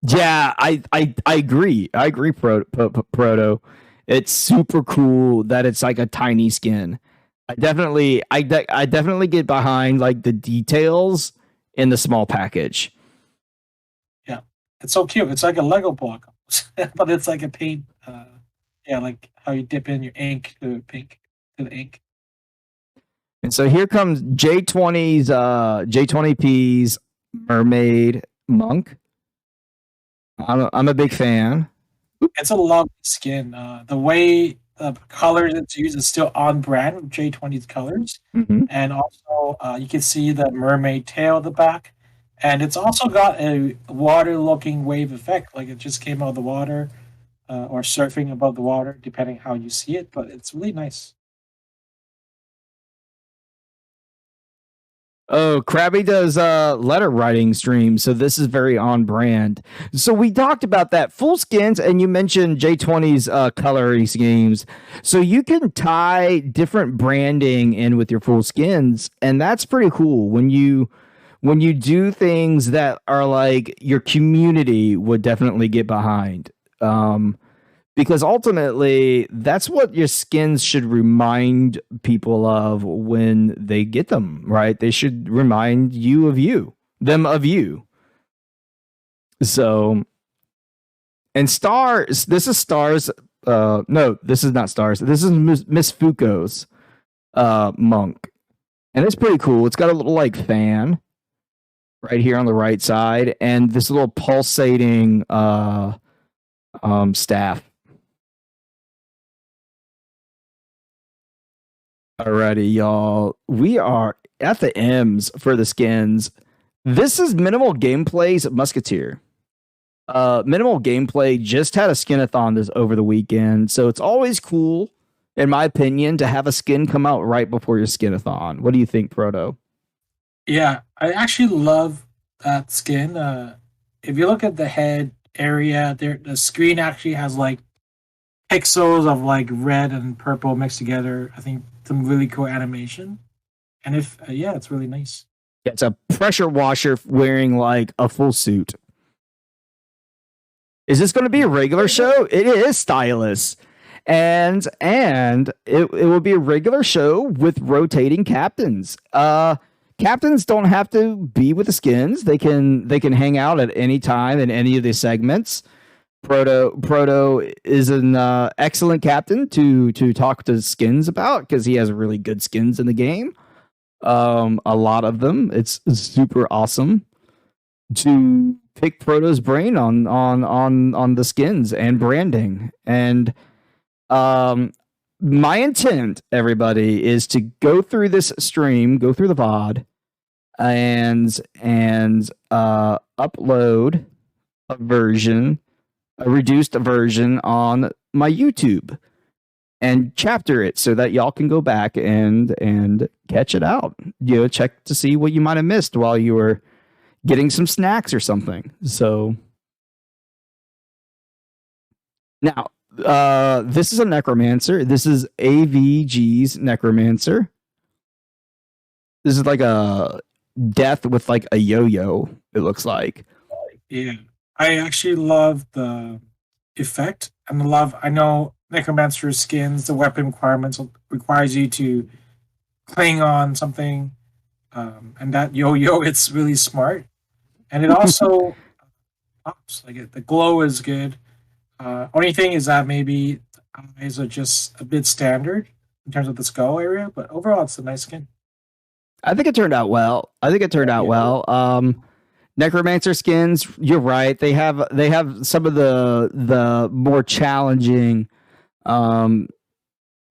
[SPEAKER 1] Yeah, I agree. I agree, Proto. It's super cool that it's like a tiny skin. I definitely get behind like the details in the small package.
[SPEAKER 2] Yeah, it's so cute. It's like a Lego block, but it's like a paint. Yeah, like how you dip in your ink to pink to the ink.
[SPEAKER 1] And so here comes J20P's Mermaid Monk. I'm a big fan.
[SPEAKER 2] It's a lovely skin. The way the colors it's used is still on brand with J20's colors,
[SPEAKER 1] Mhm.
[SPEAKER 2] and also you can see the mermaid tail at the back, and it's also got a water-looking wave effect, like it just came out of the water or surfing above the water, depending how you see it. But it's really nice.
[SPEAKER 1] Oh, Krabby does letter writing streams, so this is very on brand. So we talked about that full skins, and you mentioned J20's coloring schemes. So you can tie different branding in with your full skins, and that's pretty cool when you do things that are like your community would definitely get behind. Because ultimately that's what your skins should remind people of when they get them, right? They should remind you of you, them of you. So, and stars, this is stars. No, this is not stars. This is Miss Fuko's monk, and it's pretty cool. It's got a little like fan right here on the right side, and this little pulsating staff. Alrighty, y'all. We are at the M's for the skins. This is Minimal Gameplay's Musketeer. Minimal Gameplay just had a skinathon this over the weekend, so it's always cool, in my opinion, to have a skin come out right before your skinathon. What do you think, Proto?
[SPEAKER 2] Yeah, I actually love that skin. If you look at the head area, there the screen actually has like pixels of like red and purple mixed together. I think some really cool animation, and if yeah, it's really nice.
[SPEAKER 1] Yeah, it's a pressure washer wearing like a full suit. Is this going to be a regular show? It is stylus. And it will be a regular show with rotating captains. Captains don't have to be with the skins. They can hang out at any time in any of the segments. Proto is an excellent captain to talk to skins about because he has really good skins in the game. A lot of them. It's super awesome to pick Proto's brain on the skins and branding. And my intent, everybody, is to go through this stream, go through the VOD, and upload a reduced version on my YouTube and chapter it so that y'all can go back and catch it out. You know, check to see what you might have missed while you were getting some snacks or something. So now, this is a necromancer. This is AVG's necromancer. This is like a death with like a yo-yo, it looks like.
[SPEAKER 2] Yeah, I actually love the effect and the love. I know Necromancer skins, the weapon requirements requires you to cling on something And that yo-yo, it's really smart, and it also pops. The glow is good. Only thing is that maybe the eyes are just a bit standard in terms of the skull area, but overall, it's a nice skin.
[SPEAKER 1] I think it turned out well. Necromancer skins, you're right. They have some of the more challenging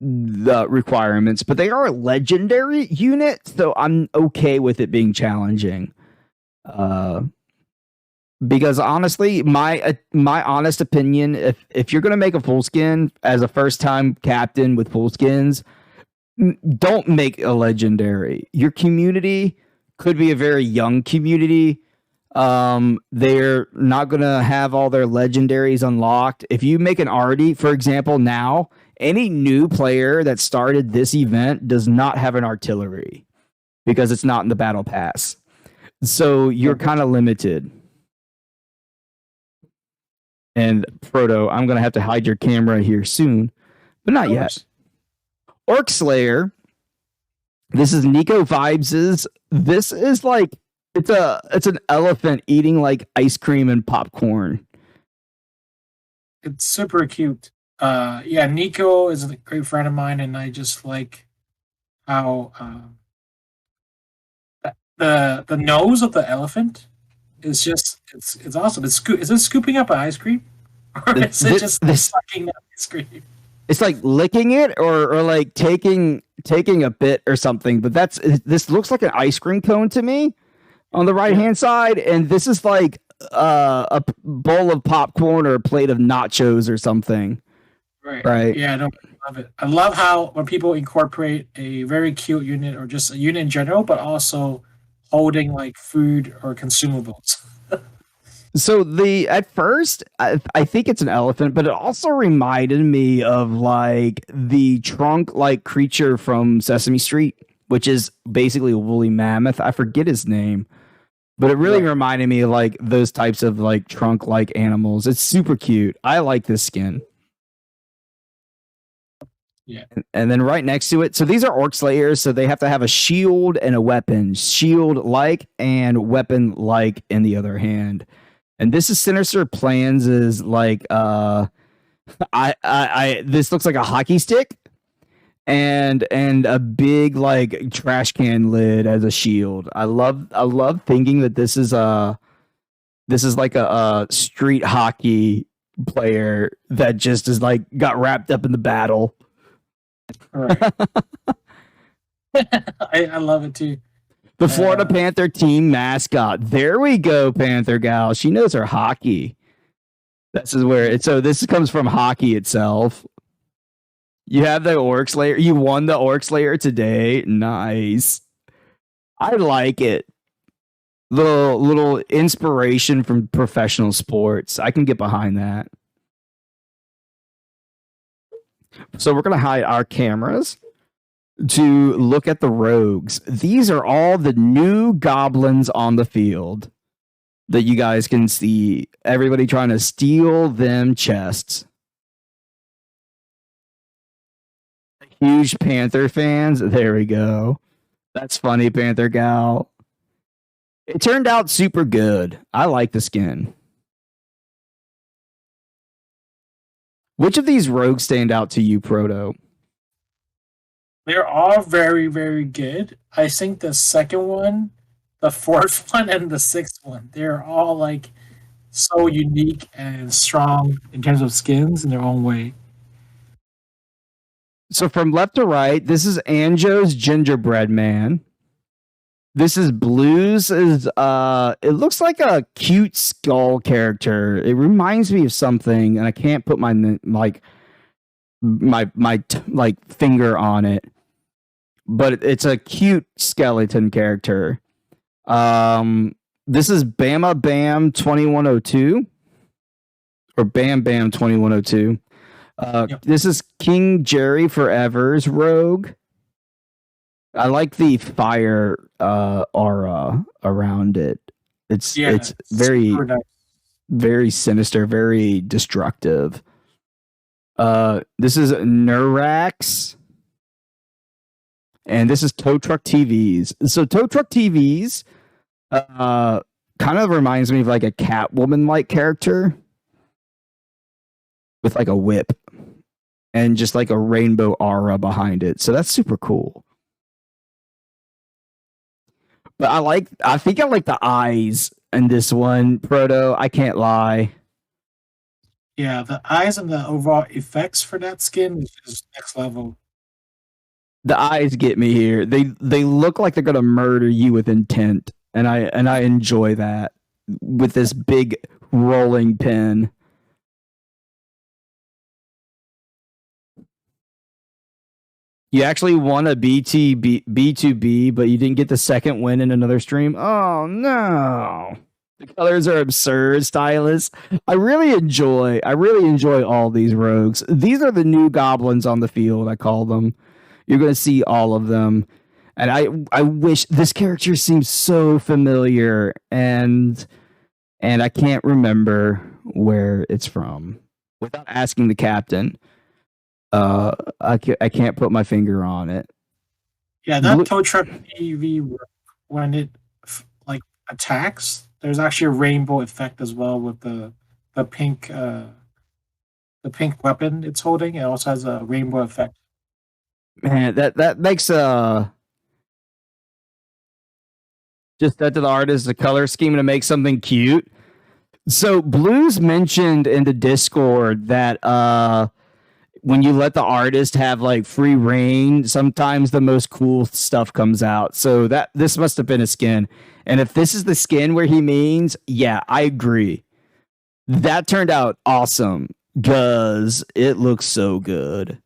[SPEAKER 1] the requirements, but they are a legendary unit, so I'm okay with it being challenging. Because honestly, my honest opinion, if you're gonna make a full skin as a first time captain with full skins, don't make a legendary. Your community could be a very young community. They're not gonna have all their legendaries unlocked. If you make an arty, for example, now any new player that started this event does not have an artillery because it's not in the battle pass. So you're kind of limited. And Proto, I'm gonna have to hide your camera here soon, but not yet. Orc Slayer. This is Nico Vibes's. This is like it's an elephant eating like ice cream and popcorn.
[SPEAKER 2] It's super cute. Yeah, Nico is a great friend of mine, and I just like how the nose of the elephant is just it's awesome. Is it scooping up ice cream, or is it just sucking up ice cream?
[SPEAKER 1] It's like licking it or like taking a bit or something. But this looks like an ice cream cone to me on the right hand side, and this is like a bowl of popcorn or a plate of nachos or something. Right.
[SPEAKER 2] Yeah, I love it. I love how when people incorporate a very cute unit or just a unit in general, but also holding like food or consumables.
[SPEAKER 1] So at first, I think it's an elephant, but it also reminded me of like the trunk-like creature from Sesame Street, which is basically a woolly mammoth. I forget his name, but it really reminded me of like those types of like trunk-like animals. It's super cute. I like this skin.
[SPEAKER 2] Yeah.
[SPEAKER 1] And then right next to it, so these are Orc Slayers, so they have to have a shield and a weapon. Shield-like and weapon-like in the other hand. And this is Sinister Plans is like this looks like a hockey stick and a big like trash can lid as a shield. I love thinking that this is like a street hockey player that just is like got wrapped up in the battle.
[SPEAKER 2] Right. I love it too.
[SPEAKER 1] The Florida Panther team mascot. There we go, Panther gal. She knows her hockey. This is where so this comes from hockey itself. You have the Orc Slayer. You won the Orc Slayer today. Nice. I like it. Little inspiration from professional sports. I can get behind that. So we're gonna hide our cameras to look at the rogues. These are all the new goblins on the field that you guys can see. Everybody trying to steal them chests. Huge Panther fans. There we go. That's funny, Panther gal. It turned out super good. I like the skin. Which of these rogues stand out to you, Proto?
[SPEAKER 2] They're all very, very good. I think the second one, the fourth one, and the sixth one, they're all like so unique and strong in terms of skins in their own way.
[SPEAKER 1] So from left to right, this is Anjo's Gingerbread Man. This is Blues. It looks like a cute skull character. It reminds me of something, and I can't put my finger on it. But it's a cute skeleton character. This is Bama Bam 2102 or Bam Bam 2102. This is King Jerry Forever's rogue. I like the fire aura around it. It's very nice. Very sinister, very destructive. This is Nurax. and this is Tow Truck TVs. So Tow Truck TVs kind of reminds me of like a Catwoman like character with like a whip and just like a rainbow aura behind it. So that's super cool. But I think I like the eyes in this one, Proto. I can't lie.
[SPEAKER 2] Yeah, the eyes and the overall effects for that skin is just next level.
[SPEAKER 1] The eyes get me here. They look like they're gonna murder you with intent, and I enjoy that with this big rolling pin. You actually won a B2B, but you didn't get the second win in another stream. Oh no. The colors are absurd, stylus. I really enjoy all these rogues. These are the new goblins on the field, I call them. You're going to see all of them. And I wish this character seems so familiar and I can't remember where it's from without asking the captain. I can't put my finger on it.
[SPEAKER 2] Yeah, that tow truck TV, when it like attacks, there's actually a rainbow effect as well with the pink weapon it's holding. It also has a rainbow effect.
[SPEAKER 1] Man, that makes just that to the artist, the color scheme to make something cute. So Blues mentioned in the Discord that when you let the artist have like free reign, sometimes the most cool stuff comes out. So this must have been a skin. And if this is the skin where he means, yeah, I agree. That turned out awesome because it looks so good.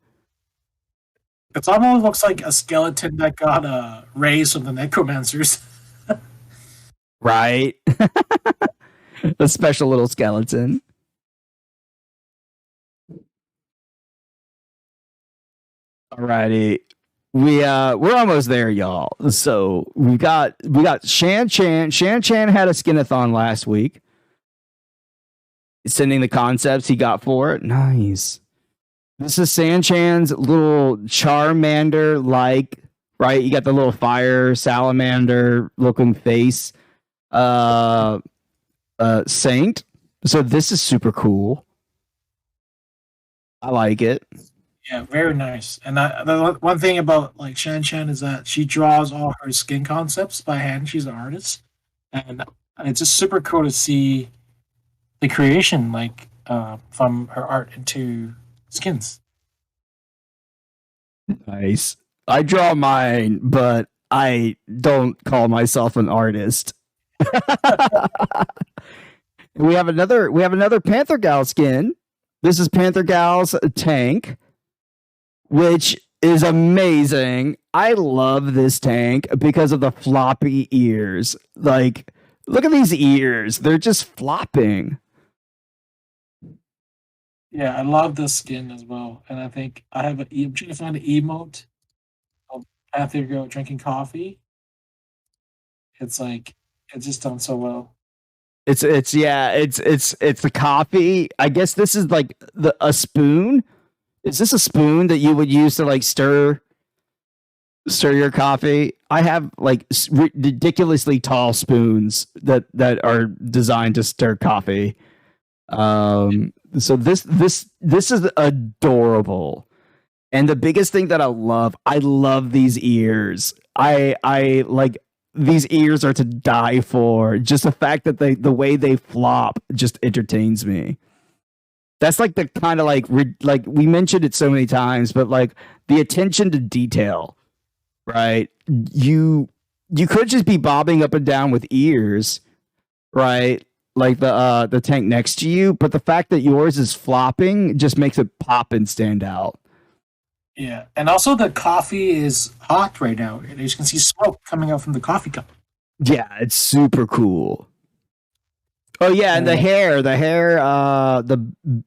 [SPEAKER 2] It almost looks like a skeleton that got raised from the necromancers.
[SPEAKER 1] Right? A special little skeleton. Alrighty. We're almost there, y'all. So we got Shan Chan. Shan Chan had a skinathon last week. Sending the concepts he got for it. Nice. This is San Chan's little Charmander like, right? You got the little fire salamander looking face. Saint. So this is super cool. I like it.
[SPEAKER 2] Yeah, very nice. And the one thing about like Shan Chan is that she draws all her skin concepts by hand. She's an artist, and it's just super cool to see the creation like from her art into skins.
[SPEAKER 1] Nice. I draw mine, but I don't call myself an artist. we have another Panther Gal skin. This is Panther Gal's tank, which is amazing. I love this tank because of the floppy ears. Like, look at these ears. They're just flopping.
[SPEAKER 2] Yeah, I love this skin as well. And I think I'm trying to find an emote of Panther Girl drinking coffee. It's just done so well.
[SPEAKER 1] It's the coffee. I guess this is like a spoon. Is this a spoon that you would use to like stir your coffee? I have like ridiculously tall spoons that are designed to stir coffee. So this is adorable. And the biggest thing that I love these ears. I like these ears are to die for. Just the fact that the way they flop just entertains me. That's like the kind of like we mentioned it so many times, but like the attention to detail, right? You could just be bobbing up and down with ears, right? Like the tank next to you, but the fact that yours is flopping just makes it pop and stand out.
[SPEAKER 2] Yeah, and also the coffee is hot right now. As you can see smoke coming out from the coffee cup.
[SPEAKER 1] Yeah, it's super cool. Oh yeah, and the hair, the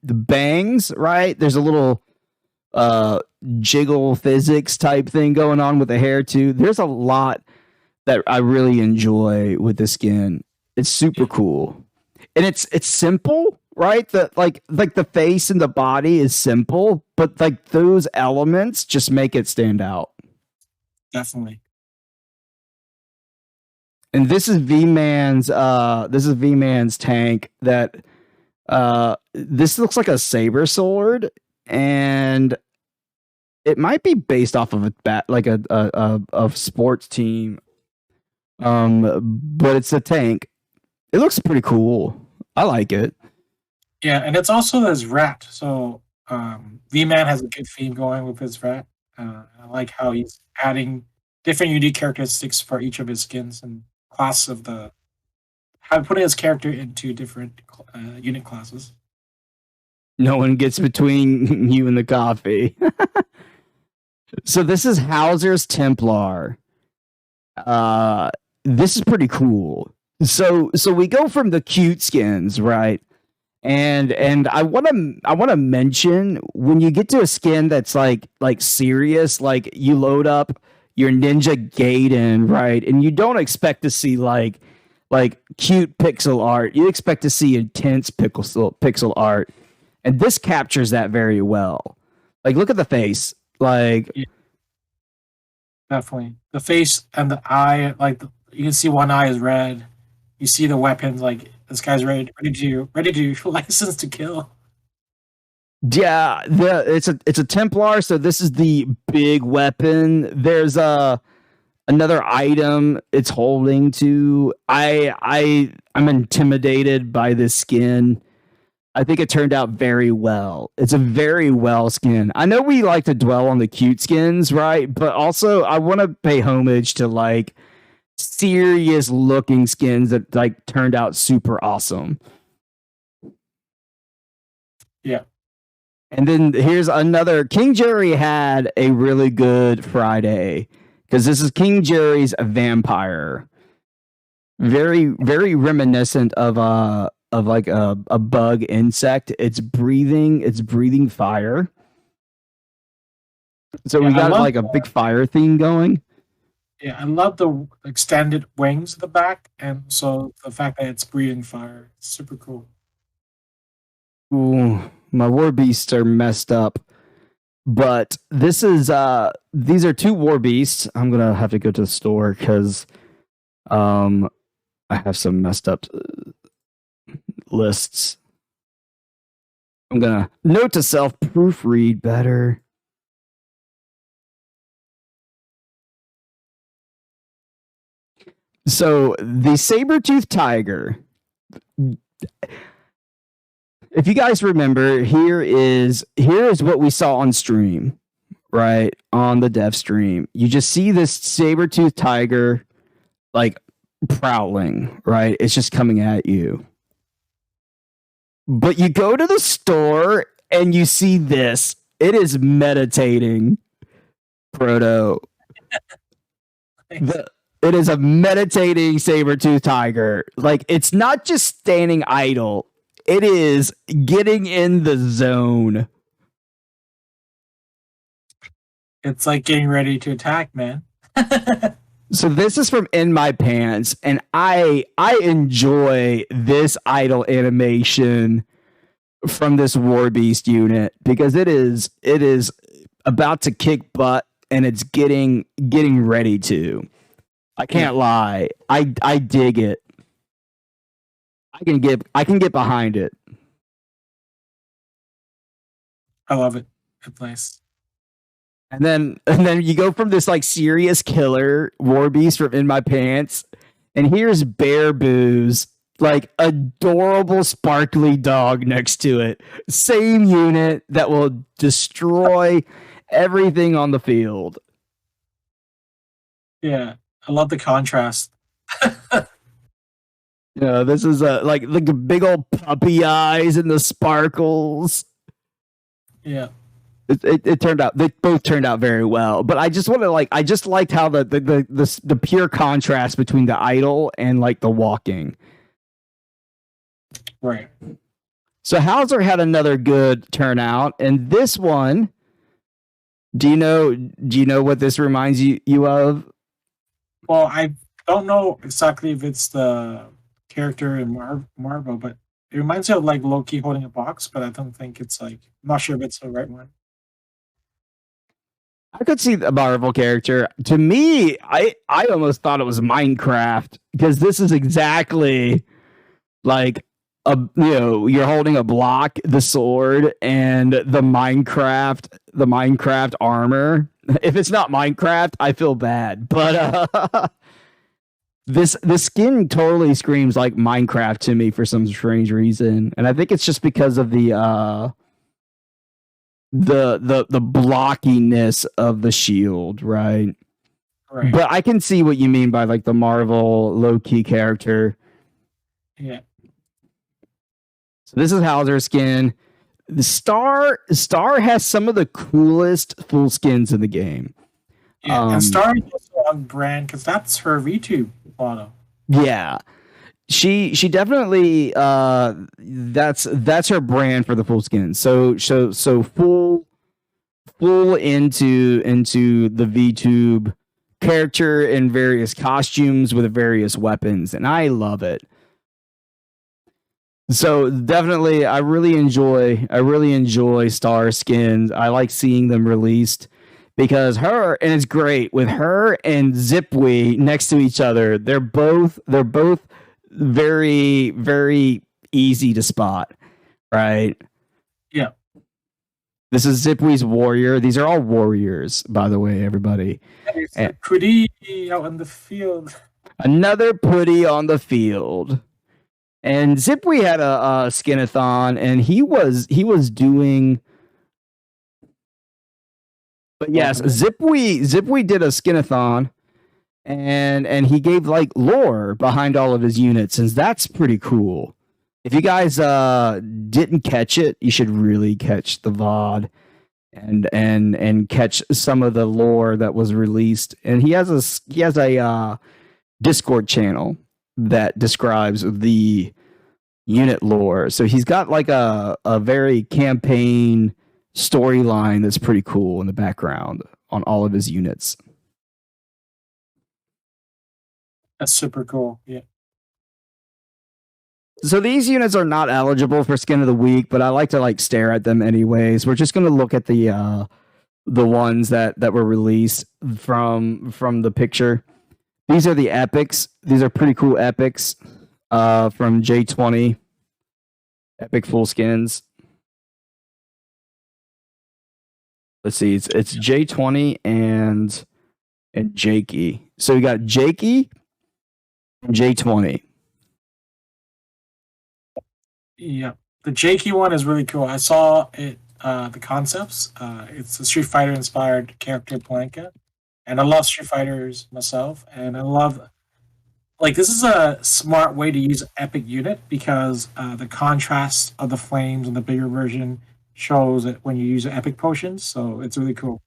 [SPEAKER 1] bangs, right? There's a little jiggle physics type thing going on with the hair too. There's a lot that I really enjoy with the skin. It's super cool. And it's simple, right? The like the face and the body is simple, but like those elements just make it stand out.
[SPEAKER 2] Definitely.
[SPEAKER 1] And this is V-Man's tank that this looks like a saber sword, and it might be based off of a sports team. But it's a tank. It looks pretty cool. I like it.
[SPEAKER 2] Yeah, and it's also his rat. So V-Man has a good theme going with his rat. I like how he's adding different unique characteristics for each of his skins and class of the how putting his character into different unit classes.
[SPEAKER 1] No one gets between you and the coffee. So this is Hauser's Templar. This is pretty cool. So we go from the cute skins, right? And I want to mention when you get to a skin that's like serious, like you load up your Ninja Gaiden, right? And you don't expect to see like cute pixel art. You expect to see intense pixel art. And this captures that very well. Like look at the face. Like
[SPEAKER 2] Yeah, definitely the face and the eye. You can see one eye is red. You see the weapons. Like this guy's ready to license to kill.
[SPEAKER 1] yeah, it's a Templar, so this is the big weapon. There's another item it's holding to. I'm intimidated by this skin. I think it turned out very well. It's a very well skin. I know we like to dwell on the cute skins, right? But also I want to pay homage to like serious looking skins that like turned out super awesome.
[SPEAKER 2] Yeah,
[SPEAKER 1] And then here's another. King Jerry had a really good Friday because this is King Jerry's vampire. Very reminiscent of like a bug insect. It's breathing fire. So
[SPEAKER 2] yeah,
[SPEAKER 1] we got like a big fire theme going.
[SPEAKER 2] yeah. I love the extended wings at the back, and so the fact that it's breathing fire, it's super cool.
[SPEAKER 1] Ooh, my war beasts are messed up. But this is these are two war beasts. I'm gonna have to go to the store because um I have some messed up lists. I'm gonna note to self proofread better. So the saber-toothed tiger. If you guys remember, here is what we saw on stream, right? On the dev stream. You just see this saber-toothed tiger like prowling, right? It's just coming at you. But you go to the store and you see this. It is meditating, Proto. It is a meditating saber-toothed tiger. Like, it's not just standing idle. It is getting in the zone.
[SPEAKER 2] It's like getting ready to attack, man.
[SPEAKER 1] So this is from In My Pants, and I enjoy this idle animation from this War Beast unit because it is about to kick butt and it's getting ready to. I can't lie. I dig it. I can get behind it.
[SPEAKER 2] I love it. It's nice.
[SPEAKER 1] And then you go from this like serious killer war beast from In My Pants, and here's Bear Boo's like adorable sparkly dog next to it. Same unit that will destroy everything on the field.
[SPEAKER 2] Yeah, I love the contrast.
[SPEAKER 1] Yeah, this is like the big old puppy eyes and the sparkles.
[SPEAKER 2] Yeah.
[SPEAKER 1] It turned out they both turned out very well, but I just want to like I just liked how the pure contrast between the idol and like the walking.
[SPEAKER 2] Right.
[SPEAKER 1] So Hauser had another good turnout, and this one, do you know what this reminds you of?
[SPEAKER 2] Well, I don't know exactly if it's the character in Marvel, but it reminds me of like Loki holding a box, but I don't think it's like I'm not sure if it's the right one.
[SPEAKER 1] I could see the Marvel character. To me, I almost thought it was Minecraft because this is exactly like you're holding a block, the sword, and the Minecraft armor. If it's not Minecraft, I feel bad. But this skin totally screams like Minecraft to me for some strange reason, and I think it's just because of the blockiness of the shield, right?
[SPEAKER 2] Right.
[SPEAKER 1] But I can see what you mean by like the Marvel low key character.
[SPEAKER 2] Yeah.
[SPEAKER 1] So this is Hauser's skin. The Star has some of the coolest full skins in the game.
[SPEAKER 2] Yeah. And Star is also on brand because that's her VTube model.
[SPEAKER 1] Yeah. She definitely that's her brand for the full skin. So full into the VTube character in various costumes with various weapons, and I love it. So definitely I really enjoy Star skins. I like seeing them released because and it's great with her and Zipwee next to each other. They're both very, very easy to spot, right?
[SPEAKER 2] Yeah.
[SPEAKER 1] This is Zipwee's warrior. These are all warriors, by the way, everybody.
[SPEAKER 2] And pretty out in the field.
[SPEAKER 1] Another putty on the field. And Zipwee had a skinathon, and he was doing. But yes, Zipwee did a skinathon, and he gave like lore behind all of his units, and that's pretty cool. If you guys didn't catch it, you should really catch the VOD and catch some of the lore that was released. And he has a Discord channel that describes the unit lore. So he's got like a very campaign storyline that's pretty cool in the background on all of his units.
[SPEAKER 2] That's super cool. Yeah.
[SPEAKER 1] So these units are not eligible for skin of the week, but I like to like stare at them anyways. We're just going to look at the ones that were released from the picture. These are the epics. These are pretty cool epics from J20 epic full skins. Let's see. It's J20 and Jakey. So we got Jakey and J20.
[SPEAKER 2] Yeah, the Jakey one is really cool. I saw it, the concepts. It's a Street Fighter inspired character Blanka, and I love Street Fighters myself. And I love this is a smart way to use an epic unit because the contrast of the flames and the bigger version shows it when you use epic potions. So it's really cool.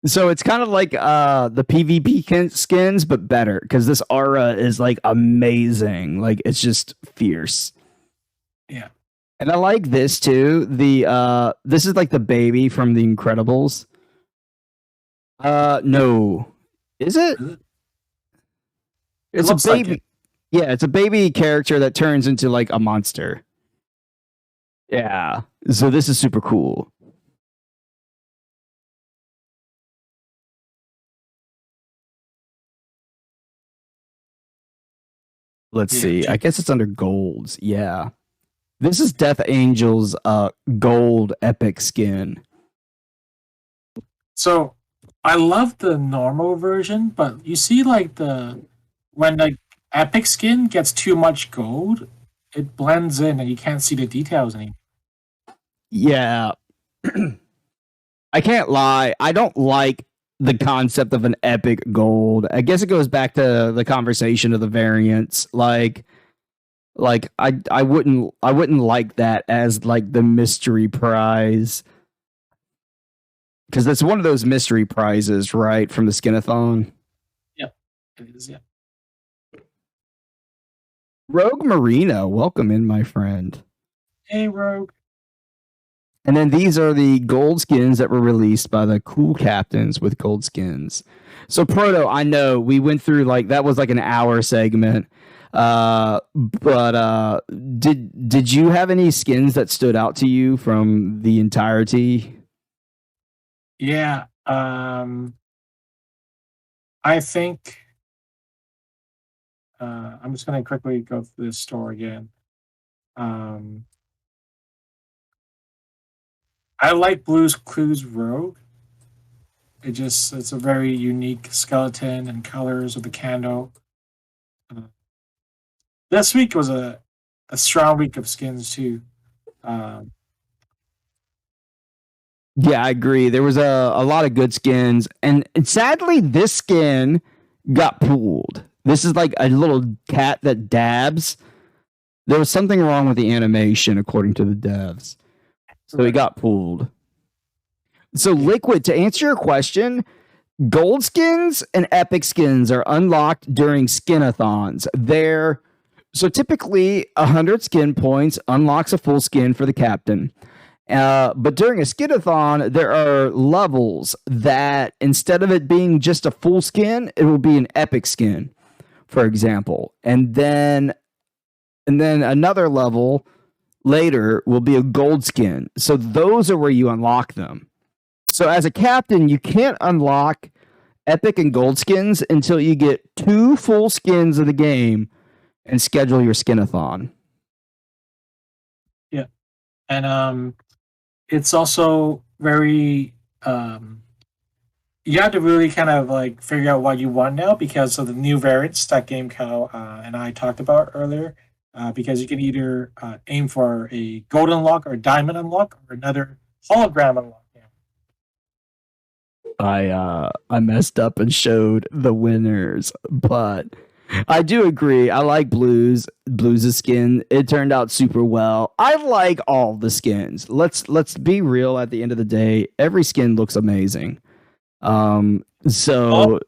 [SPEAKER 1] So it's kind of like the PvP skins, but better because this aura is like amazing. Like it's just fierce.
[SPEAKER 2] Yeah.
[SPEAKER 1] And I like this too. This is like the baby from The Incredibles. No. Is it? It's a baby. Like yeah, it's a baby character that turns into like a monster. Yeah. So this is super cool. Let's see. I guess it's under golds. Yeah. This is Death Angel's gold epic skin.
[SPEAKER 2] So I love the normal version, but you see when the epic skin gets too much gold, it blends in and you can't see the details anymore.
[SPEAKER 1] Yeah. I can't lie. I don't like the concept of an epic gold. I guess it goes back to the conversation of the variants. I wouldn't like that as like the mystery prize. Because that's one of those mystery prizes, right? From the Skinathon.
[SPEAKER 2] Yep, it is, yeah.
[SPEAKER 1] Rogue Marino, welcome in, my friend.
[SPEAKER 2] Hey, Rogue.
[SPEAKER 1] And then these are the gold skins that were released by the cool captains with gold skins. So Proto, I know we went through that was like an hour segment. But did you have any skins that stood out to you from the entirety?
[SPEAKER 2] Yeah. Um, I think I'm just gonna quickly go through this store again. Um, I like Blue's Clues Rogue. It's a very unique skeleton and colors of the candle. Uh, this week was a strong week of skins too. Um,
[SPEAKER 1] Yeah, I agree. There was a lot of good skins, and sadly, this skin got pulled. This is like a little cat that dabs. There was something wrong with the animation, according to the devs, so it got pulled. So, Liquid, to answer your question, gold skins and epic skins are unlocked during skinathons. So typically 100 skin points unlocks a full skin for the captain. But during a skinathon, there are levels that instead of it being just a full skin, it will be an epic skin, for example. And then another level later will be a gold skin. So those are where you unlock them. So as a captain, you can't unlock epic and gold skins until you get 2 full skins of the game and schedule your skinathon.
[SPEAKER 2] Yeah, and it's also very you have to really kind of like figure out what you want now because of the new variants that GameCow and I talked about earlier. Because you can either aim for a gold unlock or a diamond unlock or another hologram unlock.
[SPEAKER 1] I messed up and showed the winners, but I do agree. I like Blue's skin. It turned out super well. I like all the skins. Let's be real. At the end of the day, every skin looks amazing. So
[SPEAKER 2] all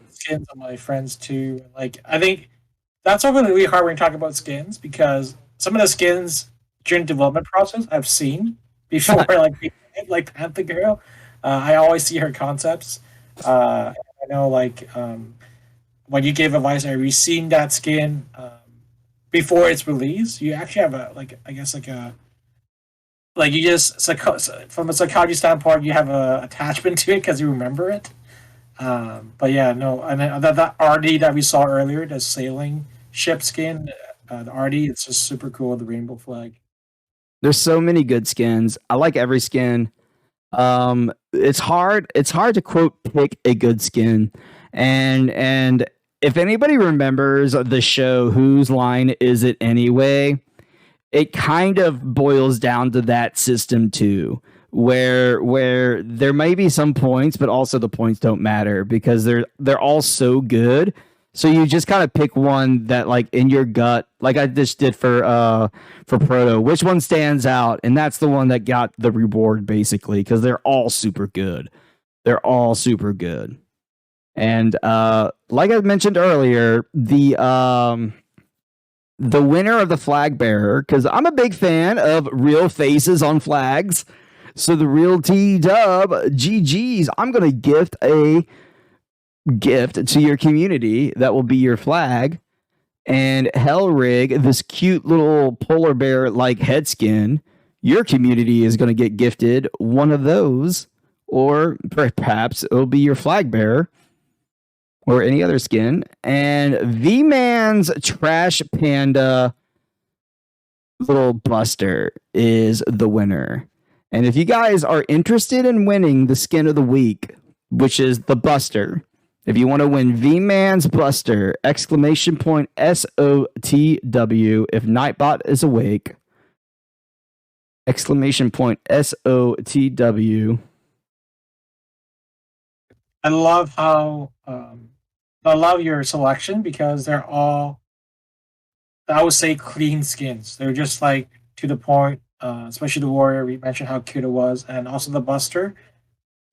[SPEAKER 2] skins of my friends too. Like I think that's often really hard when you talk about skins because some of the skins during development process I've seen before, like Panther Girl. I always see her concepts. I know, like when you gave advice, have you seen that skin before it's released? You actually have you just from a psychology standpoint, you have a attachment to it because you remember it. But yeah, no, and then that RD that we saw earlier, the sailing ship skin, the RD, it's just super cool. The rainbow flag.
[SPEAKER 1] There's so many good skins. I like every skin. It's hard to quote pick a good skin, and if anybody remembers the show Whose Line Is It Anyway, it kind of boils down to that system too, where there may be some points, but also the points don't matter because they're all so good. So you just kind of pick one that, like, in your gut, like I just did for Proto, which one stands out, and that's the one that got the reward basically because they're all super good. They're all super good, and like I mentioned earlier, the winner of the flag bearer, because I'm a big fan of real faces on flags. So the real T-Dub GGs, I'm gonna gift a gift to your community that will be your flag, and Hellrig, this cute little polar bear like head skin, your community is going to get gifted one of those, or perhaps it'll be your flag bearer or any other skin. And V-Man's Trash Panda little Buster is the winner. And if you guys are interested in winning the skin of the week, which is the Buster, if you want to win V-Man's Buster, exclamation point SOTW, if Nightbot is awake, exclamation point SOTW.
[SPEAKER 2] I love how I love your selection because they're all, I would say, clean skins. They're just like to the point. Especially the warrior, we mentioned how cute it was, and also the Buster.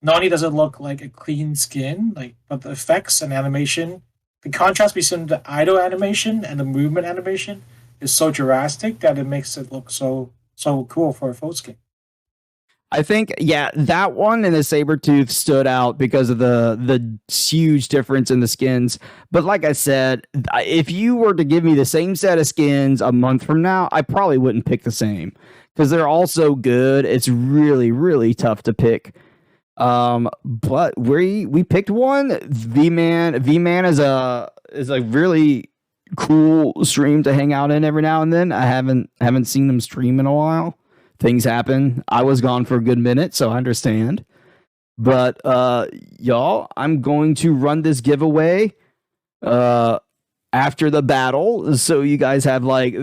[SPEAKER 2] Not only does it look like a clean skin, but the effects and animation, the contrast between the idle animation and the movement animation is so drastic that it makes it look so cool for a full skin.
[SPEAKER 1] I think, yeah, that one and the Sabretooth stood out because of the huge difference in the skins. But like I said, if you were to give me the same set of skins a month from now, I probably wouldn't pick the same because they're all so good. It's really, really tough to pick But we picked one. V Man is a really cool stream to hang out in every now and then. I haven't seen him stream in a while. Things happen. I was gone for a good minute, so I understand. But y'all, I'm going to run this giveaway uh after the battle, so you guys have like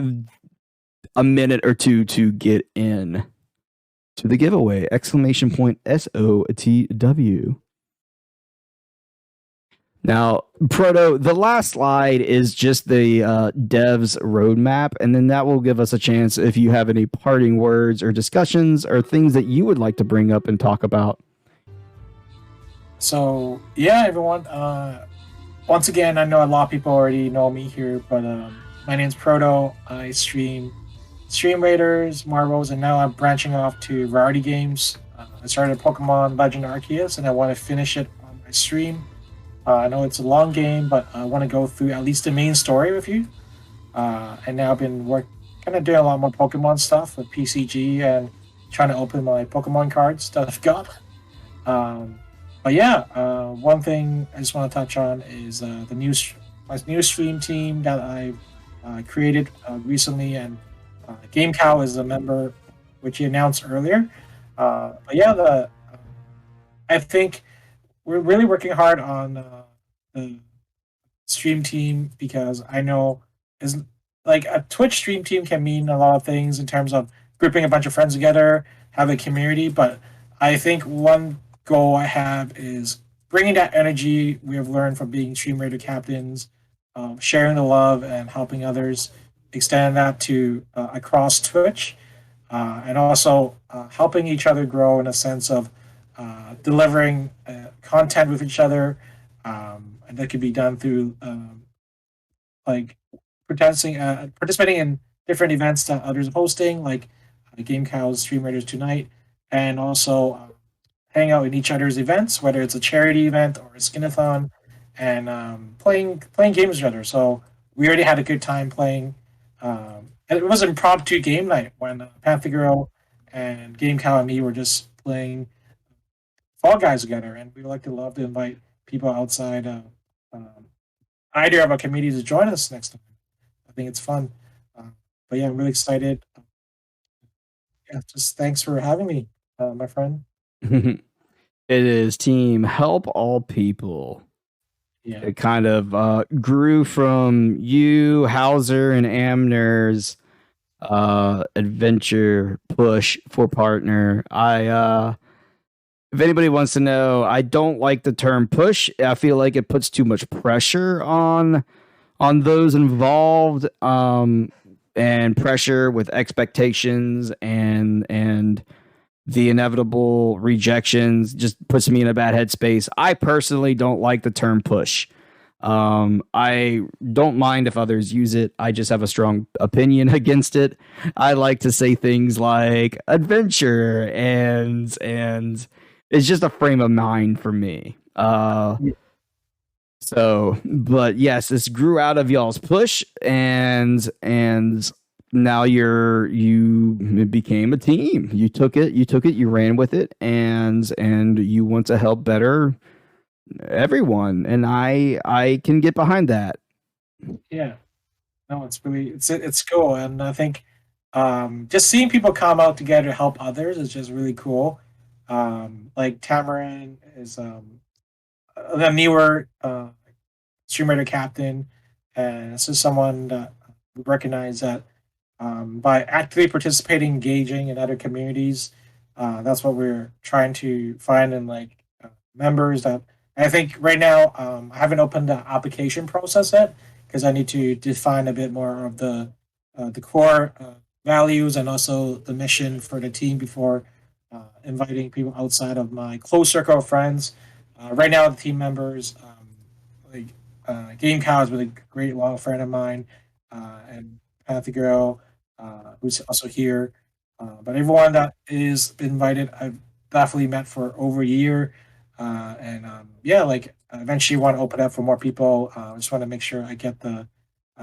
[SPEAKER 1] a minute or two to get in to the giveaway! Exclamation point SOTW. Now, Proto, the last slide is just the dev's roadmap, and then that will give us a chance if you have any parting words or discussions or things that you would like to bring up and talk about.
[SPEAKER 2] So yeah, everyone. Once again, I know a lot of people already know me here, but my name's Proto. I Stream Raiders, Marvels, and now I'm branching off to variety games. I started Pokemon Legend Arceus, and I want to finish it on my stream. I know it's a long game, but I want to go through at least the main story with you. And now I've been kind of doing a lot more Pokemon stuff with PCG and trying to open my Pokemon cards that I've got. Um, but yeah, one thing I just want to touch on is my new stream team that I created recently, and GameCow is a member, which he announced earlier. But yeah, I think we're really working hard on the stream team, because I know is like a Twitch stream team can mean a lot of things in terms of grouping a bunch of friends together, have a community. But I think one goal I have is bringing that energy we have learned from being stream raider captains, sharing the love and helping others, extend that to across Twitch, and also helping each other grow in a sense of delivering content with each other, and that could be done through like participating in different events that others are hosting, like Game Cows Stream Raiders Tonight, and also hang out in each other's events, whether it's a charity event or a skinathon, and playing games with each other. So we already had a good time playing. And it was an impromptu game night when Panther Girl and Game Cow and me were just playing Fall Guys together, and we would like to love to invite people outside um, either of our communities to join us next time. I think it's fun. Uh, but yeah, I'm really excited. Yeah, just thanks for having me, my friend.
[SPEAKER 1] It is Team Help All People.
[SPEAKER 2] Yeah.
[SPEAKER 1] It kind of grew from you, Hauser, and Amner's adventure push for partner. If anybody wants to know, I don't like the term push. I feel like it puts too much pressure on those involved, and pressure with expectations and the inevitable rejections just puts me in a bad headspace. I personally don't like the term push. I don't mind if others use it. I just have a strong opinion against it. I like to say things like adventure, and it's just a frame of mind for me. So, but yes, this grew out of y'all's push, and now you became a team. You took it, you ran with it, and you want to help better everyone, and I can get behind that.
[SPEAKER 2] Yeah. No, it's cool, and I think just seeing people come out together to help others is just really cool. Like Tamarin is a newer streamer captain, and this is someone that we recognize that by actively participating, engaging in other communities, that's what we're trying to find in like members. That I think right now I haven't opened the application process yet, because I need to define a bit more of the core values and also the mission for the team before inviting people outside of my close circle of friends. Right now, the team members, like Game Cow is really a great long friend of mine, and Panther Girl, who's also here. But everyone that is invited, I've definitely met for over a year, and yeah, like eventually want to open up for more people. I just want to make sure I get the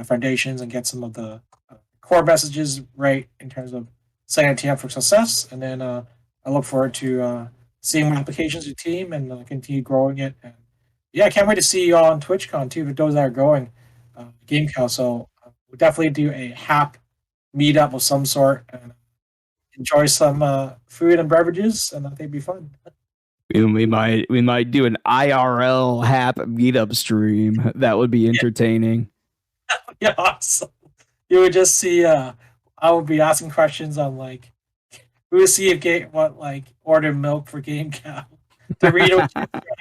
[SPEAKER 2] foundations and get some of the core messages right in terms of setting a team up for success, and then I look forward to seeing my applications with team and continue growing it. And yeah, I can't wait to see you all on TwitchCon too, for those that are going, GameCow. So we'll definitely do a hap meetup of some sort and enjoy some food and beverages, and I think it'd be fun.
[SPEAKER 1] We might do an IRL hap meetup stream. That would be entertaining.
[SPEAKER 2] Yeah, awesome. You would just see. I would be asking questions on like, we would see if what like order milk for Game Cow to read what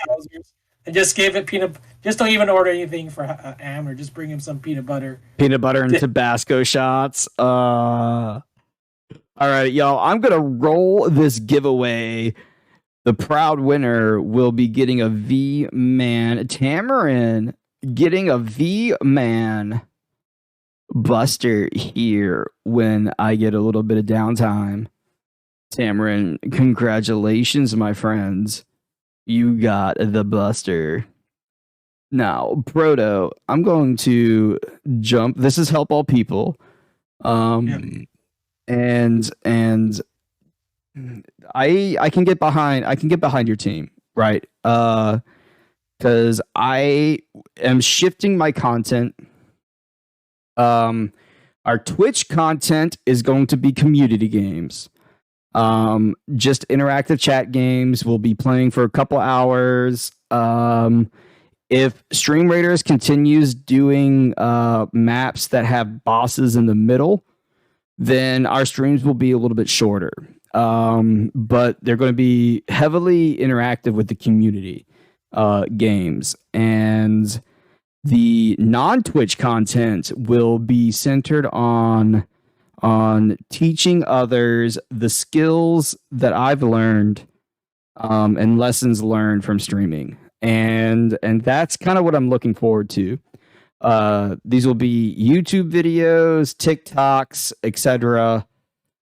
[SPEAKER 2] houses and just give it peanut. Just don't even order anything for Am or just bring him some peanut butter.
[SPEAKER 1] Peanut butter and Tabasco shots. All right, y'all. I'm gonna roll this giveaway. The proud winner will be getting a V-Man. Tamarin getting a V-Man Buster here when I get a little bit of downtime. Tamarin, congratulations, my friends. You got the Buster. Now, Proto, I'm going to jump. This is Help All People. And I can get behind your team, right? Because I am shifting my content. Our Twitch content is going to be community games. Just interactive chat games. We'll be playing for a couple hours. If Stream Raiders continues doing maps that have bosses in the middle, then our streams will be a little bit shorter. But they're going to be heavily interactive with the community games. And the non-Twitch content will be centered on teaching others the skills that I've learned and lessons learned from streaming. And that's kind of what I'm looking forward to. These will be YouTube videos, TikToks, etc.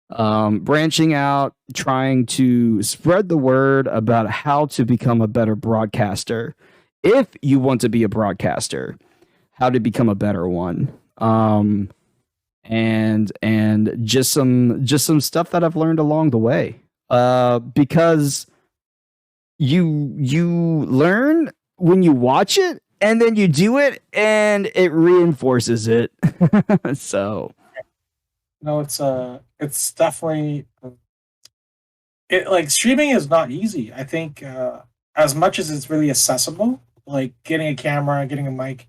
[SPEAKER 1] Branching out, trying to spread the word about how to become a better broadcaster. If you want to be a broadcaster, how to become a better one. And just some stuff that I've learned along the way. Because you learn when you watch it, and then you do it, and it reinforces it. So,
[SPEAKER 2] no, it's definitely like streaming is not easy. I think as much as it's really accessible, like getting a camera, getting a mic,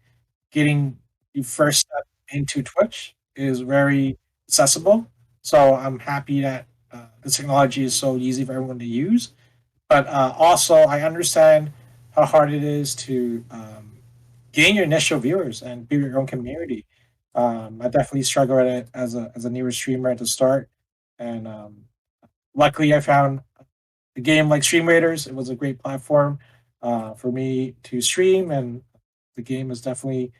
[SPEAKER 2] getting the first step into Twitch is very accessible. So I'm happy that the technology is so easy for everyone to use. But also, I understand how hard it is to gain your initial viewers and build your own community. I definitely struggled at it as a newer streamer at the start, and luckily I found a game like Stream Raiders. It was a great platform for me to stream, and the game is definitely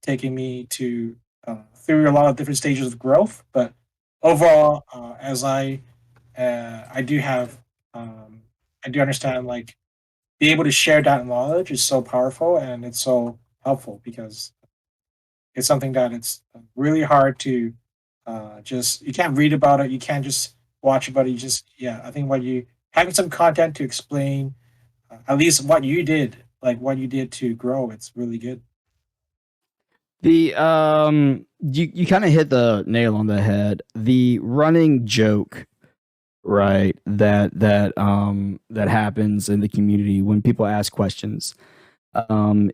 [SPEAKER 2] taking me to through a lot of different stages of growth. But overall, as I do have I do understand like being able to share that knowledge is so powerful and it's so helpful because it's something that it's really hard to just you can't read about it, you can't just watch about it. You just I think what you having some content to explain at least what you did, like what you did to grow, it's really good.
[SPEAKER 1] The you kind of hit the nail on the head. The running joke, right, that happens in the community when people ask questions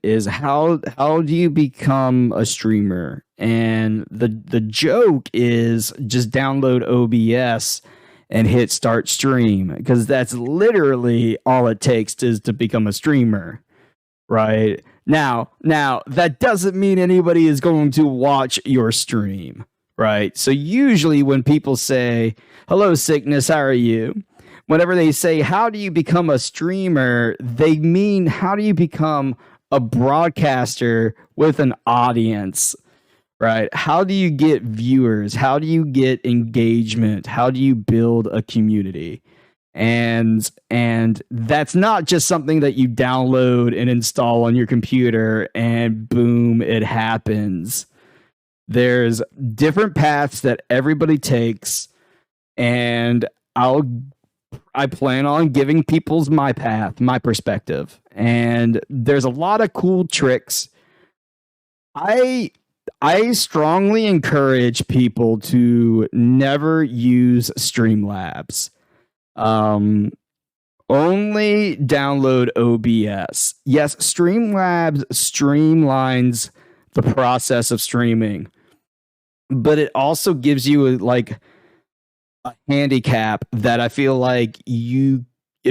[SPEAKER 1] is how do you become a streamer? And the joke is just download OBS and hit start stream, because that's literally all it takes is to become a streamer, right? Now that doesn't mean anybody is going to watch your stream, right? So usually when people say, "Hello, Sickness, how are you?" Whenever they say, "How do you become a streamer?" they mean, how do you become a broadcaster with an audience, right? How do you get viewers? How do you get engagement? How do you build a community? And that's not just something that you download and install on your computer and boom, it happens. There's different paths that everybody takes, and I'll I plan on giving people's my path, my perspective. And there's a lot of cool tricks. I strongly encourage people to never use Streamlabs. Only download OBS. Yes, Streamlabs streamlines the process of streaming, but it also gives you like a handicap that I feel like if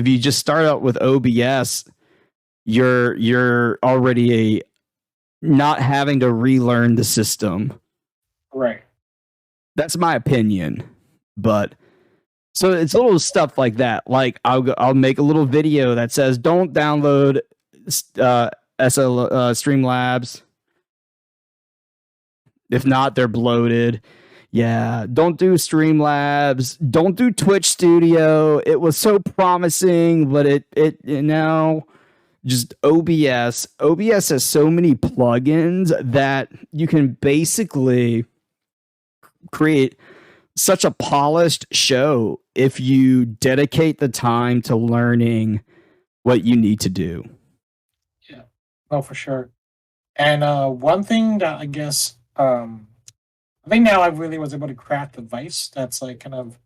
[SPEAKER 1] you just start out with OBS, you're already not having to relearn the system.
[SPEAKER 2] Right.
[SPEAKER 1] That's my opinion, but so it's little stuff like that. Like I'll make a little video that says don't download Streamlabs. If not, they're bloated. Yeah, don't do Streamlabs. Don't do Twitch Studio. It was so promising, but it just OBS. OBS has so many plugins that you can basically create such a polished show if you dedicate the time to learning what you need to do.
[SPEAKER 2] Yeah. Oh, for sure. And one thing that I guess I think now I really was able to craft a device that's like kind of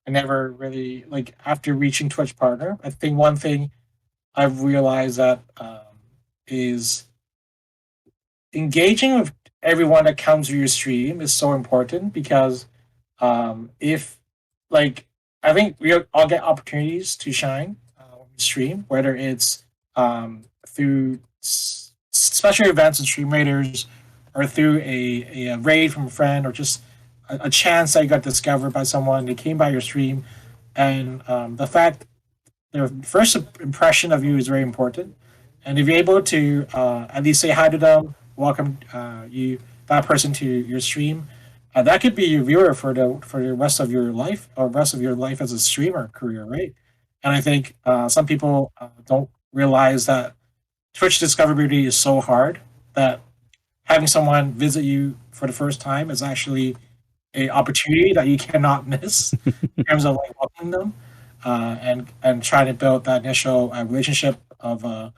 [SPEAKER 2] I never really like after reaching Twitch partner. I think one thing I've realized that is engaging with everyone that comes to your stream is so important because if like I think we all get opportunities to shine when we stream, whether it's through special events and stream raiders, or through a raid from a friend, or just a chance that you got discovered by someone. They came by your stream, and the fact their first impression of you is very important. And if you're able to at least say hi to them, welcome that person to your stream, that could be your viewer for the rest of your life or rest of your life as a streamer career, right? And I think some people don't realize that Twitch discoverability is so hard that having someone visit you for the first time is actually a opportunity that you cannot miss in terms of like welcoming them and trying to build that initial relationship of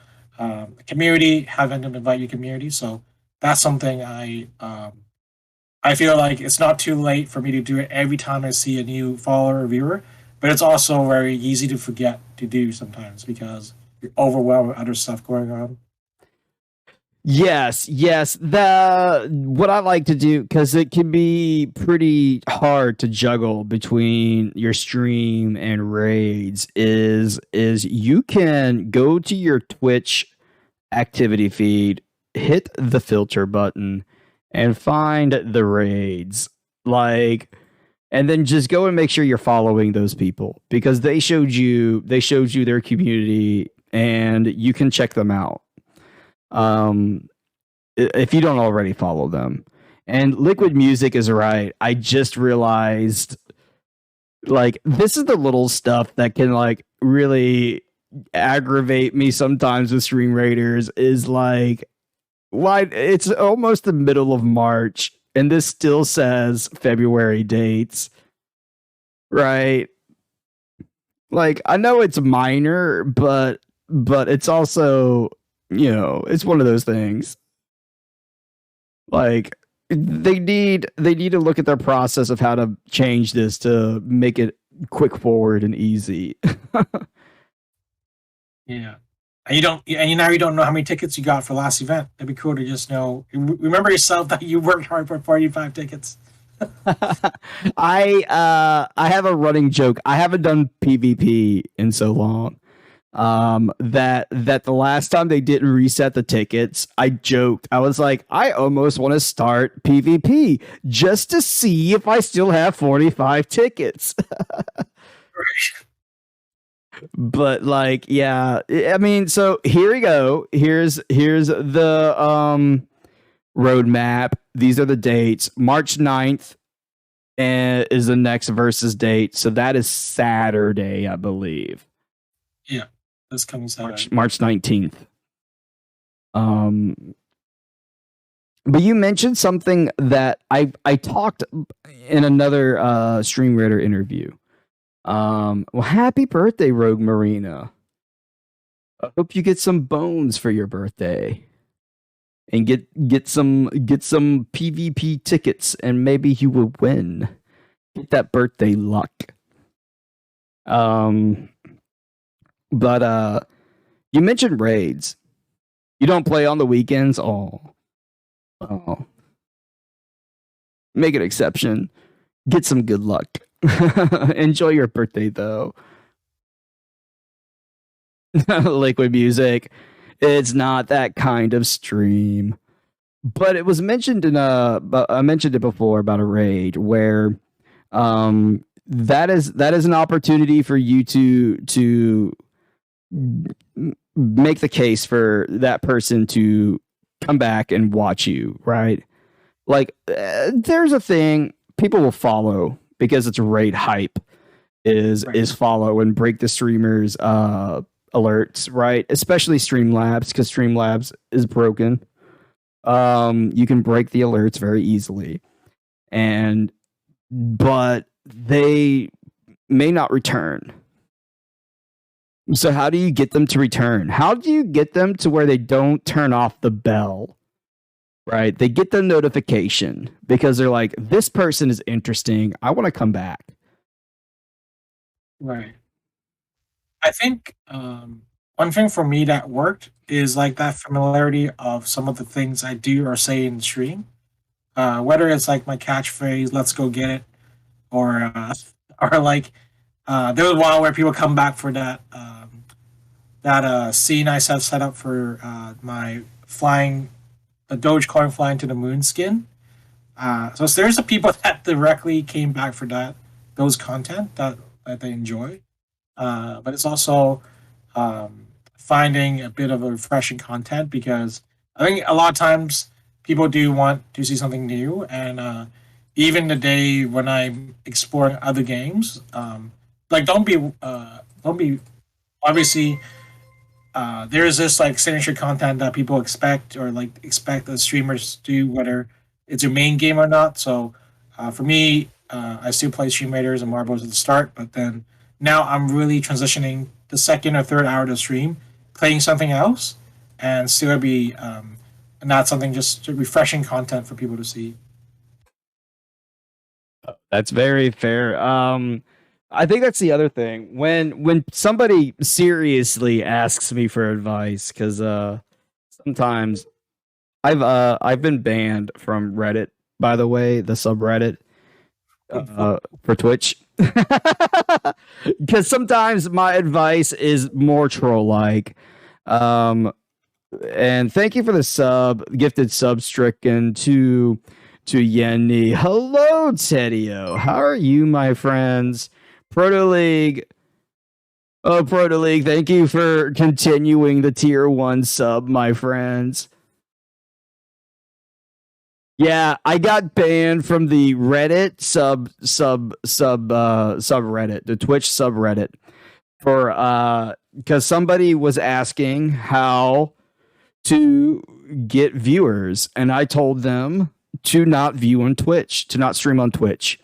[SPEAKER 2] community, having them invite you community. So that's something I feel like it's not too late for me to do it every time I see a new follower or viewer, but it's also very easy to forget to do sometimes because you're overwhelmed with other stuff going on.
[SPEAKER 1] Yes. What I like to do, because it can be pretty hard to juggle between your stream and raids, is you can go to your Twitch activity feed, hit the filter button, and find the raids. And then just go and make sure you're following those people because they showed you their community and you can check them out. If you don't already follow them. And Liquid Music is right. I just realized this is the little stuff that can really aggravate me sometimes with stream raiders is why it's almost the middle of March and this still says February dates. Right? I know it's minor, but it's also, it's one of those things. They need to look at their process of how to change this to make it quick forward and easy.
[SPEAKER 2] Yeah. And you don't know how many tickets you got for last event. It'd be cool to just know. Remember yourself that you worked hard for 45 tickets.
[SPEAKER 1] I have a running joke. I haven't done PvP in so long. That the last time they didn't reset the tickets, I joked. I was like, I almost want to start PvP just to see if I still have 45 tickets. But yeah, I mean, so here we go. Here's the roadmap. These are the dates. March 9th is the next versus date. So that is Saturday, I believe.
[SPEAKER 2] Yeah, this coming Saturday.
[SPEAKER 1] March 19th. But you mentioned something that I talked in another Stream Raider interview. Well, happy birthday, Rogue Marina. I hope you get some bones for your birthday. And get some PvP tickets, and maybe you will win. Get that birthday luck. But you mentioned raids. You don't play on the weekends? Oh. Make an exception. Get some good luck. Enjoy your birthday, though. Liquid music. It's not that kind of stream. But it was mentioned I mentioned it before about a raid where that is an opportunity for you to make the case for that person to come back and watch you, right? Like there's a thing people will follow because it's raid hype is follow and break the streamers alerts, right? Especially Streamlabs, because Streamlabs is broken. You can break the alerts very easily. But they may not return. So how do you get them to return? How do you get them to where they don't turn off the bell? Right? They get the notification because they're like, this person is interesting. I want to come back.
[SPEAKER 2] Right. I think one thing for me that worked is like that familiarity of some of the things I do or say in the stream. Whether it's like my catchphrase, let's go get it, or like there was a while where people come back for that scene I set up for my flying, the Dogecoin flying to the moon skin. So there's the people that directly came back for those content that they enjoy. But it's also finding a bit of a refreshing content, because I think a lot of times people do want to see something new, and even the day when I'm exploring other games, like don't be obviously there is this like signature content that people expect, or like expect the streamers to do, whether it's your main game or not. So for me, I still play Stream Raiders and Marbles at the start, but then now I'm really transitioning the second or third hour of the stream, playing something else, and still be not something, just refreshing content for people to see.
[SPEAKER 1] That's very fair. I think that's the other thing. When somebody seriously asks me for advice, because sometimes I've been banned from Reddit, by the way, the subreddit for Twitch, because sometimes my advice is more troll like. And thank you for the gifted sub stricken to Yenny. Hello, Tedio. How are you, my friends? ProtoLeague. Oh, ProtoLeague, thank you for continuing the tier 1 sub, my friends. Yeah, I got banned from the Reddit subreddit, the Twitch subreddit, for because somebody was asking how to get viewers, and I told them to not view on Twitch, to not stream on Twitch.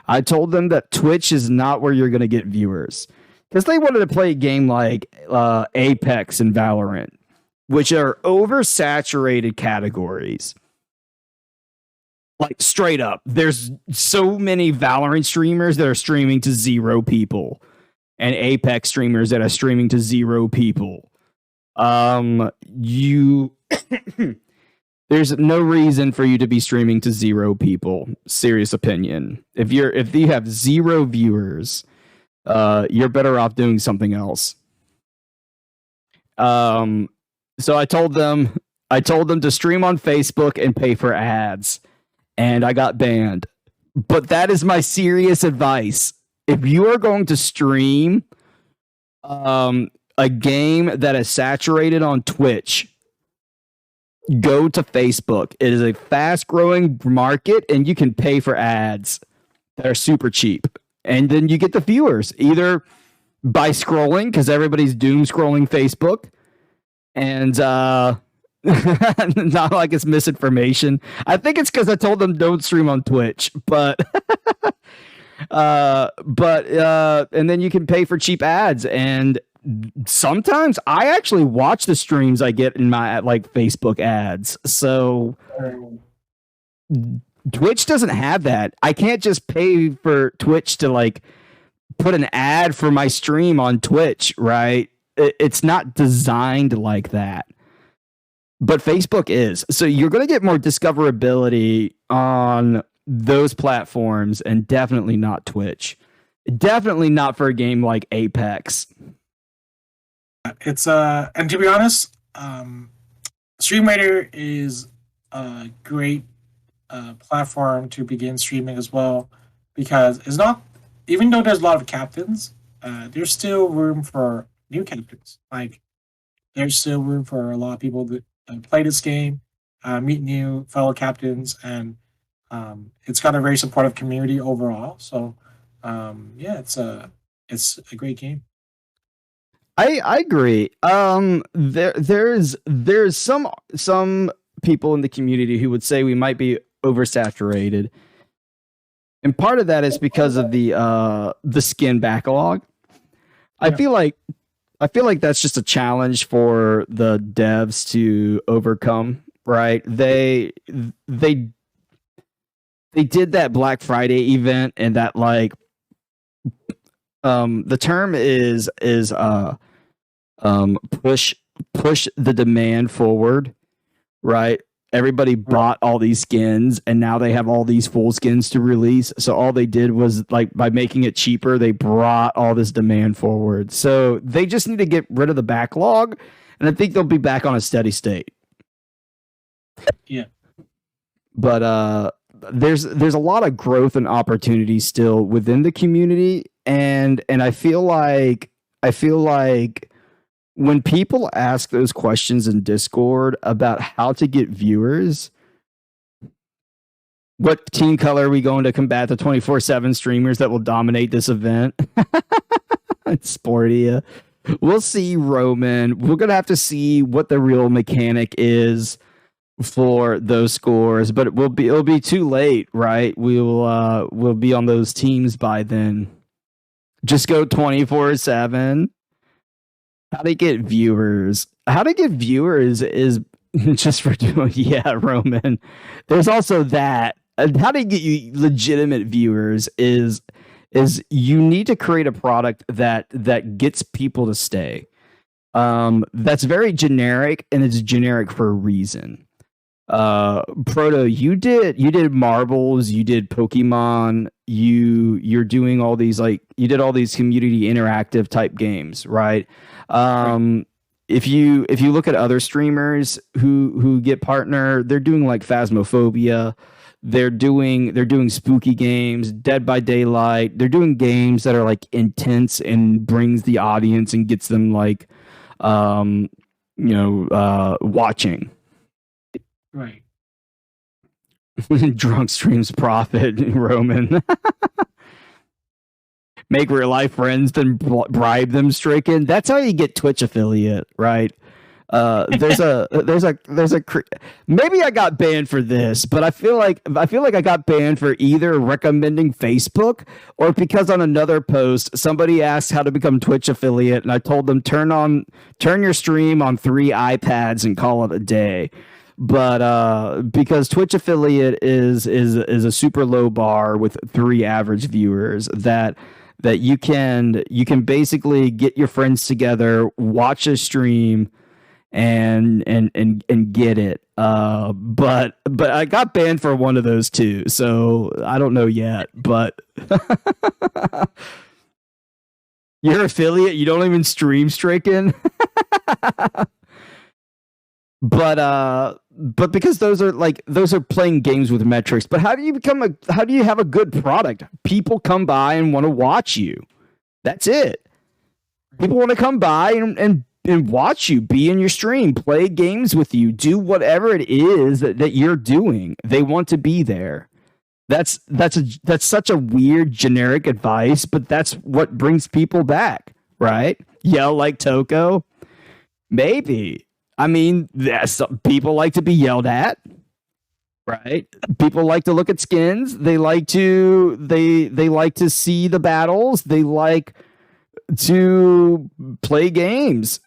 [SPEAKER 1] I told them that Twitch is not where you're going to get viewers, because they wanted to play a game like Apex and Valorant, which are oversaturated categories. Like straight up, there's so many Valorant streamers that are streaming to 0 people, and Apex streamers that are streaming to 0 people. There's no reason for you to be streaming to 0 people. Serious opinion. If you have 0 viewers, you're better off doing something else. So I told them to stream on Facebook and pay for ads, and I got banned. But that is my serious advice. If you are going to stream a game that is saturated on Twitch, go to Facebook. It is a fast-growing market, and you can pay for ads that are super cheap. And then you get the viewers, either by scrolling, because everybody's doom scrolling Facebook, and not like it's misinformation. I think it's because I told them don't stream on Twitch, but And then you can pay for cheap ads, and sometimes I actually watch the streams I get in my like Facebook ads. So Twitch doesn't have that. I can't just pay for Twitch to like put an ad for my stream on Twitch, right? It's not designed like that. But Facebook is. So you're going to get more discoverability on those platforms, and definitely not Twitch. Definitely not for a game like Apex.
[SPEAKER 2] It's and to be honest, StreamRaider is a great platform to begin streaming as well, because it's not, even though there's a lot of captains, there's still room for new captains. Like, there's still room for a lot of people that play this game, meet new fellow captains, and it's got a very supportive community overall. So yeah, it's a great game.
[SPEAKER 1] I agree. There's some people in the community who would say we might be oversaturated, and part of that is because of the skin backlog. I feel like that's just a challenge for the devs to overcome. Right? They did that Black Friday event, and that like the term is push the demand forward, right? Everybody bought all these skins, and now they have all these full skins to release. So all they did was, like, by making it cheaper, they brought all this demand forward. So they just need to get rid of the backlog, and I think they'll be back on a steady state.
[SPEAKER 2] Yeah.
[SPEAKER 1] But there's a lot of growth and opportunity still within the community, and I feel like when people ask those questions in Discord about how to get viewers, what team color are we going to combat the 24/7 streamers that will dominate this event? It's Sportia. We'll see, Roman. We're gonna have to see what the real mechanic is for those scores, but it'll be too late, right? We'll be on those teams by then. Just go 24/7. How to get viewers? How to get viewers is just for doing, yeah, Roman. There's also that. How to get you legitimate viewers is you need to create a product that gets people to stay. That's very generic, and it's generic for a reason. Proto, you did marbles, you did Pokemon, you're doing all these, like, you did all these community interactive type games, right? If you look at other streamers who get partner, they're doing like Phasmophobia, they're doing spooky games, Dead by Daylight, they're doing games that are like intense and brings the audience and gets them like watching.
[SPEAKER 2] Right.
[SPEAKER 1] Drunk streams profit, Roman. Make real life friends, then bribe them, Stricken. That's how you get Twitch affiliate, right? There's a maybe I got banned for this, but I feel like I got banned for either recommending Facebook or because on another post somebody asked how to become Twitch affiliate, and I told them turn your stream on 3 iPads and call it a day. But because Twitch affiliate is a super low bar with 3 average viewers, that you can basically get your friends together, watch a stream, and get it. But I got banned for one of those too, so I don't know yet. But you're affiliate, you don't even stream, Stricken. But because those are playing games with metrics. But how do you have a good product? People come by and want to watch you. That's it. People want to come by and watch you, be in your stream, play games with you, do whatever it is that you're doing. They want to be there. That's such a weird generic advice, but that's what brings people back, right? Yell like Toko? Maybe. I mean, people like to be yelled at. right? People like to look at skins. They like to like to see the battles. They like to play games.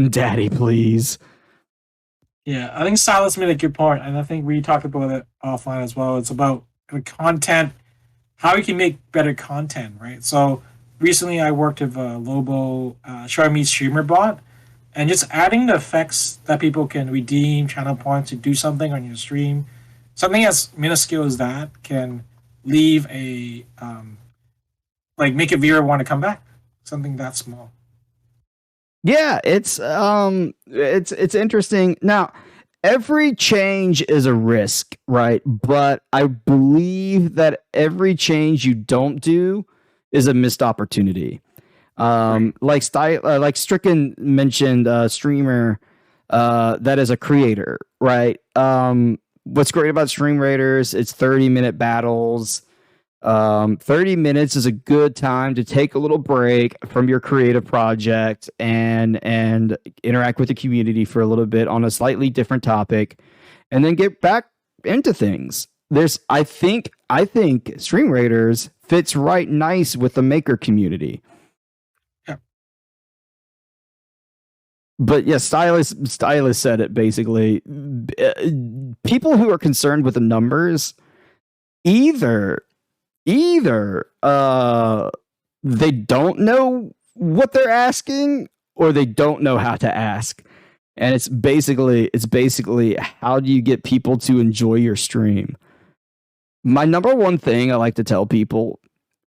[SPEAKER 1] Daddy, please.
[SPEAKER 2] Yeah, I think Silas made a good point, and I think we talked about it offline as well. It's about the content, how we can make better content, right? So recently, I worked with Lobo Show Me Streamer Bot, and just adding the effects that people can redeem channel points to do something on your stream, something as minuscule as that can leave a like make a viewer want to come back. Something that small.
[SPEAKER 1] Yeah, it's interesting. Now, every change is a risk, right? But I believe that every change you don't do is a missed opportunity. Like Stricken mentioned, streamer that is a creator, right? What's great about Stream Raiders? It's 30-minute battles. 30 minutes is a good time to take a little break from your creative project and interact with the community for a little bit on a slightly different topic, and then get back into things. I think Stream Raiders fits right nice with the maker community.
[SPEAKER 2] Yeah.
[SPEAKER 1] But yeah, Stylus said it basically. People who are concerned with the numbers either they don't know what they're asking, or they don't know how to ask. And it's basically how do you get people to enjoy your stream? My number one thing I like to tell people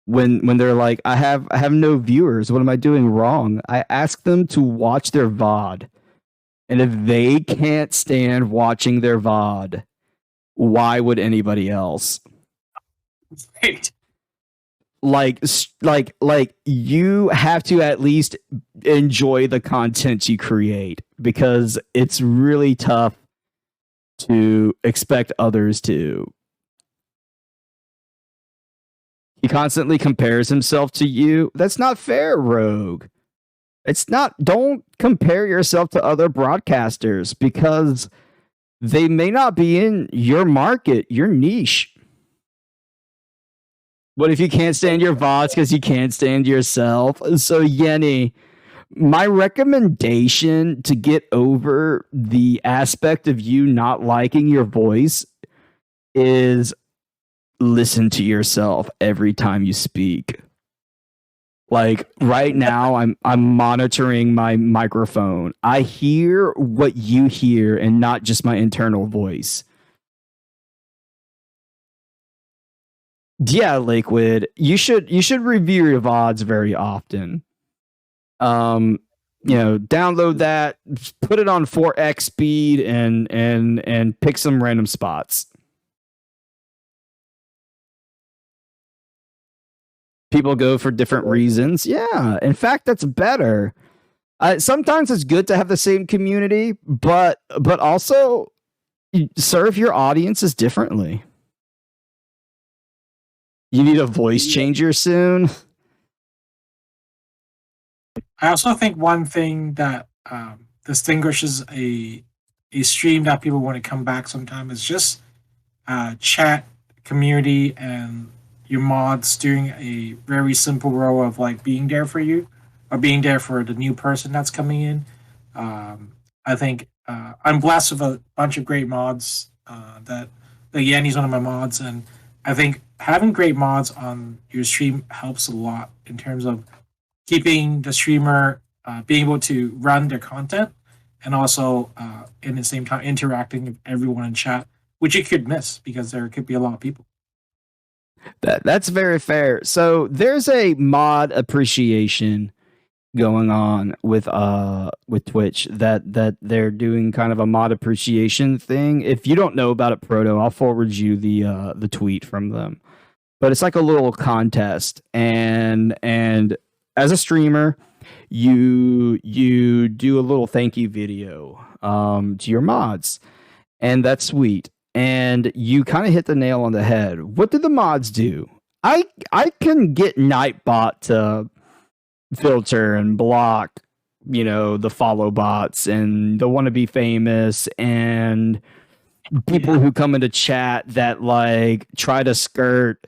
[SPEAKER 1] when they're like, I have no viewers, what am I doing wrong? I ask them to watch their VOD. And if they can't stand watching their VOD, why would anybody else?
[SPEAKER 2] Right.
[SPEAKER 1] Like you have to at least enjoy the content you create, because it's really tough to expect others to. He constantly compares himself to you. That's not fair, Rogue. It's not. Don't compare yourself to other broadcasters, because they may not be in your market, your niche. What if you can't stand your VODs because you can't stand yourself? So, Yenny, my recommendation to get over the aspect of you not liking your voice is listen to yourself every time you speak. Like right now, I'm monitoring my microphone. I hear what you hear and not just my internal voice. Yeah, Lakewood, you should review your VODs very often. Download that, put it on 4x speed, and pick some random spots. People go for different reasons. Yeah, in fact, that's better. Sometimes it's good to have the same community, but also serve your audiences differently. You need a voice changer soon.
[SPEAKER 2] I also think one thing that distinguishes a stream that people want to come back sometime is just chat, community, and your mods doing a very simple role of like being there for you, or being there for the new person that's coming in. I think I'm blessed with a bunch of great mods. That Yanni's one of my mods, and I think having great mods on your stream helps a lot in terms of keeping the streamer being able to run their content, and also in the same time interacting with everyone in chat, which you could miss because there could be a lot of people.
[SPEAKER 1] That's very fair. So there's a mod appreciation going on with Twitch that they're doing kind of a mod appreciation thing. If you don't know about it, Proto, I'll forward you the tweet from them. But it's like a little contest, and as a streamer, you do a little thank you video to your mods, and that's sweet. And you kind of hit the nail on the head. What do the mods do? I can get Nightbot to filter and block, the follow bots and the want to be famous and people who come into chat that like try to skirt,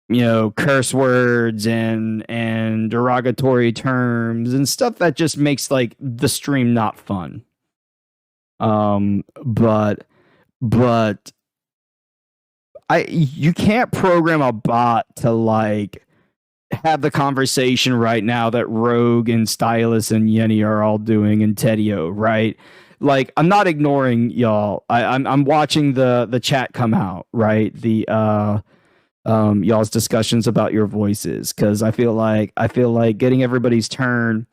[SPEAKER 1] curse words and derogatory terms and stuff that just makes like the stream not fun. But you can't program a bot to like have the conversation right now that Rogue and Stylus and Yenny are all doing and Tedio, right? Like, I'm not ignoring y'all. I'm watching the chat come out, right? The y'all's discussions about your voices, because I feel like getting everybody's turn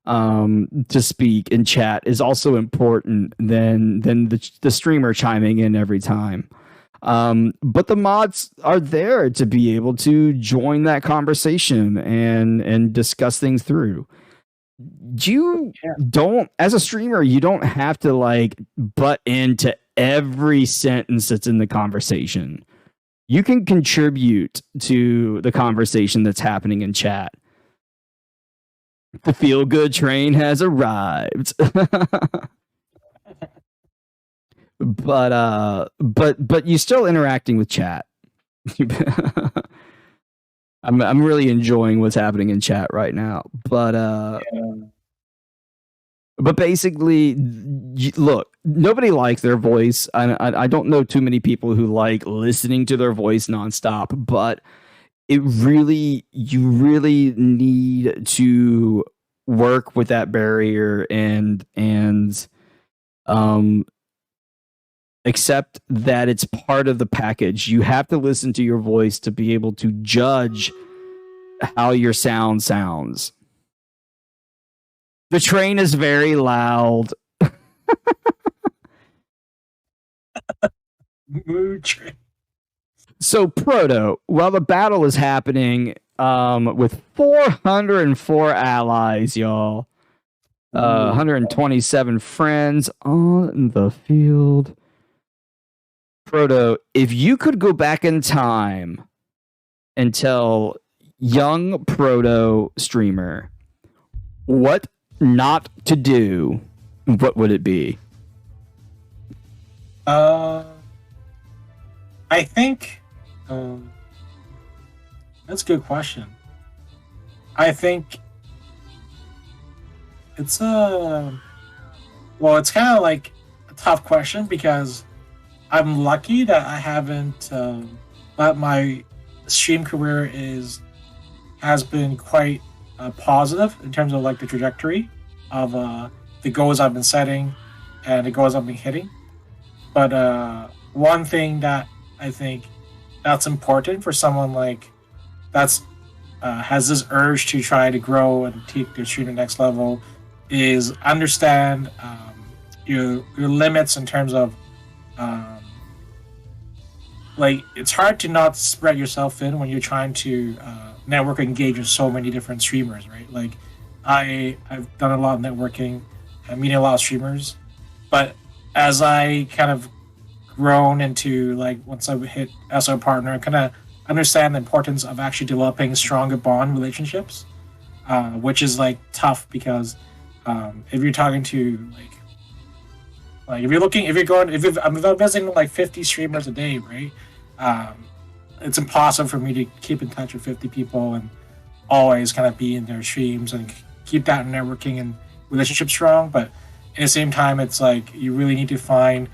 [SPEAKER 1] to speak in chat is also important than the streamer chiming in every time. But the mods are there to be able to join that conversation and discuss things through. You don't, as a streamer, you don't have to like butt into every sentence that's in the conversation. You can contribute to the conversation that's happening in chat. The feel good train has arrived. But you're still interacting with chat. I'm really enjoying what's happening in chat right now. But basically, look, nobody likes their voice. I don't know too many people who like listening to their voice nonstop, but you really need to work with that barrier and accept that it's part of the package. You have to listen to your voice to be able to judge how your sound sounds. The train is very loud.
[SPEAKER 2] Mood train.
[SPEAKER 1] So, Proto, while the battle is happening, with 404 allies, y'all, 127 friends on the field. Proto, if you could go back in time and tell young Proto streamer what not to do, what would it be?
[SPEAKER 2] I think that's a good question. I think it's it's kind of like a tough question because I'm lucky that I haven't that my stream career has been quite positive in terms of like the trajectory of the goals I've been setting and the goals I've been hitting. But one thing that I think that's important for someone like that's has this urge to try to grow and take their stream to the next level is understand your limits in terms of like it's hard to not spread yourself thin when you're trying to network engage with so many different streamers, right? Like I've done a lot of networking, meeting a lot of streamers, but as I kind of grown into like once I hit as a partner, I kind of understand the importance of actually developing stronger bond relationships, which is like tough because if you're talking to like if I'm visiting like 50 streamers a day, right? It's impossible for me to keep in touch with 50 people and always kind of be in their streams and keep that networking and relationship strong. But at the same time, it's like you really need to find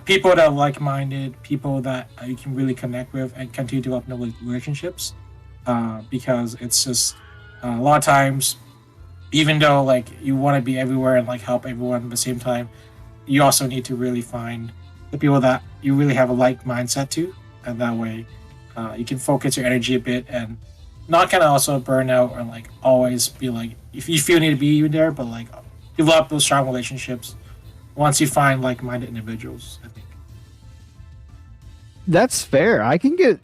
[SPEAKER 2] people that are like-minded, people that you can really connect with and continue developing relationships, because it's just a lot of times, even though like you want to be everywhere and like help everyone at the same time, you also need to really find the people that you really have a like mindset to, and that way you can focus your energy a bit and not kind of also burn out or like always be like if you feel you need to be there, but like develop those strong relationships once you find like-minded individuals, I think.
[SPEAKER 1] That's fair. I can get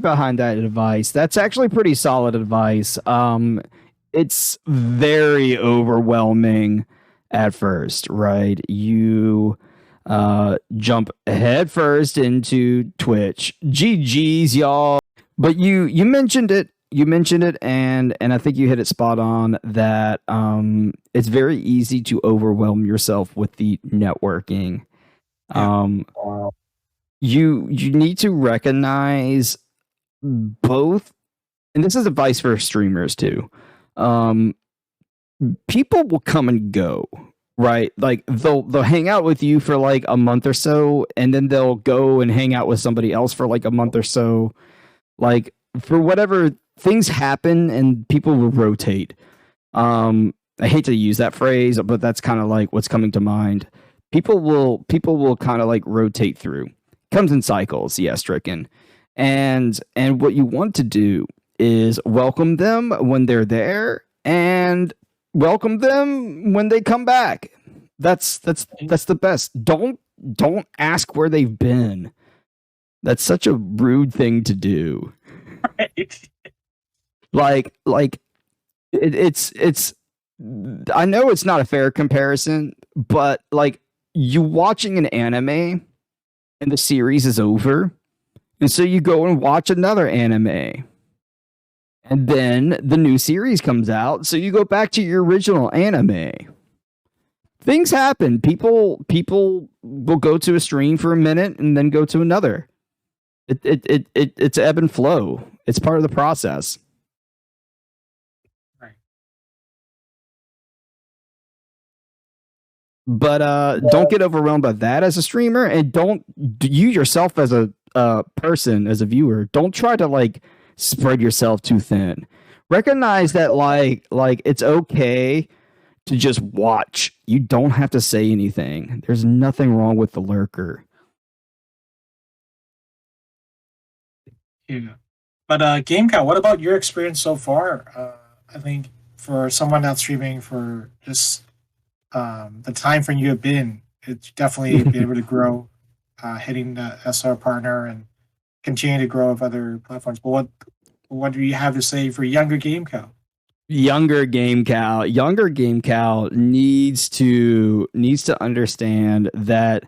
[SPEAKER 1] behind that advice. That's actually pretty solid advice. It's very overwhelming at first, right? You jump headfirst into Twitch. GG's, y'all. But you mentioned it. And I think you hit it spot on that it's very easy to overwhelm yourself with the networking.
[SPEAKER 2] Yeah.
[SPEAKER 1] You need to recognize both, and this is advice for streamers too. People will come and go, right? Like they'll hang out with you for like a month or so, and then they'll go and hang out with somebody else for like a month or so. Like for whatever, things happen and people will rotate. I hate to use that phrase, but that's kind of like what's coming to mind. People will kind of like rotate through. Comes in cycles, yes, Stricken. And what you want to do is welcome them when they're there and welcome them when they come back. That's the best. Don't ask where they've been. That's such a rude thing to do.
[SPEAKER 2] Right.
[SPEAKER 1] Like it's I know it's not a fair comparison, but like you watching an anime and the series is over, and so you go and watch another anime. And then the new series comes out, so you go back to your original anime. Things happen. People will go to a stream for a minute and then go to another. It's ebb and flow. It's part of the process.
[SPEAKER 2] Right.
[SPEAKER 1] But don't get overwhelmed by that as a streamer, and don't you yourself as a person, as a viewer, don't try to like spread yourself too thin. Recognize that like it's okay to just watch. You don't have to say anything. There's nothing wrong with the lurker.
[SPEAKER 2] Yeah. But GameCow, what about your experience so far? I think for someone that's streaming for just the time frame you have been, it's definitely been able to grow, hitting the SR partner and continue to grow with other platforms. But what do you have to say for younger GameCow?
[SPEAKER 1] Younger GameCow needs to understand that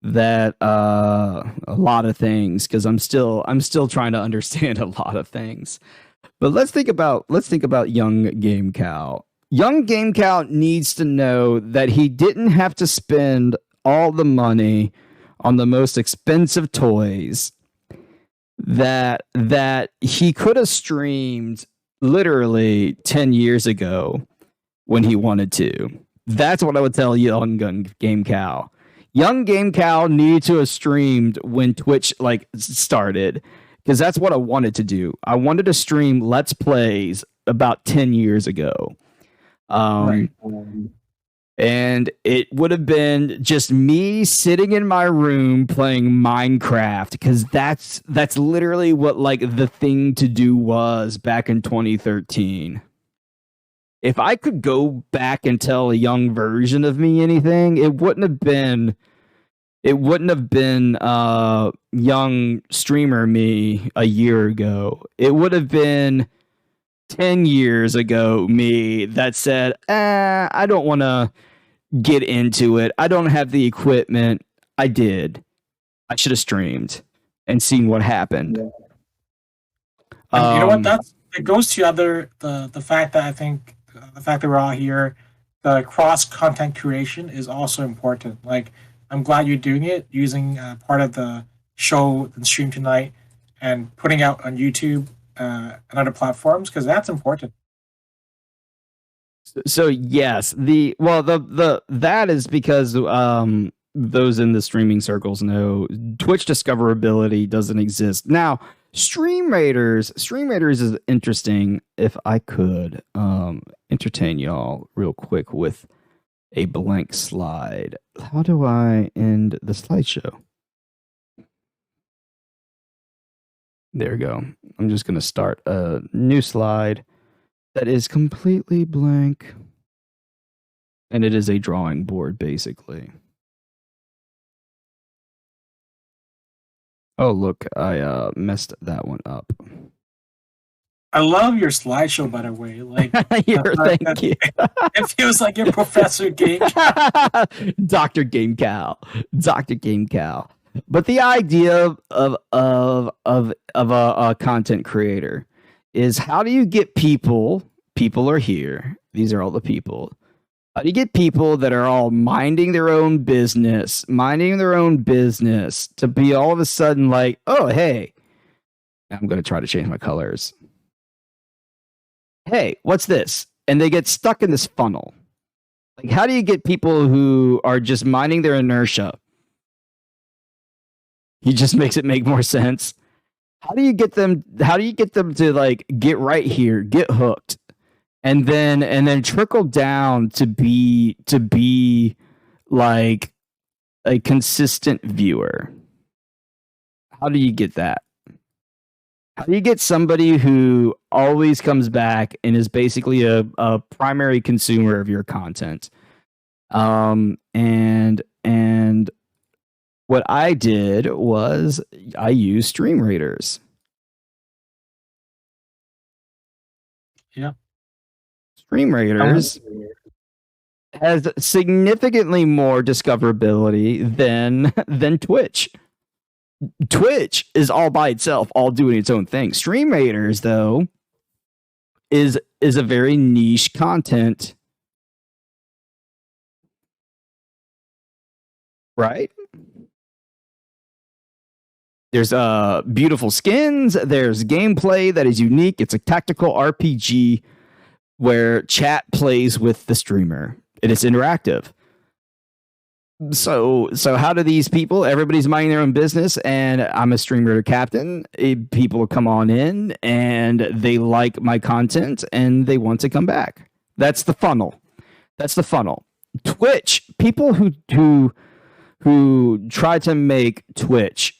[SPEAKER 1] a lot of things, because I'm still trying to understand a lot of things. But let's think about young GameCow. Young GameCow needs to know that he didn't have to spend all the money on the most expensive toys, that he could have streamed literally 10 years ago when he wanted to. That's what I would tell young GameCow. Young GameCow needed to have streamed when Twitch like started, because that's what I wanted to do. I wanted to stream Let's Plays about 10 years ago.
[SPEAKER 2] Right.
[SPEAKER 1] And it would have been just me sitting in my room playing Minecraft, because that's literally what like the thing to do was back in 2013. If I could go back and tell a young version of me anything, it wouldn't have been young streamer me a year ago. It would have been 10 years ago me that said, I don't want to get into it. I don't have the equipment. I did. I should have streamed and seen what happened.
[SPEAKER 2] Yeah. And you know what? It goes to the fact that I think the fact that we're all here, the cross content creation is also important. Like, I'm glad you're doing it, using part of the show and stream tonight and putting out on YouTube and other platforms, because that's important.
[SPEAKER 1] So yes, that is because those in the streaming circles know Twitch discoverability doesn't exist. Now, Stream Raiders is interesting. If I could entertain y'all real quick with a blank slide. How do I end the slideshow? There we go. I'm just going to start a new slide that is completely blank. And it is a drawing board, basically. Oh, look, I messed that one up.
[SPEAKER 2] I love your slideshow, by the way. Like,
[SPEAKER 1] thank you.
[SPEAKER 2] It feels like you're Professor Game.
[SPEAKER 1] Dr. GameCow. But the idea of a content creator is, how do you get people are here, these are all the people, How do you get people that are all minding their own business to be all of a sudden like, oh, hey, I'm going to try to change my colors. Hey, what's this? And they get stuck in this funnel. Like, how do you get people who are just minding their inertia? He just makes it make more sense. How do you get them to like get right here, get hooked, and then trickle down to be like a consistent viewer? How do you get that? How do you get somebody who always comes back and is basically a primary consumer of your content? And what I did was I used Stream Raiders.
[SPEAKER 2] Yeah.
[SPEAKER 1] Stream Raiders has significantly more discoverability than Twitch. Twitch is all by itself, all doing its own thing. Stream Raiders, though, is a very niche content, right? There's beautiful skins. There's gameplay that is unique. It's a tactical RPG where chat plays with the streamer, and it's interactive. So how do these people? Everybody's minding their own business, and I'm a streamer captain. People come on in, and they like my content, and they want to come back. That's the funnel. Twitch, people who try to make Twitch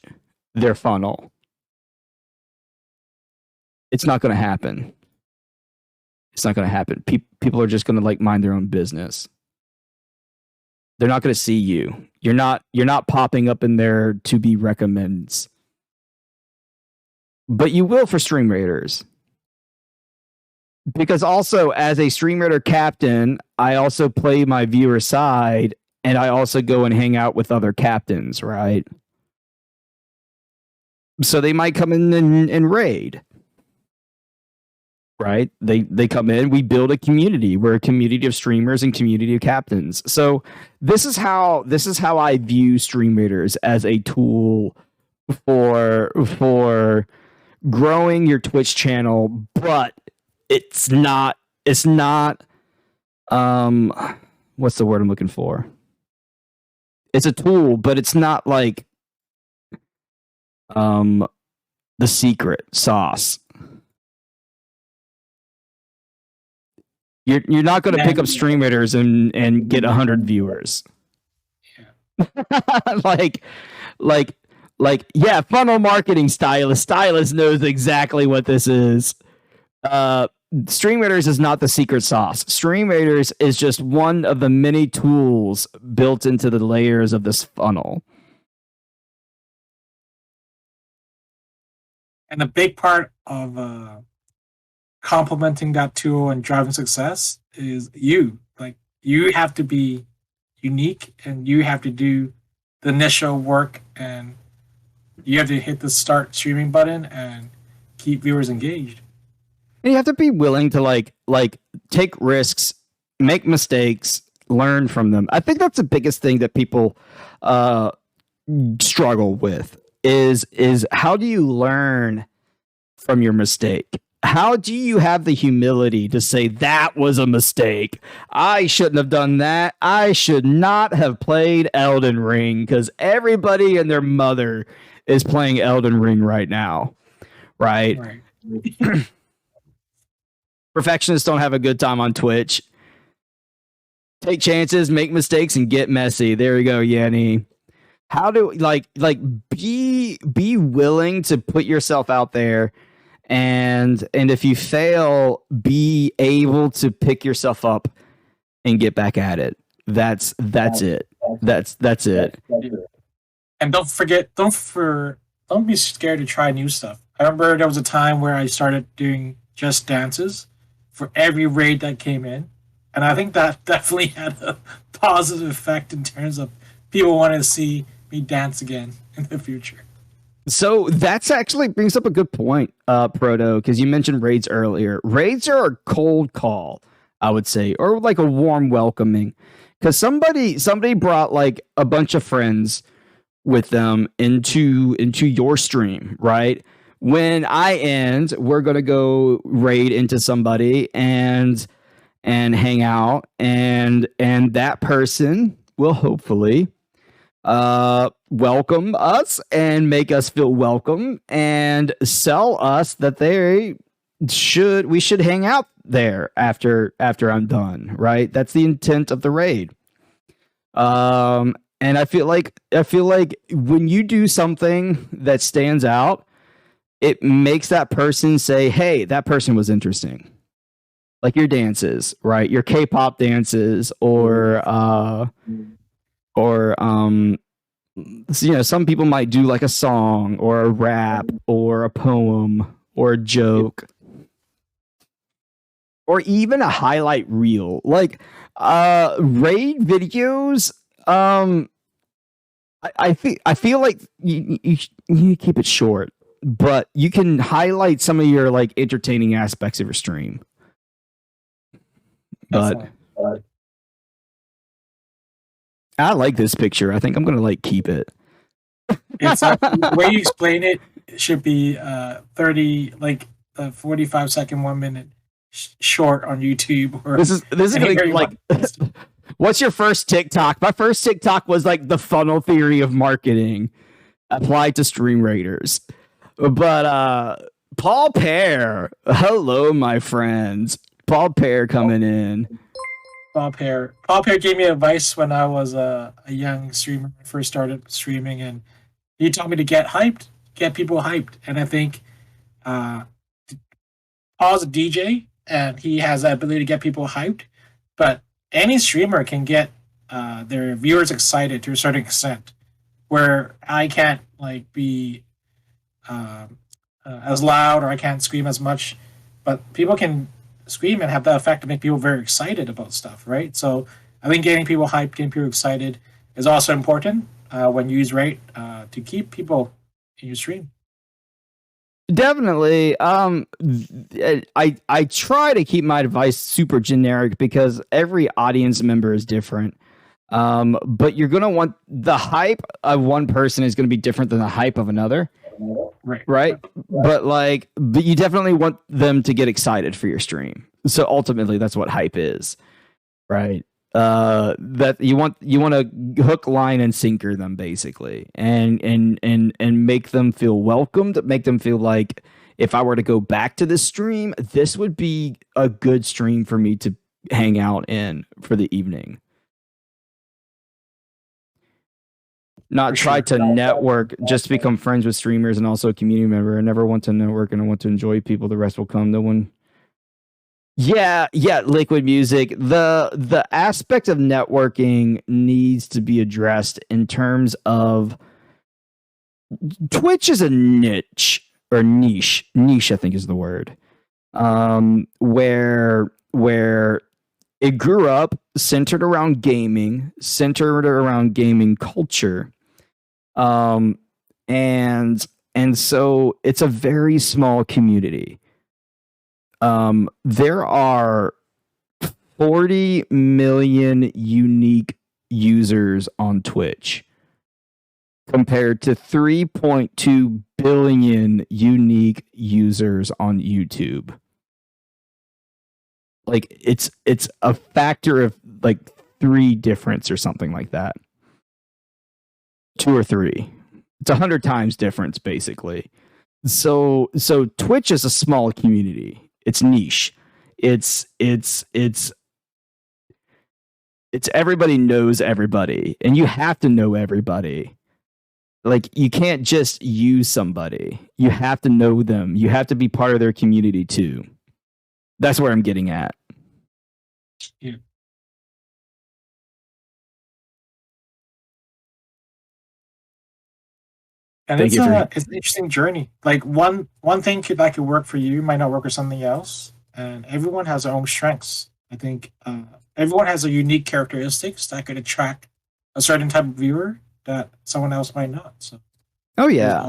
[SPEAKER 1] their funnel, it's not going to happen. People are just going to like mind their own business. They're not going to see you. You're not popping up in their to be recommends. But you will for Stream Raiders. Because also as a Stream Raider captain, I also play my viewer side, and I also go and hang out with other captains, right? So they might come in and raid. Right? They come in, we build a community. We're a community of streamers and community of captains. So this is how I view Stream Raiders as a tool for growing your Twitch channel, but it's not what's the word I'm looking for? It's a tool, but it's not like the secret sauce. You're not going to pick up Stream Raiders and get 100 viewers. Yeah. like yeah, funnel marketing stylist knows exactly what this is. Stream Raiders is not the secret sauce. Stream Raiders is just one of the many tools built into the layers of this funnel.
[SPEAKER 2] And a big part of complementing that tool and driving success is you. Like, you have to be unique, and you have to do the initial work, and you have to hit the start streaming button and keep viewers engaged.
[SPEAKER 1] And you have to be willing to like take risks, make mistakes, learn from them. I think that's the biggest thing that people struggle with is how do you learn from your mistake? How do you have the humility to say that was a mistake? I shouldn't have done that. I should not have played Elden Ring, because everybody and their mother is playing Elden Ring right now, right? Perfectionists don't have a good time on Twitch. Take chances, make mistakes, and get messy. There you go, Yanni. How do be willing to put yourself out there, and if you fail, be able to pick yourself up and get back at it. That's it. That's it.
[SPEAKER 2] And don't be scared to try new stuff. I remember there was a time where I started doing just dances for every raid that came in, and I think that definitely had a positive effect in terms of people wanting to see me dance again in the future.
[SPEAKER 1] So that's actually brings up a good point, Proto, because you mentioned raids earlier. Raids are a cold call. I would say, or like a warm welcoming, because somebody brought like a bunch of friends with them into your stream, right? When I end, we're gonna go raid into somebody and hang out, and that person will hopefully welcome us and make us feel welcome and sell us that we should hang out there after I'm done, right? That's the intent of the raid. And I feel like when you do something that stands out, it makes that person say, "Hey, that person was interesting." Like your dances, right? Your K-pop dances, or some people might do like a song or a rap or a poem or a joke or even a highlight reel. Like raid videos, I feel like you need to keep it short, but you can highlight some of your like entertaining aspects of your stream. But I like this picture. I think I'm gonna like keep it.
[SPEAKER 2] It's the way you explain it, it should be 30, like 45-second, 1 minute short on YouTube. Or
[SPEAKER 1] this is gonna be like. What's your first TikTok? My first TikTok was like the funnel theory of marketing applied to stream raiders. But Paul Pear, hello, my friends. Paul Pear coming in.
[SPEAKER 2] Paul Pear gave me advice when I was a young streamer when I first started streaming, and he told me to get people hyped. And I think Paul's a DJ, and he has that ability to get people hyped. But any streamer can get their viewers excited to a certain extent, where I can't like be as loud, or I can't scream as much, but people can scream and have that effect to make people very excited about stuff, right? So I think getting people hyped, getting people excited is also important when you use rate to keep people in your stream.
[SPEAKER 1] Definitely. I try to keep my advice super generic because every audience member is different. But you're gonna want the hype of one person is gonna be different than the hype of another. Right. But you definitely want them to get excited for your stream. So ultimately that's what hype is. Right. That you want to hook, line, and sinker them basically, and make them feel welcomed, make them feel like if I were to go back to this stream, this would be a good stream for me to hang out in for the evening. Not try to network just to become friends with streamers and also a community member. I never want to network and I want to enjoy people. The rest will come. No one. Yeah, Liquid Music. The aspect of networking needs to be addressed in terms of Twitch is a niche or niche. Niche, I think is the word. Where it grew up centered around gaming, centered around gaming culture. And so it's a very small community. There are 40 million unique users on Twitch compared to 3.2 billion unique users on YouTube. Like it's a factor of like 3 difference or something like that. 2 or 3. It's 100 times difference basically. So Twitch is a small community. It's niche. It's everybody knows everybody, and you have to know everybody. Like you can't just use somebody. You have to know them. You have to be part of their community too. That's where I'm getting at.
[SPEAKER 2] Yeah. And it's an interesting journey. Like one thing that could work for you might not work for something else, and everyone has their own strengths. I think everyone has a unique characteristics that could attract a certain type of viewer that someone else might not. So,
[SPEAKER 1] oh yeah,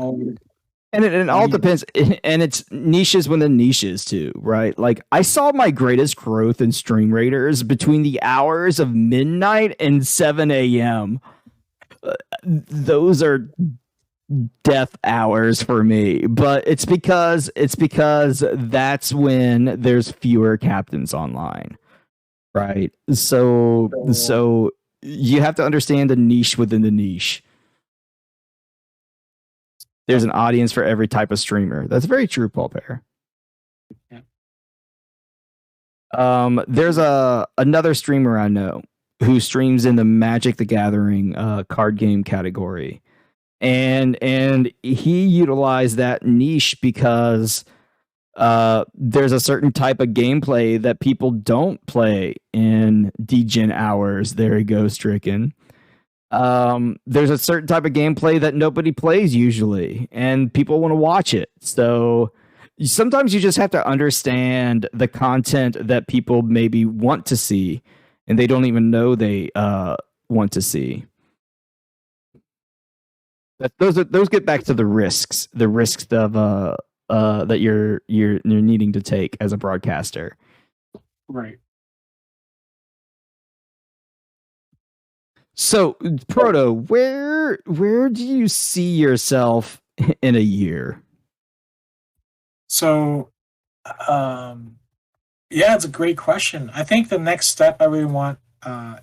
[SPEAKER 1] And it all depends, and it's niches within niches too, right? Like I saw my greatest growth in stream raters between the hours of midnight and 7 a.m. Those are death hours for me, but it's because that's when there's fewer captains online, right? So you have to understand the niche within the niche. There's an audience for every type of streamer. That's very true, Paul Pear.
[SPEAKER 2] Yeah.
[SPEAKER 1] There's another streamer I know who streams in the Magic the Gathering card game category. And he utilized that niche because there's a certain type of gameplay that people don't play in degen hours. There he goes, Stricken. There's a certain type of gameplay that nobody plays usually, and people want to watch it. So sometimes you just have to understand the content that people maybe want to see, and they don't even know they want to see. Those get back to the risks of that you're needing to take as a broadcaster.
[SPEAKER 2] Right.
[SPEAKER 1] So, Proto, where do you see yourself in a year?
[SPEAKER 2] So, yeah, it's a great question. I think the next step I really want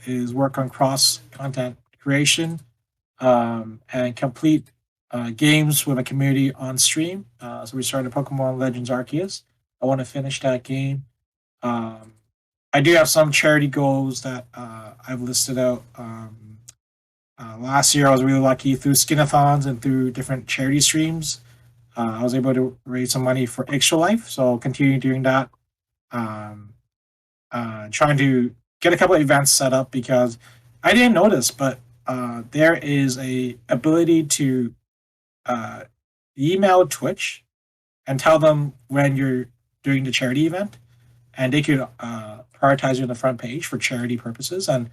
[SPEAKER 2] is work on cross content creation and complete games with a community on stream. So we started Pokemon Legends Arceus. I want to finish that game. I do have some charity goals that I've listed out. Last year, I was really lucky through skinathons and through different charity streams. I was able to raise some money for Extra Life, so I'll continue doing that. Trying to get a couple of events set up because I didn't notice, but there is a ability to email Twitch and tell them when you're doing the charity event, and they could prioritize you on the front page for charity purposes. And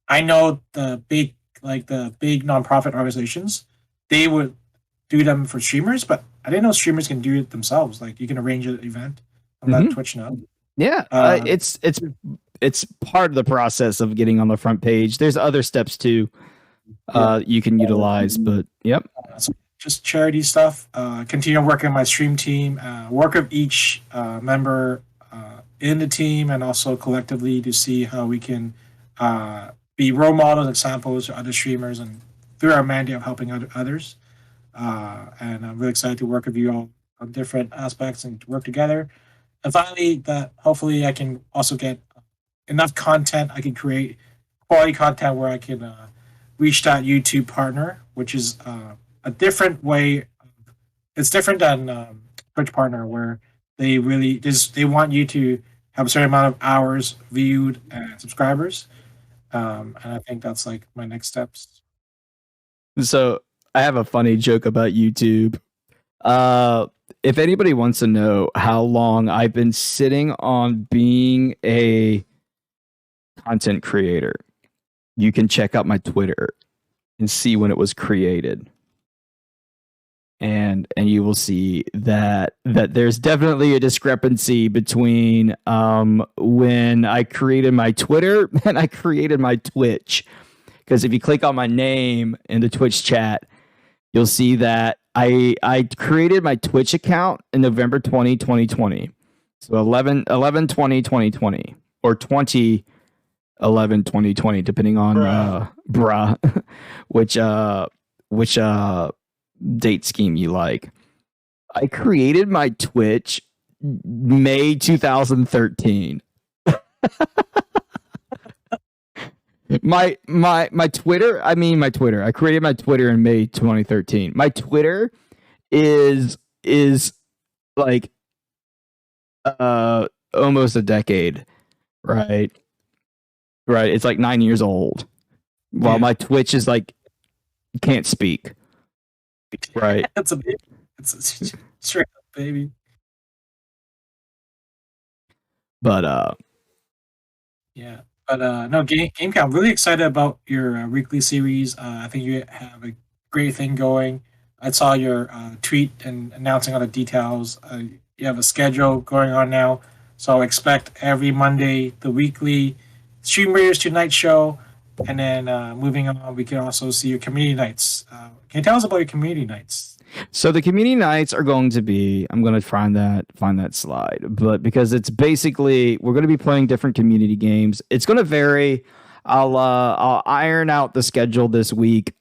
[SPEAKER 2] I know the big nonprofit organizations, they would do them for streamers, but I didn't know streamers can do it themselves. Like you can arrange an event and let Twitch know.
[SPEAKER 1] Yeah, it's part of the process of getting on the front page. There's other steps too you can utilize, but yep.
[SPEAKER 2] So just charity stuff. Continue working on my stream team. Work with each member in the team and also collectively to see how we can be role models, examples to other streamers, and through our mandate of helping others. And I'm really excited to work with you all on different aspects and to work together. And finally, that hopefully I can also get enough content. I can create quality content where I can reach that YouTube partner, which is a different way. It's different than Twitch partner, where they really they want you to have a certain amount of hours viewed and subscribers. And I think that's like my next steps.
[SPEAKER 1] So I have a funny joke about YouTube. If anybody wants to know how long I've been sitting on being a content creator, you can check out my Twitter and see when it was created. And you will see that there's definitely a discrepancy between when I created my Twitter and I created my Twitch. Because if you click on my name in the Twitch chat, you'll see that I created my Twitch account in November 2020. So 11/20/2020 or 20/11/2020, depending on which date scheme you like. I created my Twitch May 2013. my Twitter, I created my Twitter in May 2013. My Twitter is like almost a decade, right? It's like 9 years old. While my Twitch is like can't speak. Right.
[SPEAKER 2] That's a baby. It's a straight up baby.
[SPEAKER 1] But
[SPEAKER 2] yeah. But no, GameCow, I'm really excited about your weekly series. I think you have a great thing going. I saw your tweet and announcing all the details. You have a schedule going on now, so expect every Monday the weekly Stream Raiders Tonight show, and then moving on, we can also see your community nights. Can you tell us about your community nights?
[SPEAKER 1] So the community nights are going to be, I'm going to find that slide, but because it's basically, we're going to be playing different community games. It's going to vary. I'll iron out the schedule this week.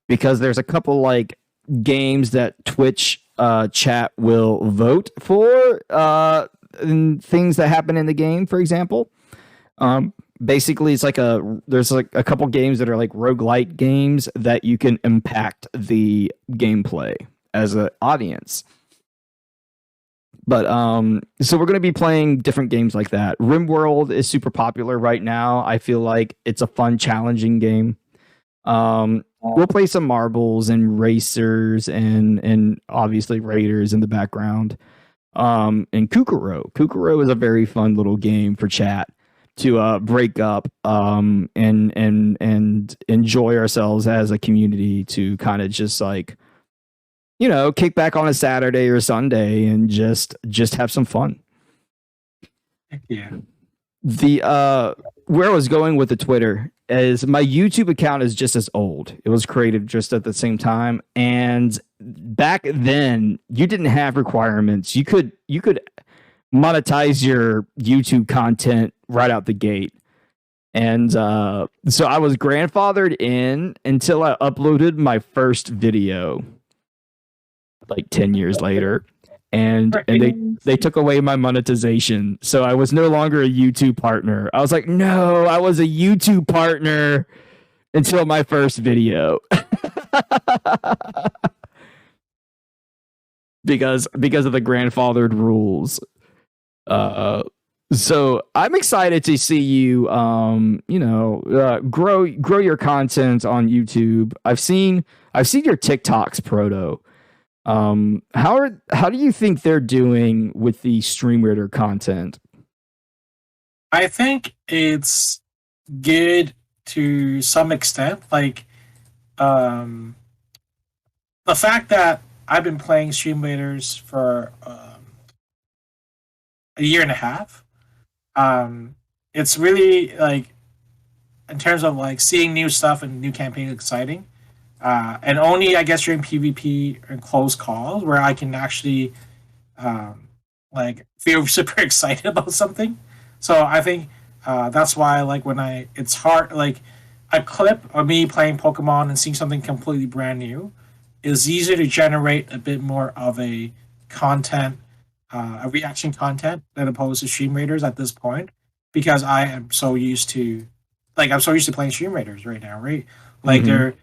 [SPEAKER 1] Because there's a couple like games that Twitch chat will vote for, things that happen in the game, for example. Basically it's there's like a couple games that are like roguelite games that you can impact the gameplay as an audience. But so we're going to be playing different games like that. RimWorld is super popular right now. I feel like it's a fun, challenging game. We'll play some marbles and racers and obviously raiders in the background. And Kukuro is a very fun little game for chat to break up and enjoy ourselves as a community, to kind of just like, you know, kick back on a Saturday or Sunday and just have some fun.
[SPEAKER 2] Yeah.
[SPEAKER 1] The where I was going with the Twitter is my YouTube account is just as old. It was created just at the same time, and back then you didn't have requirements. You could monetize your YouTube content right out the gate. And so I was grandfathered in until I uploaded my first video like 10 years later. And they took away my monetization. So I was no longer a YouTube partner. I was like, no, I was a YouTube partner until my first video. because of the grandfathered rules. So I'm excited to see you grow your content on YouTube. I've seen your TikToks, Proto. How do you think they're doing with the Stream Raider content?
[SPEAKER 2] I think it's good to some extent. Like, the fact that I've been playing Stream Raiders for a year and a half, it's really like, in terms of like seeing new stuff and new campaigns, exciting. And only, I guess, during PvP and close calls where I can actually like feel super excited about something. So I think that's why, like, it's hard, like a clip of me playing Pokemon and seeing something completely brand new is easier to generate a bit more of a reaction content than opposed to Stream Raiders at this point, because I'm so used to playing Stream Raiders right now, right? Like, they're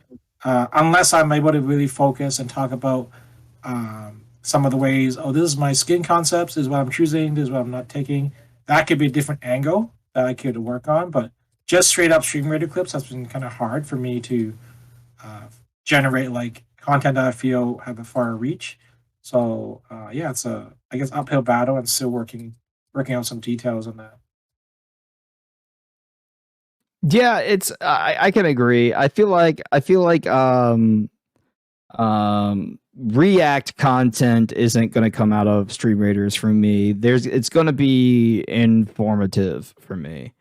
[SPEAKER 2] unless I'm able to really focus and talk about some of the ways, this is my skin concepts, this is what I'm choosing, this is what I'm not taking. That could be a different angle that I could work on, but just straight up Stream Raider clips has been kind of hard for me to generate like content that I feel have a far reach. So it's a, I guess, uphill battle, and still working out some details on that.
[SPEAKER 1] Yeah, it's I can agree. I feel like React content isn't going to come out of Stream Raiders for me. It's going to be informative for me.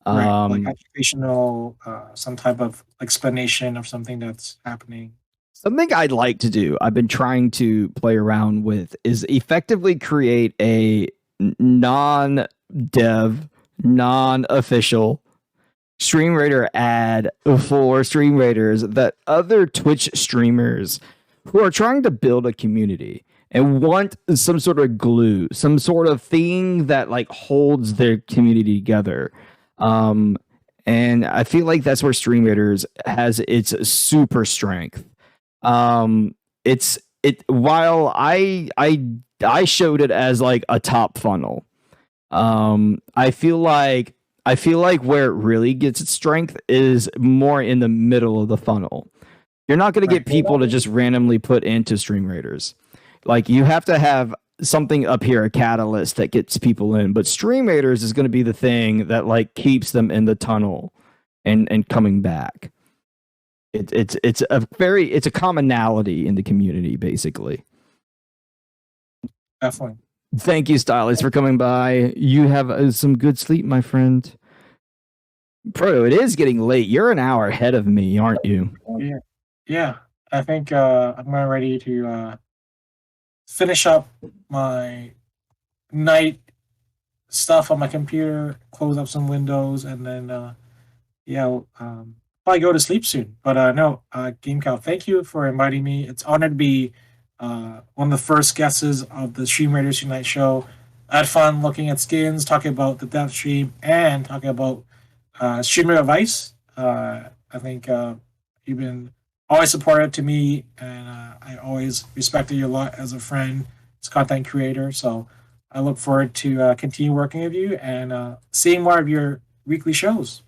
[SPEAKER 2] Right, like educational, some type of explanation of something that's happening.
[SPEAKER 1] Something I'd like to do, I've been trying to play around with, is effectively create a non-dev, non-official Stream Raider ad for Stream Raiders that other Twitch streamers who are trying to build a community and want some sort of glue, some sort of thing that like holds their community together. And I feel like that's where Stream Raiders has its super strength. While I showed it as like a top funnel. I feel like where it really gets its strength is more in the middle of the funnel. You're not going to get people to just randomly put into Stream Raiders. Like, you have to have something up here, a catalyst that gets people in. But Stream Raiders is going to be the thing that like keeps them in the tunnel and coming back. It's a commonality in the community, basically.
[SPEAKER 2] Definitely.
[SPEAKER 1] Thank you, Stylist, for coming by. You have some good sleep, my friend. Proto, it is getting late. You're an hour ahead of me, aren't you?
[SPEAKER 2] Yeah. I think I'm ready to finish up my night stuff on my computer, close up some windows, and then probably go to sleep soon. But no, GameCow, thank you for inviting me. It's honored to be one of the first guests of the Stream Raiders Unite show. I had fun looking at skins, talking about the dev stream, and talking about streamer advice. I think you've been always supportive to me, and I always respected you a lot as a friend, as a content creator. So I look forward to continue working with you and seeing more of your weekly shows.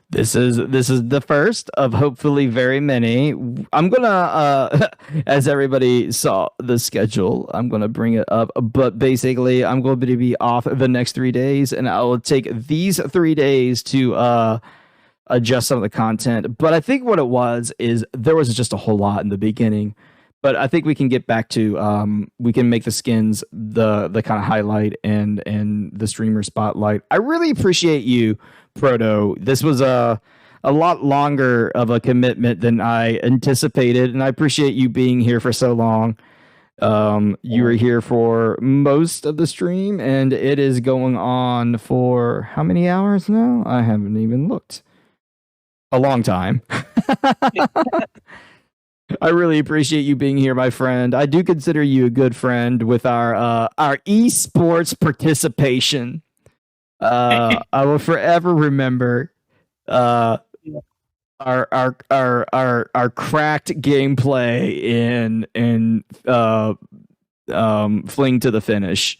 [SPEAKER 1] This is the first of hopefully very many. I'm gonna as everybody saw the schedule, I'm gonna bring it up, but basically I'm going to be off the next 3 days, and I will take these 3 days to adjust some of the content. But I think what it was is there was just a whole lot in the beginning. But I think we can get back to we can make the skins the kind of highlight and the streamer spotlight. I really appreciate you, Proto. This was a lot longer of a commitment than I anticipated, and I appreciate you being here for so long. You were here for most of the stream, and it is going on for how many hours now? I haven't even looked. A long time. I really appreciate you being here, my friend. I do consider you a good friend with our esports participation. I will forever remember our cracked gameplay in Fling to the Finish.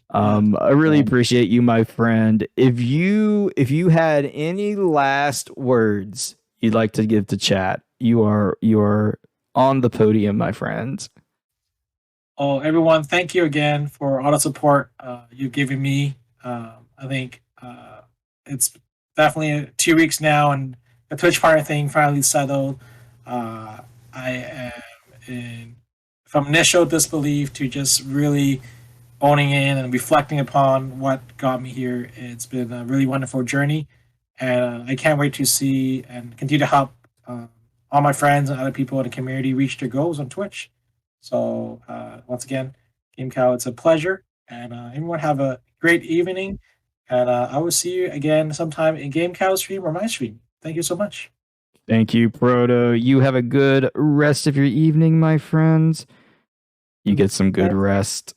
[SPEAKER 1] I really appreciate you, my friend. If you had any last words you'd like to give to chat, you are on the podium, my friends.
[SPEAKER 2] Oh, everyone, thank you again for all the support you've given me. I think it's definitely 2 weeks now, and the Twitch partner thing finally settled. I am from initial disbelief to just really owning in and reflecting upon what got me here. It's been a really wonderful journey, and I can't wait to see and continue to help all my friends and other people in the community reach their goals on Twitch. So once again, GameCow, it's a pleasure, and everyone have a great evening, and I will see you again sometime in GameCow stream or my stream. Thank you so much.
[SPEAKER 1] Thank you, Proto. You have a good rest of your evening, my friends. You get some good rest.